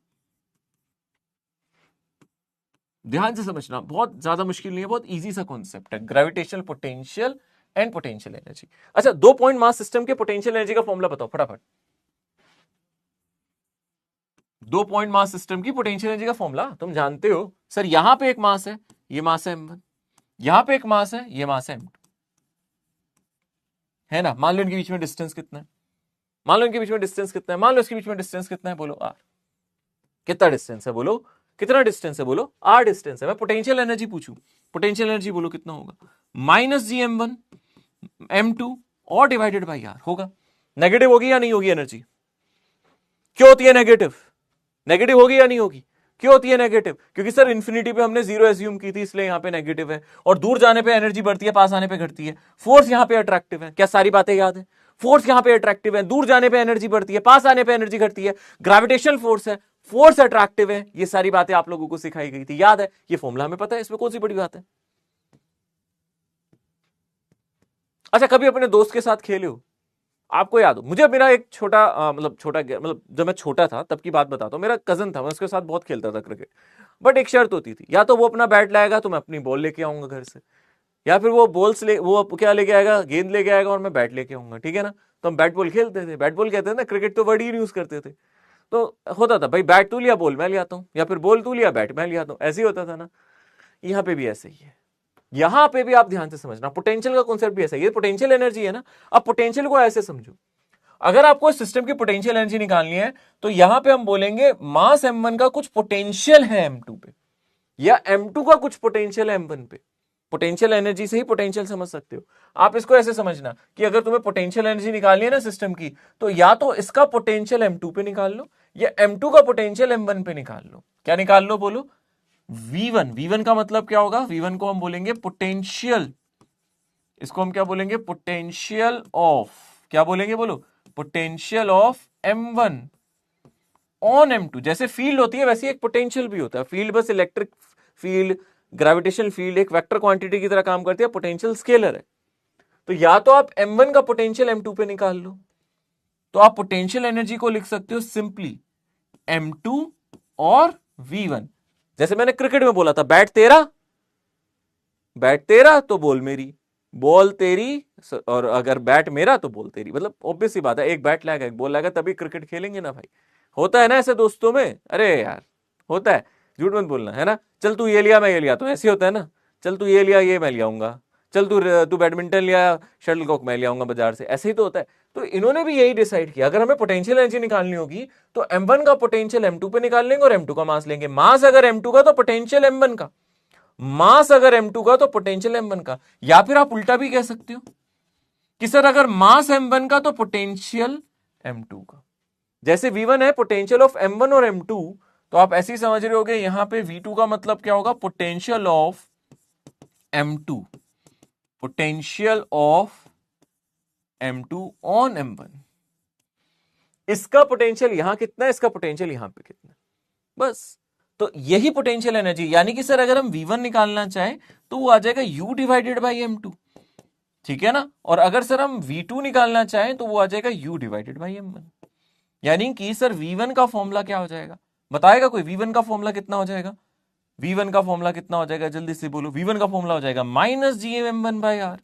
S1: ध्यान से समझना, बहुत ज्यादा मुश्किल नहीं है, बहुत इजी सा कॉन्सेप्ट है, gravitational potential and potential energy. अच्छा, 2 पॉइंट मास सिस्टम के पोटेंशियल एनर्जी का फॉर्मूला बताओ फटाफट। 2 पॉइंट मास सिस्टम की पोटेंशियल एनर्जी का फॉर्मूला तुम जानते हो। सर यहां पे एक मास है, ये मास है m1, यहां पे एक मास है, ये मास है m2, है ना। मान लो इनके बीच में डिस्टेंस कितना है, मान लो इनके बीच में डिस्टेंस कितना है, मान लो इसके बीच में डिस्टेंस कितना है, बोलो r। कितना डिस्टेंस है बोलो, कितना डिस्टेंस है बोलो, r डिस्टेंस है। मैं पोटेंशियल एनर्जी पूछूं, पोटेंशियल एनर्जी बोलो कितना होगा, -gm1 m2 और डिवाइडेड बाई r होगा। नेगेटिव होगी या नहीं होगी एनर्जी? क्यों होती है नेगेटिव? नेगेटिव होगी या नहीं होगी? क्यों होती है नेगेटिव? क्योंकि सर इन्फिनिटी पे हमने 0 एज्यूम की थी, इसलिए यहां पे नेगेटिव है। और दूर जाने पे एनर्जी बढ़ती है, पास आने पे घटती है। फोर्स यहां पे अट्रैक्टिव है, क्या सारी बातें याद है? फोर्स यहां पे अट्रैक्टिव है, दूर जाने पे एनर्जी बढ़ती है, पास आने पे एनर्जी घटती है। ग्रेविटेशनल फोर्स है, फोर्स अट्रैक्टिव है। ये सारी बातें आप लोगों को सिखाई गई थी, याद है? ये फॉर्मूला हमें पता है, इसमें कौन सी बड़ी बात है? अच्छा, कभी अपने दोस्त के साथ खेले हो? आपको याद हो, मुझे मेरा एक छोटा मतलब जब मैं छोटा था तब की बात बताता हूँ। मेरा कजन था, मैं उसके साथ बहुत खेलता था क्रिकेट। बट एक शर्त होती थी, या तो वो अपना बैट लाएगा तो मैं अपनी बॉल लेके आऊंगा घर से, या फिर वो क्या लेके आएगा, गेंद लेके आएगा और मैं बैट लेके आऊंगा, ठीक है ना। तो हम बैट बॉल खेलते थे। बैट बॉल कहते हैं ना, क्रिकेट तो वर्ड ही यूज करते थे। तो होता था भाई, बैट तू लिया बॉल मैं ले आता हूँ, या फिर बॉल तू लिया बैट मैं ले आता हूँ, ऐसे ही होता था ना। यहाँ पे भी ऐसे ही है। यहां पे भी आप ध्यान से समझना, पोटेंशियल का कॉन्सेप्ट भी ऐसा ही है। पोटेंशियल एनर्जी है ना, अब पोटेंशियल को ऐसे समझो, अगर आपको सिस्टम की पोटेंशियल एनर्जी निकालनी है तो यहां पे हम बोलेंगे मास m1 का कुछ पोटेंशियल है m2 पे, या m2 का कुछ पोटेंशियल है m1 पे। पोटेंशियल एनर्जी से ही पोटेंशियल समझ सकते हो। आप इसको ऐसे समझना कि अगर तुम्हें पोटेंशियल एनर्जी निकालनी है ना सिस्टम की, तो या तो इसका पोटेंशियल m2 पे निकाल लो, या m2 का पोटेंशियल m1 पे निकाल लो। क्या निकाल लो बोलो? v1। v1 का मतलब क्या होगा? v1 को हम बोलेंगे पोटेंशियल, इसको हम क्या बोलेंगे? पोटेंशियल ऑफ, क्या बोलेंगे बोलो? Potential of m1 on m2। जैसे फील्ड होती है वैसे एक पोटेंशियल भी होता है। फील्ड बस इलेक्ट्रिक फील्ड, ग्रेविटेशनल फील्ड एक वेक्टर क्वांटिटी की तरह काम करती है, पोटेंशियल स्केलर है। तो या तो आप m1 का पोटेंशियल m2 पे निकाल लो, तो आप पोटेंशियल एनर्जी को लिख सकते हो सिंपली m2 और V1। जैसे मैंने क्रिकेट में बोला था, बैट तेरा तो बॉल तेरी, और अगर बैट मेरा तो बॉल तेरी। मतलब ऑब्वियस सी बात है, एक बैट लाएगा एक बॉल लाएगा तभी क्रिकेट खेलेंगे ना भाई। होता है ना ऐसे दोस्तों में, अरे यार होता है, झूठ मत बोलना है ना। चल तू ये लिया मैं ये लिया, तो ऐसे होता है ना। चल तू ये लिया ये मैं ले आऊंगा, चल तू तू बैडमिंटन लिया शटलकॉक मैं ले आऊंगा बाजार से, ऐसे ही तो होता है। तो इन्होंने भी यही डिसाइड किया, अगर हमें पोटेंशियल एनर्जी निकालनी होगी तो M1 का पोटेंशियल M2 पे निकाल लेंगे और M2 का मास लेंगे। मास अगर M2 का तो पोटेंशियल M1 का, मास अगर M2 का तो पोटेंशियल M1 का। या फिर आप उल्टा भी कह सकते हो कि सर अगर मास M1 का तो पोटेंशियल M2 का। जैसे V1 है पोटेंशियल ऑफ M1 और M2, तो आप ऐसे ही समझ रहे होगे यहां पे V2 का मतलब क्या होगा, potential of M2, potential of M2 on M1। इसका पोटेंशियल यहां कितना है, इसका पोटेंशियल यहां पे कितना है, बस। तो यही पोटेंशियल एनर्जी, यानी कि सर अगर हम V1 निकालना चाहें तो वो आ जाएगा U डिवाइडेड बाई M2, ठीक है ना। और अगर सर हम V2 निकालना चाहें तो वो आ जाएगा U डिवाइडेड बाई M1। यानी कि सर V1 का फॉर्मूला क्या हो जाएगा, बताएगा कोई? V1 का फॉर्मूला कितना हो जाएगा? V1 का फॉर्मूला कितना हो जाएगा, जल्दी से बोलो। V1 का फॉर्मूला हो जाएगा माइनस GM1 बाई R।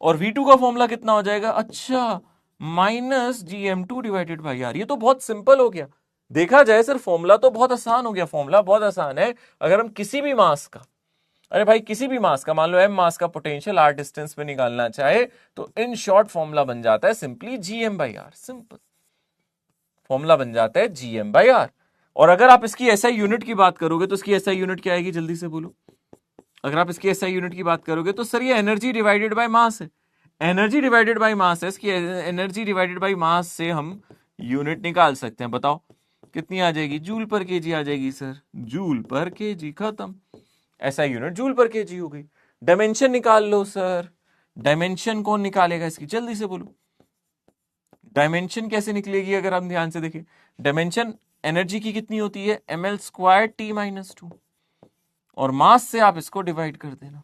S1: और V2 का फॉर्मूला कितना हो जाएगा, अच्छा minus GM2 divided by R। ये तो बहुत सिंपल हो गया। देखा जाए सर फॉर्मूला तो बहुत आसान हो गया, फॉर्मूला बहुत आसान है। अगर हम किसी भी मास का, अरे भाई किसी भी मास का, मान लो M मास का पोटेंशियल R डिस्टेंस पे निकालना चाहे तो इन शॉर्ट फॉर्मूला बन जाता है simply GM by R। Simple formula बन जाता है GM बाई R। और अगर आप इसकी एसआई यूनिट की बात करोगे तो इसकी एसआई यूनिट क्या आएगी, जल्दी से बोलो। अगर आप इसकी एसआई यूनिट की बात करोगे तो सर ये एनर्जी डिवाइडेड बाय मास है। एनर्जी डिवाइडेड बाय मास है, इसकी एनर्जी डिवाइडेड बाय मास से हम यूनिट निकाल सकते हैं। बताओ कितनी आ जाएगी, जूल पर केजी आ जाएगी सर, जूल पर केजी, खत्म। SI unit joule per KG हो गई। डायमेंशन निकाल लो सर, डायमेंशन कौन निकालेगा इसकी, जल्दी से बोलो। डायमेंशन कैसे निकलेगी, अगर हम ध्यान से देखें, डायमेंशन एनर्जी की कितनी होती है, ml² T-2, और मास से आप इसको डिवाइड कर देना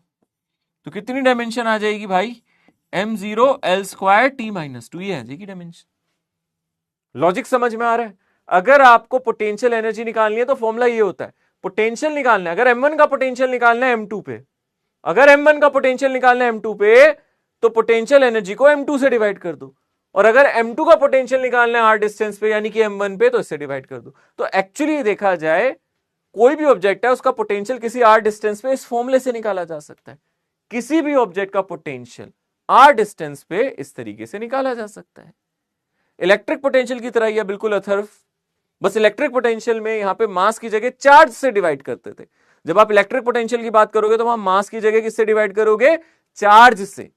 S1: तो कितनी डायमेंशन आ जाएगी भाई, m0l² T-2, ये आ जाएगी डायमेंशन। लॉजिक समझ में आ रहा है? अगर आपको पोटेंशियल एनर्जी निकालनी है तो फॉर्मूला ये होता है, पोटेंशियल निकालना है, अगर M1 का पोटेंशियल निकालना है M2 पे, अगर M1 का पोटेंशियल निकालना है M2 पे तो पोटेंशियल एनर्जी को M2 से डिवाइड कर दो, और अगर M2 का पोटेंशियल निकालना है R डिस्टेंस पे यानी कि M1 पे तो इससे डिवाइड कर दो। तो एक्चुअली देखा जाए कोई भी ऑब्जेक्ट है उसका पोटेंशियल किसी R डिस्टेंस पे इस फॉर्मूले से निकाला जा सकता है। किसी भी ऑब्जेक्ट का पोटेंशियल R डिस्टेंस पे इस तरीके से निकाला जा सकता है। इलेक्ट्रिक पोटेंशियल की तरह यह बिल्कुल अथर्व, बस इलेक्ट्रिक पोटेंशियल में यहां पे मास की जगह चार्ज से डिवाइड करते थे। जब आप इलेक्ट्रिक पोटेंशियल की बात करोगे तो वहां मास की जगह किससे डिवाइड करोगे, चार्ज से।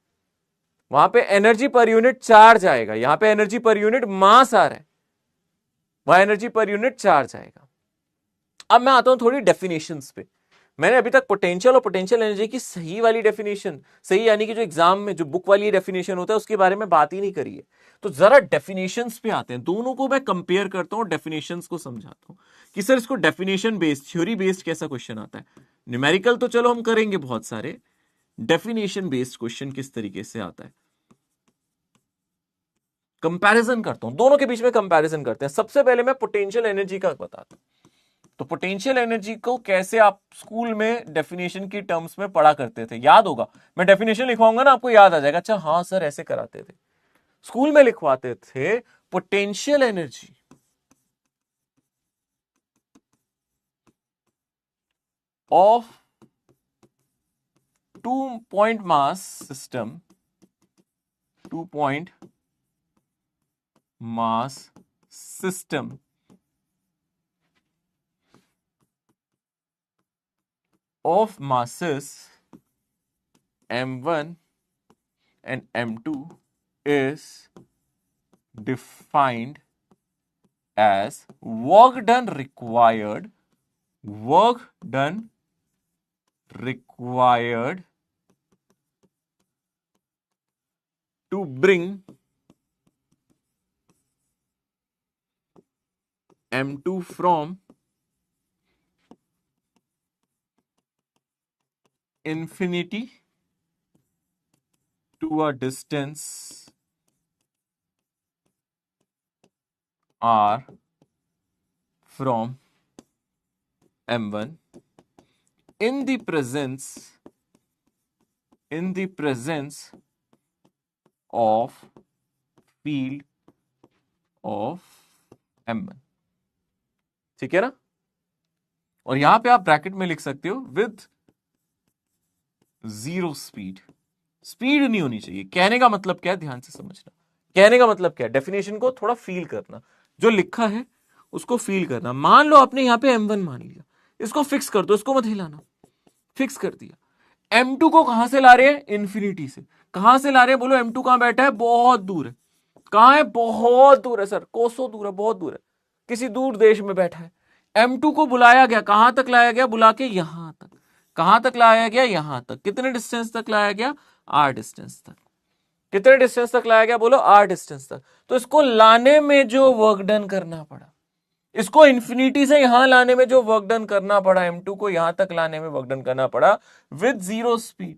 S1: वहां पे एनर्जी पर यूनिट चार्ज आएगा, यहां पे एनर्जी पर यूनिट मास आ रहा है, वहां एनर्जी पर यूनिट चार्ज आएगा। अब मैं आता हूं थोड़ी डेफिनेशंस पे। मैंने अभी तक पोटेंशियल और पोटेंशियल एनर्जी की सही वाली डेफिनेशन, सही यानी कि जो एग्जाम में जो बुक वाली डेफिनेशन होता है उसके बारे में बात ही नहीं करी है। तो जरा डेफिनेशंस पे आते हैं, दोनों को मैं कंपेयर करता हूं, डेफिनेशंस को समझाता हूं कि सर इसको डेफिनेशन बेस्ड, थ्योरी बेस्ड कैसा क्वेश्चन आता है। न्यूमेरिकल तो चलो हम करेंगे बहुत सारे, डेफिनेशन बेस्ड क्वेश्चन किस तरीके से आता है। कंपैरिजन करता हूं, दोनों के बीच में कंपैरिजन करते हैं। सबसे पहले मैं पोटेंशियल एनर्जी का बताता हूं। तो पोटेंशियल एनर्जी को कैसे आप स्कूल में डेफिनेशन की टर्म्स में पढ़ा करते थे, याद होगा। मैं डेफिनेशन लिखवाऊंगा ना, आपको याद आ जाएगा, अच्छा हाँ सर ऐसे कराते थे, स्कूल में लिखवाते थे। Potential energy of 2-point mass system, 2-point mass system of masses m1 and m2 is defined as work done required to bring m2 from infinity to a distance r from m1 in the presence of field of m1। ठीक है ना? और यहां पे आप bracket में लिख सकते हो विद 0 स्पीड। स्पीड नहीं होनी चाहिए। कहने का मतलब क्या है, ध्यान से समझना। कहने का मतलब क्या है, डेफिनेशन को थोड़ा फील करना, जो लिखा है उसको फील करना। मान लो आपने यहां पे m1 मान लिया, इसको फिक्स कर दो, इसको मत हिलाना, फिक्स कर दिया। m2 को कहां से ला रहे हैं? इंफिनिटी से। कहां से ला रहे हैं? बोलो m2 कहां बैठा है? बहुत दूर है। कहां है? बहुत दूर है सर, कोसों दूर है, बहुत दूर है, किसी दूर देश में बैठा है। m2 को बुलाया गया, कहां तक लाया गया? बुला के यहां तक। कहां तक लाया गया? यहां तक। कितने डिस्टेंस तक लाया गया? r डिस्टेंस तक। कितने डिस्टेंस तक लाया गया? बोलो r डिस्टेंस तक। तो इसको लाने में जो वर्क डन करना पड़ा, इसको इंफिनिटी से यहां लाने में जो वर्क डन करना पड़ा, m2 को यहां तक लाने में वर्क डन करना पड़ा with 0 speed,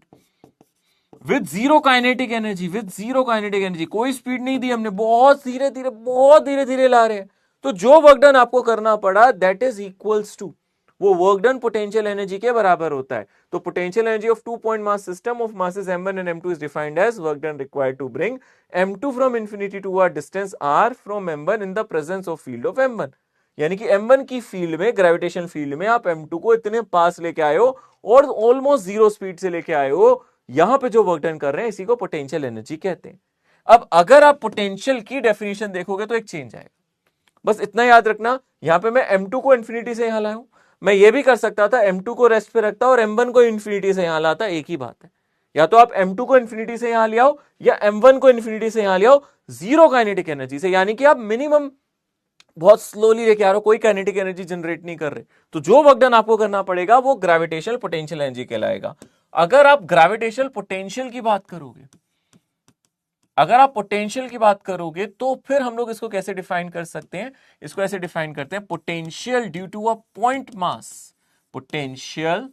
S1: with 0 kinetic energy, with 0 kinetic energy. कोई स्पीड नहीं दी हमने, बहुत धीरे धीरे, बहुत धीरे धीरे ला रहे हैं। तो जो वर्क डन आपको करना पड़ा दैट इज इक्वल्स टू, वो वर्क डन पोटेंशियल एनर्जी के बराबर होता है। तो potential energy of 2 point mass system of masses m1 and m2 is defined as work done required to bring m2 from infinity to a distance r from m1 in the presence of field of m1। यानी कि m1 की field में, gravitation field में आप m2 को इतने पास लेके आए हो और ऑलमोस्ट 0 स्पीड से लेके आए हो, यहां पे जो वर्क डन कर रहे हैं इसी को पोटेंशियल एनर्जी कहते हैं। अब अगर आप पोटेंशियल की डेफिनेशन देखोगे तो एक चेंज आएगा। बस इतना याद रखना, यहां पे मैं m2 को इंफिनिटी से यहां लाया हूं, मैं ये भी कर सकता था m2 को रेस्ट पे रखता और m1 को इंफिनिटी से यहां लाता, एक ही बात है। या तो आप m2 को इंफिनिटी से यहां ले आओ या m1 को इंफिनिटी से यहां ले आओ, 0 काइनेटिक एनर्जी से, यानी कि आप मिनिमम बहुत स्लोली लेके आ रहे हो, कोई काइनेटिक एनर्जी जनरेट नहीं कर रहे। तो जो वर्क डन आपको करना पड़ेगा वो ग्रेविटेशनल पोटेंशियल एनर्जी कहलाएगा। अगर आप ग्रेविटेशनल पोटेंशियल की बात करोगे, अगर आप पोटेंशियल की बात करोगे तो फिर हम लोग इसको कैसे डिफाइन कर सकते हैं? इसको ऐसे डिफाइन करते हैं, potential due to a point mass, potential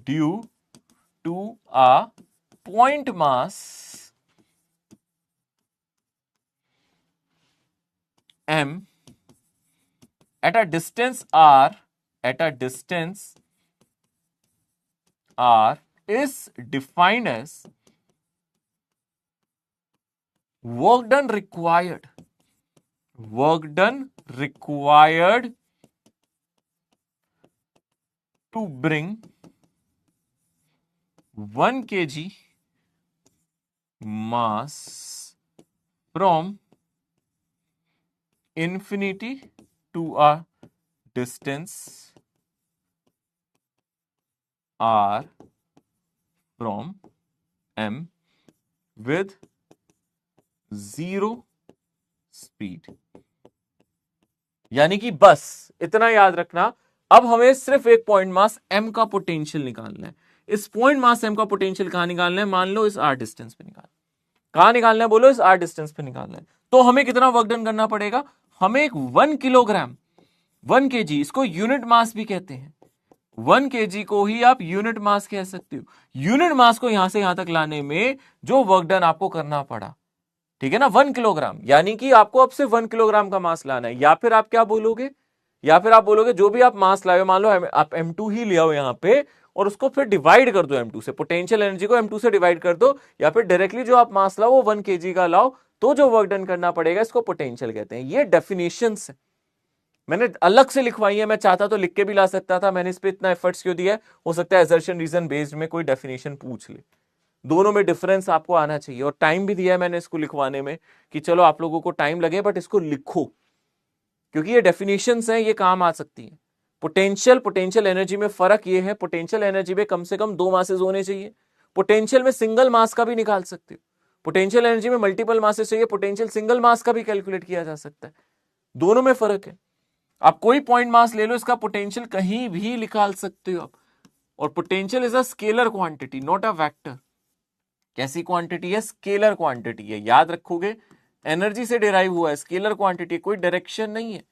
S1: due to a point mass m at a distance r, at a distance r is defined as work done required, work done required to bring 1 kg mass from infinity to a distance r from m with 0 speed. यानी कि बस इतना याद रखना, अब हमें सिर्फ एक पॉइंट मास m का पोटेंशियल निकालना है। इस पॉइंट मास m का पोटेंशियल कहां निकालना है? मान लो इस r डिस्टेंस पे निकालना। कहां निकालना है? बोलो इस r डिस्टेंस पे निकालना है। तो हमें कितना वर्क डन करना पड़ेगा? हमें एक 1 किलोग्राम, 1 kg, इसको यूनिट मास भी कहते हैं, 1 kg को ही आप यूनिट मास कह सकते हो। यूनिट मास को यहां से यहां तक लाने में जो वर्क डन आपको करना पड़ा, ठीक है ना, 1 किलोग्राम, यानी कि आपको अब सिर्फ 1 किलोग्राम का मास लाना है। या फिर आप क्या बोलोगे? या फिर आप बोलोगे जो भी आप मास लाए हो, मान लो आप m2 ही ले आओ यहां पे और उसको फिर डिवाइड कर दो m2 से, पोटेंशियल एनर्जी को m2 से डिवाइड कर दो, या फिर डायरेक्टली जो आप मास लाओ वो 1 kg का लाओ, तो जो वर्क डन करना पड़ेगा इसको पोटेंशियल कहते हैं। ये डेफिनेशंस है, मैंने अलग से लिखवाई है। मैं चाहता तो लिख के भी ला सकता था, मैंने इस पे इतना एफर्ट्स क्यों दिया है? हो सकता है असर्शन रीजन बेस्ड में कोई डेफिनेशन पूछ ले। दोनों में डिफरेंस आपको आना चाहिए, और टाइम भी दिया है मैंने इसको लिखवाने में कि चलो आप लोगों को टाइम लगे बट इसको लिखो, क्योंकि ये डेफिनेशंस हैं, ये काम आ सकती है। पोटेंशियल एनर्जी में फर्क ये है, पोटेंशियल एनर्जी में कम से कम 2 मासेस होने चाहिए। पोटेंशियल में सिंगल मास का भी निकाल सकते हो, पोटेंशियल एनर्जी में मल्टीपल मासेस चाहिए, पोटेंशियल सिंगल मास का भी कैलकुलेट किया जा सकता है। दोनों में फर्क है। आप कोई पॉइंट मास ले लो, इसका पोटेंशियल कहीं भी निकाल सकते हो आप। और potential is a scalar quantity, not a vector. कैसी क्वांटिटी है? स्केलर क्वांटिटी है। याद रखोगे, एनर्जी से डिराइव हुआ है, स्केलर क्वांटिटी, कोई डायरेक्शन नहीं है,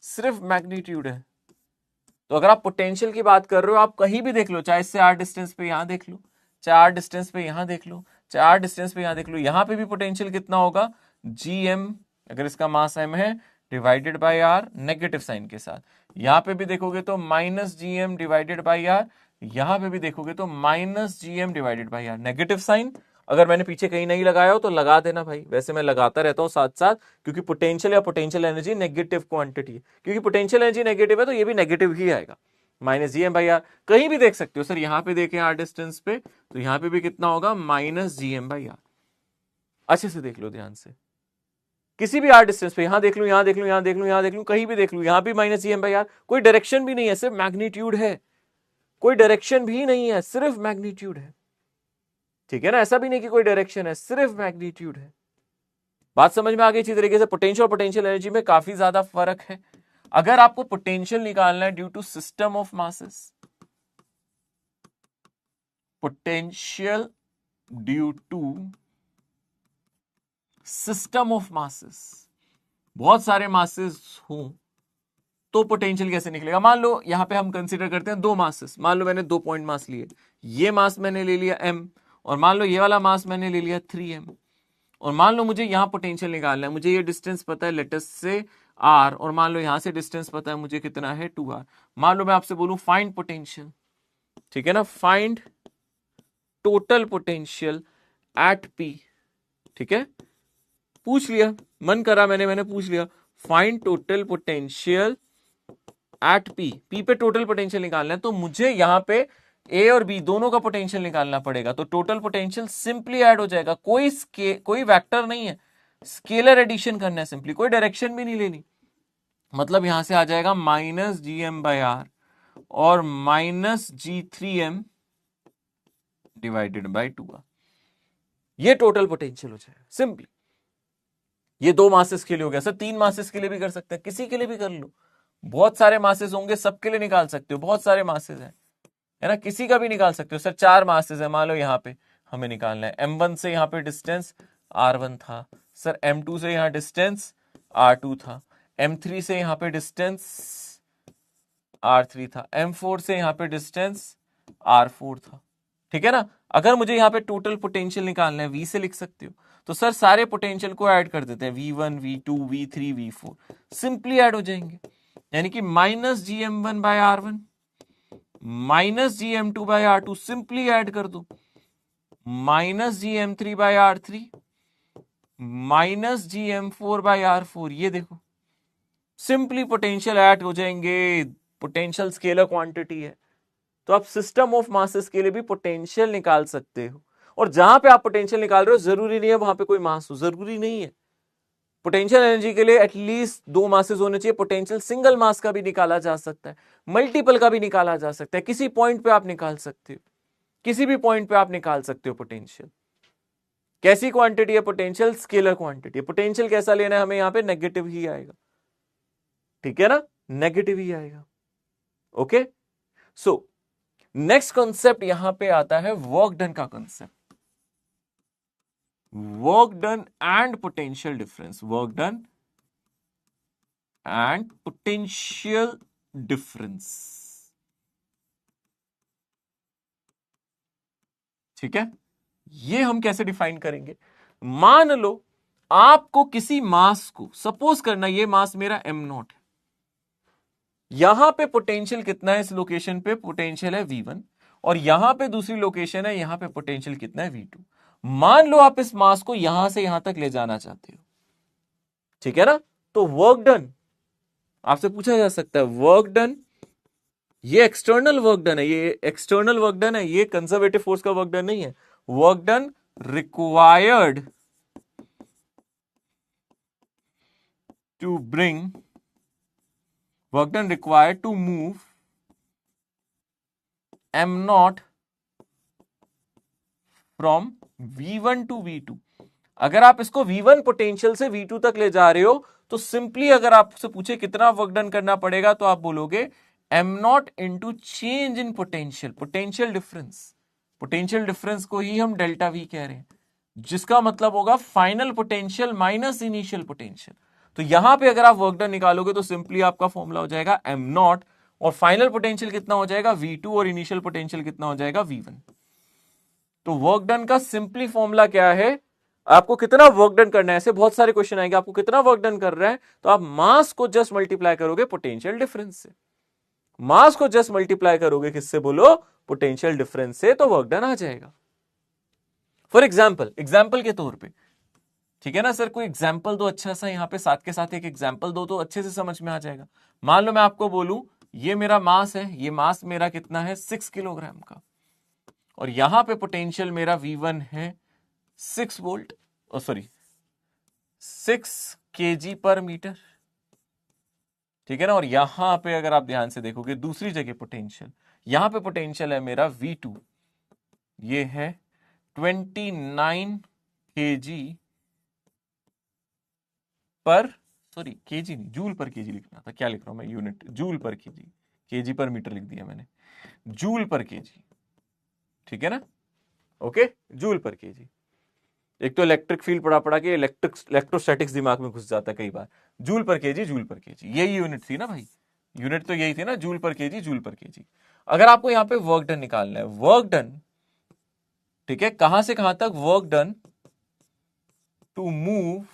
S1: सिर्फ मैग्नीट्यूड है। तो अगर आप पोटेंशियल की बात कर रहे हो, आप कहीं भी देख लो, चाहे इससे r डिस्टेंस पे यहां देख लो, चाहे r डिस्टेंस पे यहां देख लो, चाहे r डिस्टेंस पे यहां देख लो, यहां पे भी पोटेंशियल कितना होगा? gm, अगर इसका मास m है, divided by R negative sign के साथ। यहां पे भी देखोगे तो minus G M divided by R, यहां पे भी देखोगे तो minus G M divided by R. Negative sign अगर मैंने पीछे कहीं नहीं लगाया हो तो लगा देना भाई, वैसे मैं लगाता रहता हूं साथ साथ, क्योंकि पोटेंशियल या पोटेंशियल एनर्जी नेगेटिव क्वांटिटी है, क्योंकि पोटेंशियल एनर्जी नेगेटिव है तो ये भी नेगेटिव ही आएगा। Minus ji M by R कहीं भी देख सकते हो सर, यहां पे देखें आर डिस्टेंस पे तो यहां पे भी कितना होगा minus ji M by R. अच्छे से देख लो ध्यान से, किसी भी आर डिस्टेंस पे, यहां देख लूं, यहां देख लूं, यहां देख लूं, यहां देख लूं, कहीं भी देख लूं, यहां भी minus ji M by R. कोई डायरेक्शन भी नहीं है, सिर्फ मैग्नीट्यूड है, कोई डायरेक्शन भी नहीं है, सिर्फ मैग्नीट्यूड है। ठीक है ना, ऐसा भी नहीं कि कोई डायरेक्शन है, सिर्फ मैग्नीट्यूड है। बात समझ में आ गई अच्छी तरीके से। पोटेंशियल और पोटेंशियल एनर्जी में काफी ज्यादा फर्क है। अगर आपको पोटेंशियल निकालना है due to system of masses, potential due to system of masses, बहुत सारे मासेस हो तो पोटेंशियल कैसे निकलेगा। मान लो यहां पे हम कंसीडर करते हैं दो मासेस, मान लो मैंने 2 पॉइंट मास लिए, ये मास मैंने ले लिया m, और मान लो ये वाला मास मैंने ले लिया 3m, और मान लो मुझे यहां पोटेंशियल निकालना है, मुझे ये डिस्टेंस पता है लेटस से r, और मान लो यहां से डिस्टेंस पता है मुझे कितना है 2r। मान लो मैं आपसे बोलूं फाइंड पोटेंशियल, ठीक है ना, find total potential at p, ठीक है, पूछ लिया, मन करा मैंने पूछ लिया, find total potential at p पे टोटल पोटेंशियल निकालना है, तो मुझे यहां पे a और b दोनों का पोटेंशियल निकालना पड़ेगा। तो टोटल पोटेंशियल सिंपली ऐड हो जाएगा, कोई वेक्टर नहीं है, स्केलर एडिशन करना है सिंपली, कोई डायरेक्शन भी नहीं लेनी। मतलब यहां से आ जाएगा minus ji M by R और minus G three M divided by 2r, ये टोटल पोटेंशियल हो जाएगा सिंपली। ये 2 मासेस के लिए हो गया सर, 3 मासेस के लिए भी कर सकते हैं, किसी के लिए भी कर लो, बहुत सारे मासेस होंगे, सबके लिए निकाल सकते हो, बहुत सारे मासेस हैं, है ना, किसी का भी निकाल सकते हो। सर 4 मासेस है, मान लो यहाँ पे हमें निकालना है, m1 से यहाँ पे डिस्टेंस r1 था, सर m2 से यहाँ डिस्टेंस r2 था, m3 से यहाँ पे डिस्टेंस r3 था, m4 से यहाँ पे डिस्टेंस r4 था, ठीक है ना। अगर मुझे यहाँ पे टोटल पोटेंशियल निकालना है, v से लिख सकते हो, तो सर सारे पोटेंशियल को ऐड कर देते हैं, v1 v2 v3 v4 simply add हो जाएंगे, यानी कि minus ji M one by R one minus ji M two by R two simply add कर दो, minus ji M three by R three minus ji M four by R four, ये देखो simply potential add हो जाएंगे। Potential scalar quantity है, तो आप system of masses के लिए भी पोटेंशियल निकाल सकते हो, और जहां पे आप पोटेंशियल निकाल रहे हो जरूरी नहीं है वहां पे कोई मास हो, जरूरी नहीं है। पोटेंशियल एनर्जी के लिए एटलीस्ट 2 मासेस होने चाहिए। पोटेंशियल सिंगल मास का भी निकाला जा सकता है, मल्टीपल का भी निकाला जा सकता है, किसी पॉइंट पे आप निकाल सकते हो, किसी भी पॉइंट पे आप निकाल सकते हो पोटेंशियल। कैसी क्वांटिटी है पोटेंशियल? Scalar quantity. पोटेंशियल कैसा लेना है हमें, यहां पे नेगेटिव ही आएगा, ठीक है ना, नेगेटिव ही आएगा। ओके, सो नेक्स्ट कॉन्सेप्ट यहां पे आता है वर्क डन का concept, work done and potential difference, work done and potential difference, ठीक है। ये हम कैसे डिफाइन करेंगे? मान लो आपको किसी मास को, सपोज करना ये मास मेरा m0 है, यहां पे पोटेंशियल कितना है, इस लोकेशन पे पोटेंशियल है v1, और यहां पे दूसरी लोकेशन है, यहां पे पोटेंशियल कितना है v2। मान लो आप इस मास को यहां से यहां तक ले जाना चाहते हो, ठीक है ना, तो वर्क डन आपसे पूछा जा सकता है, वर्क डन, ये एक्सटर्नल वर्क डन है, ये एक्सटर्नल वर्क डन है, ये कंजर्वेटिव फोर्स का वर्क डन नहीं है। Work done required to bring, work done required to move m0 from v1 to v2। अगर आप इसको v1 पोटेंशियल से v2 तक ले जा रहे हो, तो सिंपली अगर आपसे पूछे कितना वर्क डन करना पड़ेगा, तो आप बोलोगे m0 into change in potential, potential difference, potential difference को ही हम डेल्टा v कह रहे हैं, जिसका मतलब होगा final potential minus initial potential. तो यहां पे अगर आप वर्क डन निकालोगे तो सिंपली आपका फॉर्मूला हो जाएगा m0, और फाइनल पोटेंशियल कितना हो जाएगा v2, और इनिशियल पोटेंशियल कितना हो जाएगा v1। तो वर्क डन का सिंपली फॉर्मूला क्या है, आपको कितना वर्क डन करना है, ऐसे बहुत सारे क्वेश्चन आएंगे, आपको कितना वर्क डन कर रहा है, तो आप मास को जस्ट मल्टीप्लाई करोगे पोटेंशियल डिफरेंस से। मास को जस्ट मल्टीप्लाई करोगे किससे बोलो, पोटेंशियल डिफरेंस से, तो वर्क डन आ जाएगा। फॉर एग्जाम्पल के तौर पे, ठीक है ना सर, कोई एग्जाम्पल दो अच्छा सा, यहां पे साथ के साथ एक एग्जाम्पल दो तो अच्छे से समझ में आ जाएगा। मान लो मैं आपको बोलूं ये मेरा मास है, ये मास मेरा कितना है 6 किलोग्राम का, और यहां पे पोटेंशियल मेरा V1 है 6 वोल्ट, सॉरी 6 kg पर मीटर, ठीक है ना। और यहां पे अगर आप ध्यान से देखोगे दूसरी जगह पोटेंशियल, यहां पे पोटेंशियल है मेरा V2, ये है 29 kg पर, सॉरी केजी नहीं, जूल पर केजी लिखना था, क्या लिख रहा हूं मैं, unit, joule per KG, KG पर मीटर लिख दिया मैंने, जूल पर केजी, ठीक है ना, ओके, जूल पर केजी। एक तो इलेक्ट्रिक फील्ड पढ़ा पढ़ा के इलेक्ट्रोस्टैटिक्स दिमाग में घुस जाता है कई बार। Joule per KG, joule per KG, यही यूनिट थी ना भाई, यूनिट तो यही थी ना, joule per KG, joule per KG. अगर आपको यहां पे वर्क डन निकालना है, वर्क डन, ठीक है, कहां से कहां तक work done to move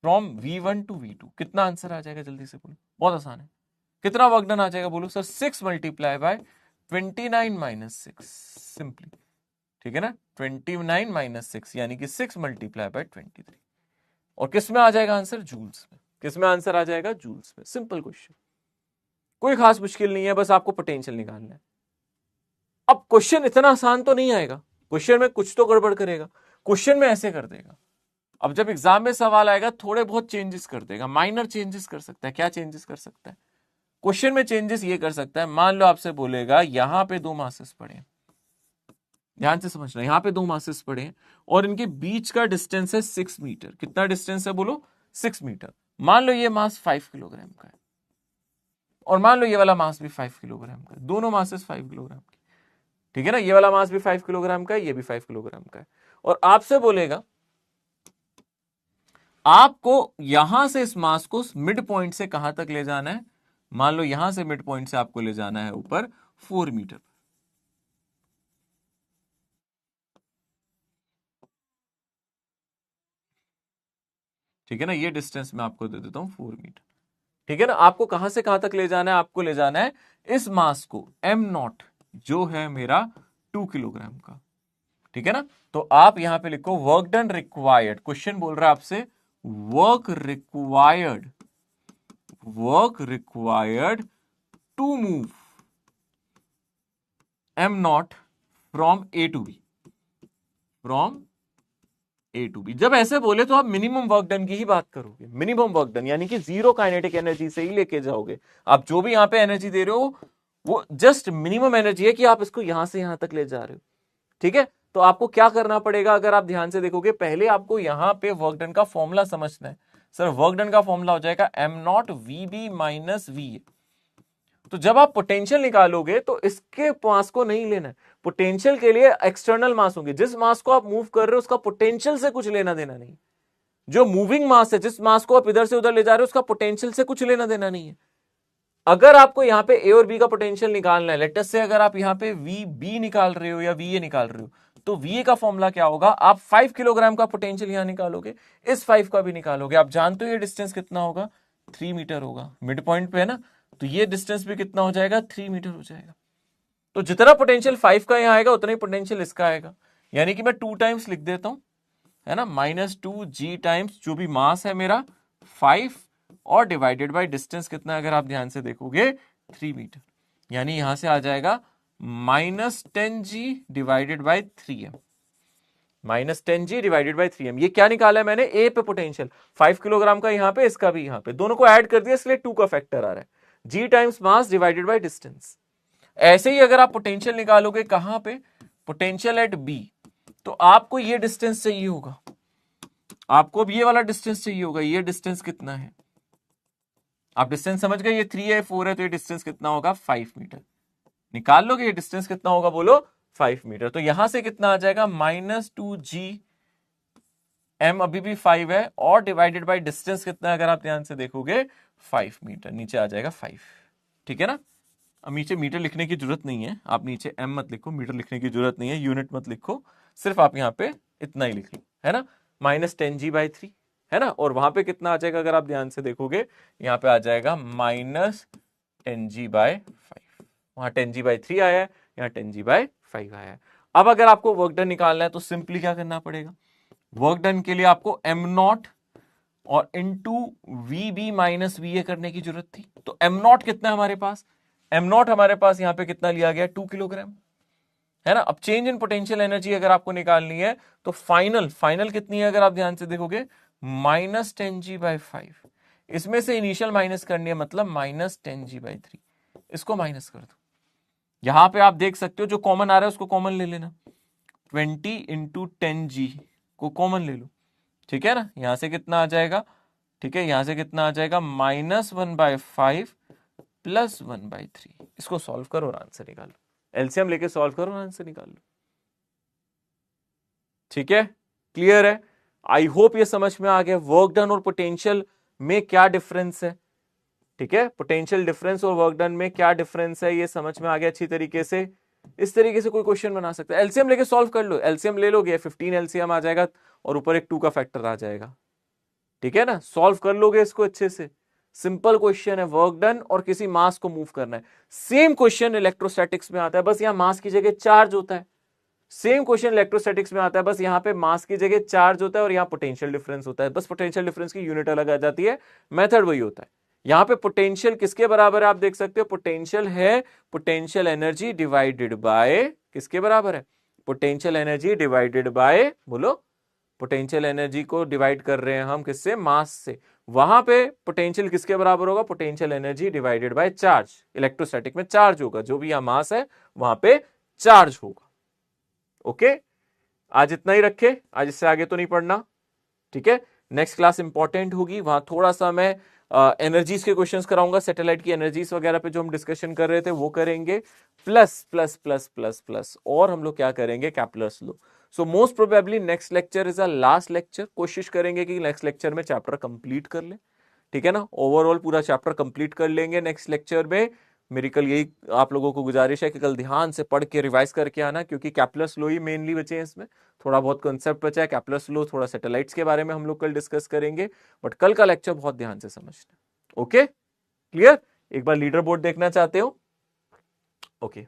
S1: from V1 to V2, कितना आंसर आ जाएगा जल्दी से बोलो, बहुत आसान है। कितना वर्क डन आ जाएगा बोलो sir, 6 multiply by 29 minus 6, simply, ठीक है ना, 29 माइनस 6 यानी कि 6 मल्टीप्लाई बाय 23, और किस में आ जाएगा आंसर, जूल्स में। किस में आंसर आ जाएगा, जूल्स में। सिंपल क्वेश्चन, कोई खास मुश्किल नहीं है, बस आपको पोटेंशियल निकालना है। अब क्वेश्चन इतना आसान तो नहीं आएगा, क्वेश्चन में कुछ तो गड़बड़ करेगा, क्वेश्चन में ऐसे कर देगा। अब जब एग्जाम में सवाल आएगा थोड़े बहुत चेंजेस कर देगा, माइनर चेंजेस कर सकता है। क्या चेंजेस कर सकता है, क्वेश्चन में चेंजेस ये कर सकता है, मान लो आपसे बोलेगा यहां पे 2 मासेस पड़े, ध्यान से समझना, यहां पे 2 मासेस पड़े और इनके बीच का डिस्टेंस है 6 मीटर। कितना डिस्टेंस है बोलो, 6 मीटर। मान लो ये मास 5 किलोग्राम का है, और मान लो ये वाला मास भी 5 किलोग्राम का है, दोनों मासेस 5 किलोग्राम के, ठीक है ना, ये वाला मास भी 5 किलोग्राम का है, ये भी 5 किलोग्राम का है, और आपसे बोलेगा आपको यहां से इस मास को मिड पॉइंट से कहां तक ले जाना है, मान लो यहां से मिड पॉइंट से आपको ले जाना है ऊपर 4 मीटर, ठीक है ना, ये डिस्टेंस मैं आपको दे देता हूं 4 मीटर, ठीक है ना। आपको कहां से कहां तक ले जाना है, आपको ले जाना है इस मास को m0 जो है मेरा 2 किलोग्राम का, ठीक है ना। तो आप यहां पे लिखो वर्क डन रिक्वायर्ड, क्वेश्चन बोल रहा है आपसे work required, work required to move m0 from A to B, from A to B। जब ऐसे बोले तो आप मिनिमम वर्क डन की ही बात करोगे, मिनिमम वर्क डन यानी कि जीरो काइनेटिक एनर्जी से ही लेके जाओगे। आप जो भी यहां पे एनर्जी दे रहे हो वो जस्ट मिनिमम एनर्जी है कि आप इसको यहां से यहां तक ले जा रहे हो, ठीक है। तो आपको क्या करना पड़ेगा, अगर आप ध्यान से देखोगे, पहले आपको यहां पे वर्क डन का फॉर्मूला समझना है। सर वर्क डन का फॉर्मूला हो जाएगा m0 VB माइनस VA। तो जब आप पोटेंशियल निकालोगे तो इसके मास को नहीं लेना है, पोटेंशियल के लिए एक्सटर्नल मास होंगे, जिस मास को आप मूव कर रहे हो उसका पोटेंशियल से कुछ लेना देना नहीं। जो मूविंग मास है, जिस मास को आप इधर से उधर ले जा रहे हो उसका पोटेंशियल से कुछ लेना देना नहीं है। अगर आपको यहां पे ए और बी का पोटेंशियल निकालना है, लेट अस से अगर आप यहां पे वी बी निकाल रहे हो या वी ए निकाल रहे हो, तो वी ए का फॉर्मूला क्या होगा, आप 5 किलोग्राम का पोटेंशियल यहां निकालोगे, इस 5 का भी निकालोगे। आप जानते हो ये डिस्टेंस कितना होगा, 3 मीटर होगा, मिड पॉइंट पे है ना, तो ये डिस्टेंस भी कितना हो जाएगा, 3 मीटर हो जाएगा। तो जितना पोटेंशियल 5 का यहां आएगा उतना ही पोटेंशियल इसका आएगा, यानी कि मैं 2 टाइम्स लिख देता हूं, है ना, -2g टाइम्स जो भी मास है मेरा 5 और डिवाइडेड बाय डिस्टेंस कितना, अगर आप ध्यान से देखोगे 3 मीटर, यानी यहां से आ जाएगा -10g divided by 3m, -10g divided by 3m। ये क्या निकाला है मैंने, ए पे पोटेंशियल 5 किलोग्राम का यहां पे, इसका भी यहां पे, दोनों को ऐड कर दिया इसलिए 2 का फैक्टर आ रहा है, g times mass divided by distance. ऐसे ही अगर आप पोटेंशियल निकालोगे कहां पे, पोटेंशियल एट बी, तो आपको ये डिस्टेंस चाहिए होगा, आपको अब ये वाला डिस्टेंस चाहिए होगा। ये डिस्टेंस कितना है, आप डिस्टेंस समझ गए, ये 3 है 4 है, तो ये डिस्टेंस कितना होगा, 5 मीटर। निकाल लोगे ये डिस्टेंस कितना होगा बोलो, 5 मीटर। तो यहां से कितना आ जाएगा, -2g, m अभी भी 5 है, और डिवाइडेड बाय डिस्टेंस कितना है, अगर आप ध्यान से देखोगे 5 मीटर, नीचे आ जाएगा 5, ठीक है ना। अब नीचे मीटर लिखने की जरूरत नहीं है, आप नीचे m मत लिखो, मीटर लिखने की जरूरत नहीं है, यूनिट मत लिखो, सिर्फ आप यहाँ पे इतना ही लिख लो, है ना, -10g/3, है ना। और वहां पे कितना आ जाएगा अगर आप ध्यान से देखोगे, यहाँ पे आ जाएगा -10g/5, वहां 10g/3 आया है, यहाँ 10g/5 आया है। अब अगर आपको वर्क डन निकालना है तो सिंपली क्या करना पड़ेगा, वर्क डन के लिए आपको m0 और इनटू VB माइनस VA करने की जरूरत थी। तो m0 कितना है हमारे पास, m0 हमारे पास यहाँ पे कितना लिया गया, 2 किलोग्राम, है ना। अब चेंज इन पोटेंशियल एनर्जी अगर आपको निकालनी है तो फाइनल कितनी है अगर आप ध्यान से देखोगे, -10g/5, इसमें से इनिशियल माइनस करनी है, मतलब -10g/3, इसको माइनस कर दो। यहां पे आप देख सकते हो जो कॉमन आ रहा है उसको कॉमन ले लेना, 20 × 10g को कॉमन ले लो, ठीक है ना। यहां से कितना आ जाएगा, ठीक है, यहां से कितना आ जाएगा, -1/5 + 1/3। इसको सॉल्व करो और आंसर निकालो, एलसीएम लेके सॉल्व करो और आंसर निकाल लो, ठीक है, क्लियर है। आई होप ये समझ में आ गया वर्क डन और पोटेंशियल में क्या डिफरेंस है, ठीक है, पोटेंशियल डिफरेंस और वर्क डन में क्या डिफरेंस है, ये समझ में आ गया अच्छी तरीके से। इस तरीके से कोई क्वेश्चन बना सकता है, एलसीएम लेके सॉल्व कर लो, एलसीएम ले लोगे 15 एलसीएम आ जाएगा और ऊपर एक 2 का फैक्टर आ जाएगा, ठीक है ना, सॉल्व कर लोगे इसको अच्छे से। सिंपल क्वेश्चन है, वर्क डन और किसी मास को मूव करना है। सेम क्वेश्चन इलेक्ट्रोस्टैटिक्स में आता है, बस यहां मास की जगह चार्ज होता है। सेम क्वेश्चन इलेक्ट्रोस्टैटिक्स में आता है, बस यहां पे मास की जगह चार्ज होता है और यहां पोटेंशियल डिफरेंस होता है, बस पोटेंशियल डिफरेंस की यूनिट अलग आ जाती है, मेथड वही होता है। यहां पे पोटेंशियल किसके बराबर है आप देख सकते हो, पोटेंशियल है पोटेंशियल एनर्जी डिवाइडेड बाय, किसके बराबर है, पोटेंशियल एनर्जी डिवाइडेड बाय, बोलो, पोटेंशियल एनर्जी को डिवाइड कर रहे हैं हम किससे, मास से। वहां पे पोटेंशियल किसके बराबर होगा, potential energy divided by charge, electrostatic में चार्ज होगा, जो भी यहां मास है वहां पे चार्ज होगा। ओके, आज इतना ही रखे, आज इससे आगे तो नहीं पढ़ना, ठीक है। नेक्स्ट क्लास इंपॉर्टेंट होगी, वहां थोड़ा सा मैं एनर्जीज के क्वेश्चंस कराऊंगा, सैटेलाइट की एनर्जीज वगैरह पे जो हम डिस्कशन कर रहे थे वो करेंगे, plus plus plus plus plus और हम लोग क्या करेंगे, Kepler's low. So most probably next lecture is a last lecture, कोशिश करेंगे कि नेक्स्ट लेक्चर में चैप्टर कंप्लीट कर ले, ठीक है ना, ओवरऑल पूरा चैप्टर कंप्लीट कर लेंगे नेक्स्ट लेक्चर में। मेरी कल यही आप लोगों को गुजारिश है कि कल ध्यान से पढ़ के रिवाइज करके आना, क्योंकि कैप्लर्स लो ही मेनली बचे हैं इसमें, थोड़ा बहुत कॉन्सेप्ट बचा है, कैप्लर्स लो, थोड़ा सैटेलाइट्स के बारे में हम लोग कल डिस्कस करेंगे, बट कल का लेक्चर बहुत ध्यान से समझना, ओके, क्लियर। एक बार लीडर बोर्ड देखना चाहते हो, ओके,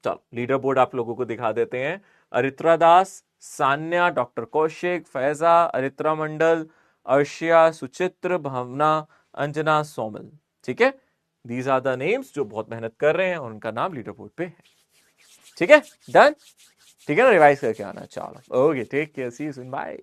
S1: चलो लीडर बोर्ड आप लोगों को दिखा देते हैं। अरित्रा दास, सान्या, डॉक्टर कौशिक, फैजा, अरित्रा मंडल, अर्शिया, सुचित्र, भावना, अंजना, सोमल, ठीक है, दीज आर द नेम्स जो बहुत मेहनत कर रहे हैं और उनका नाम लीडर बोर्ड पे है, ठीक है, डन, ठीक है ना, रिवाइज करके आना, चलो, okay, take care, see you soon, bye.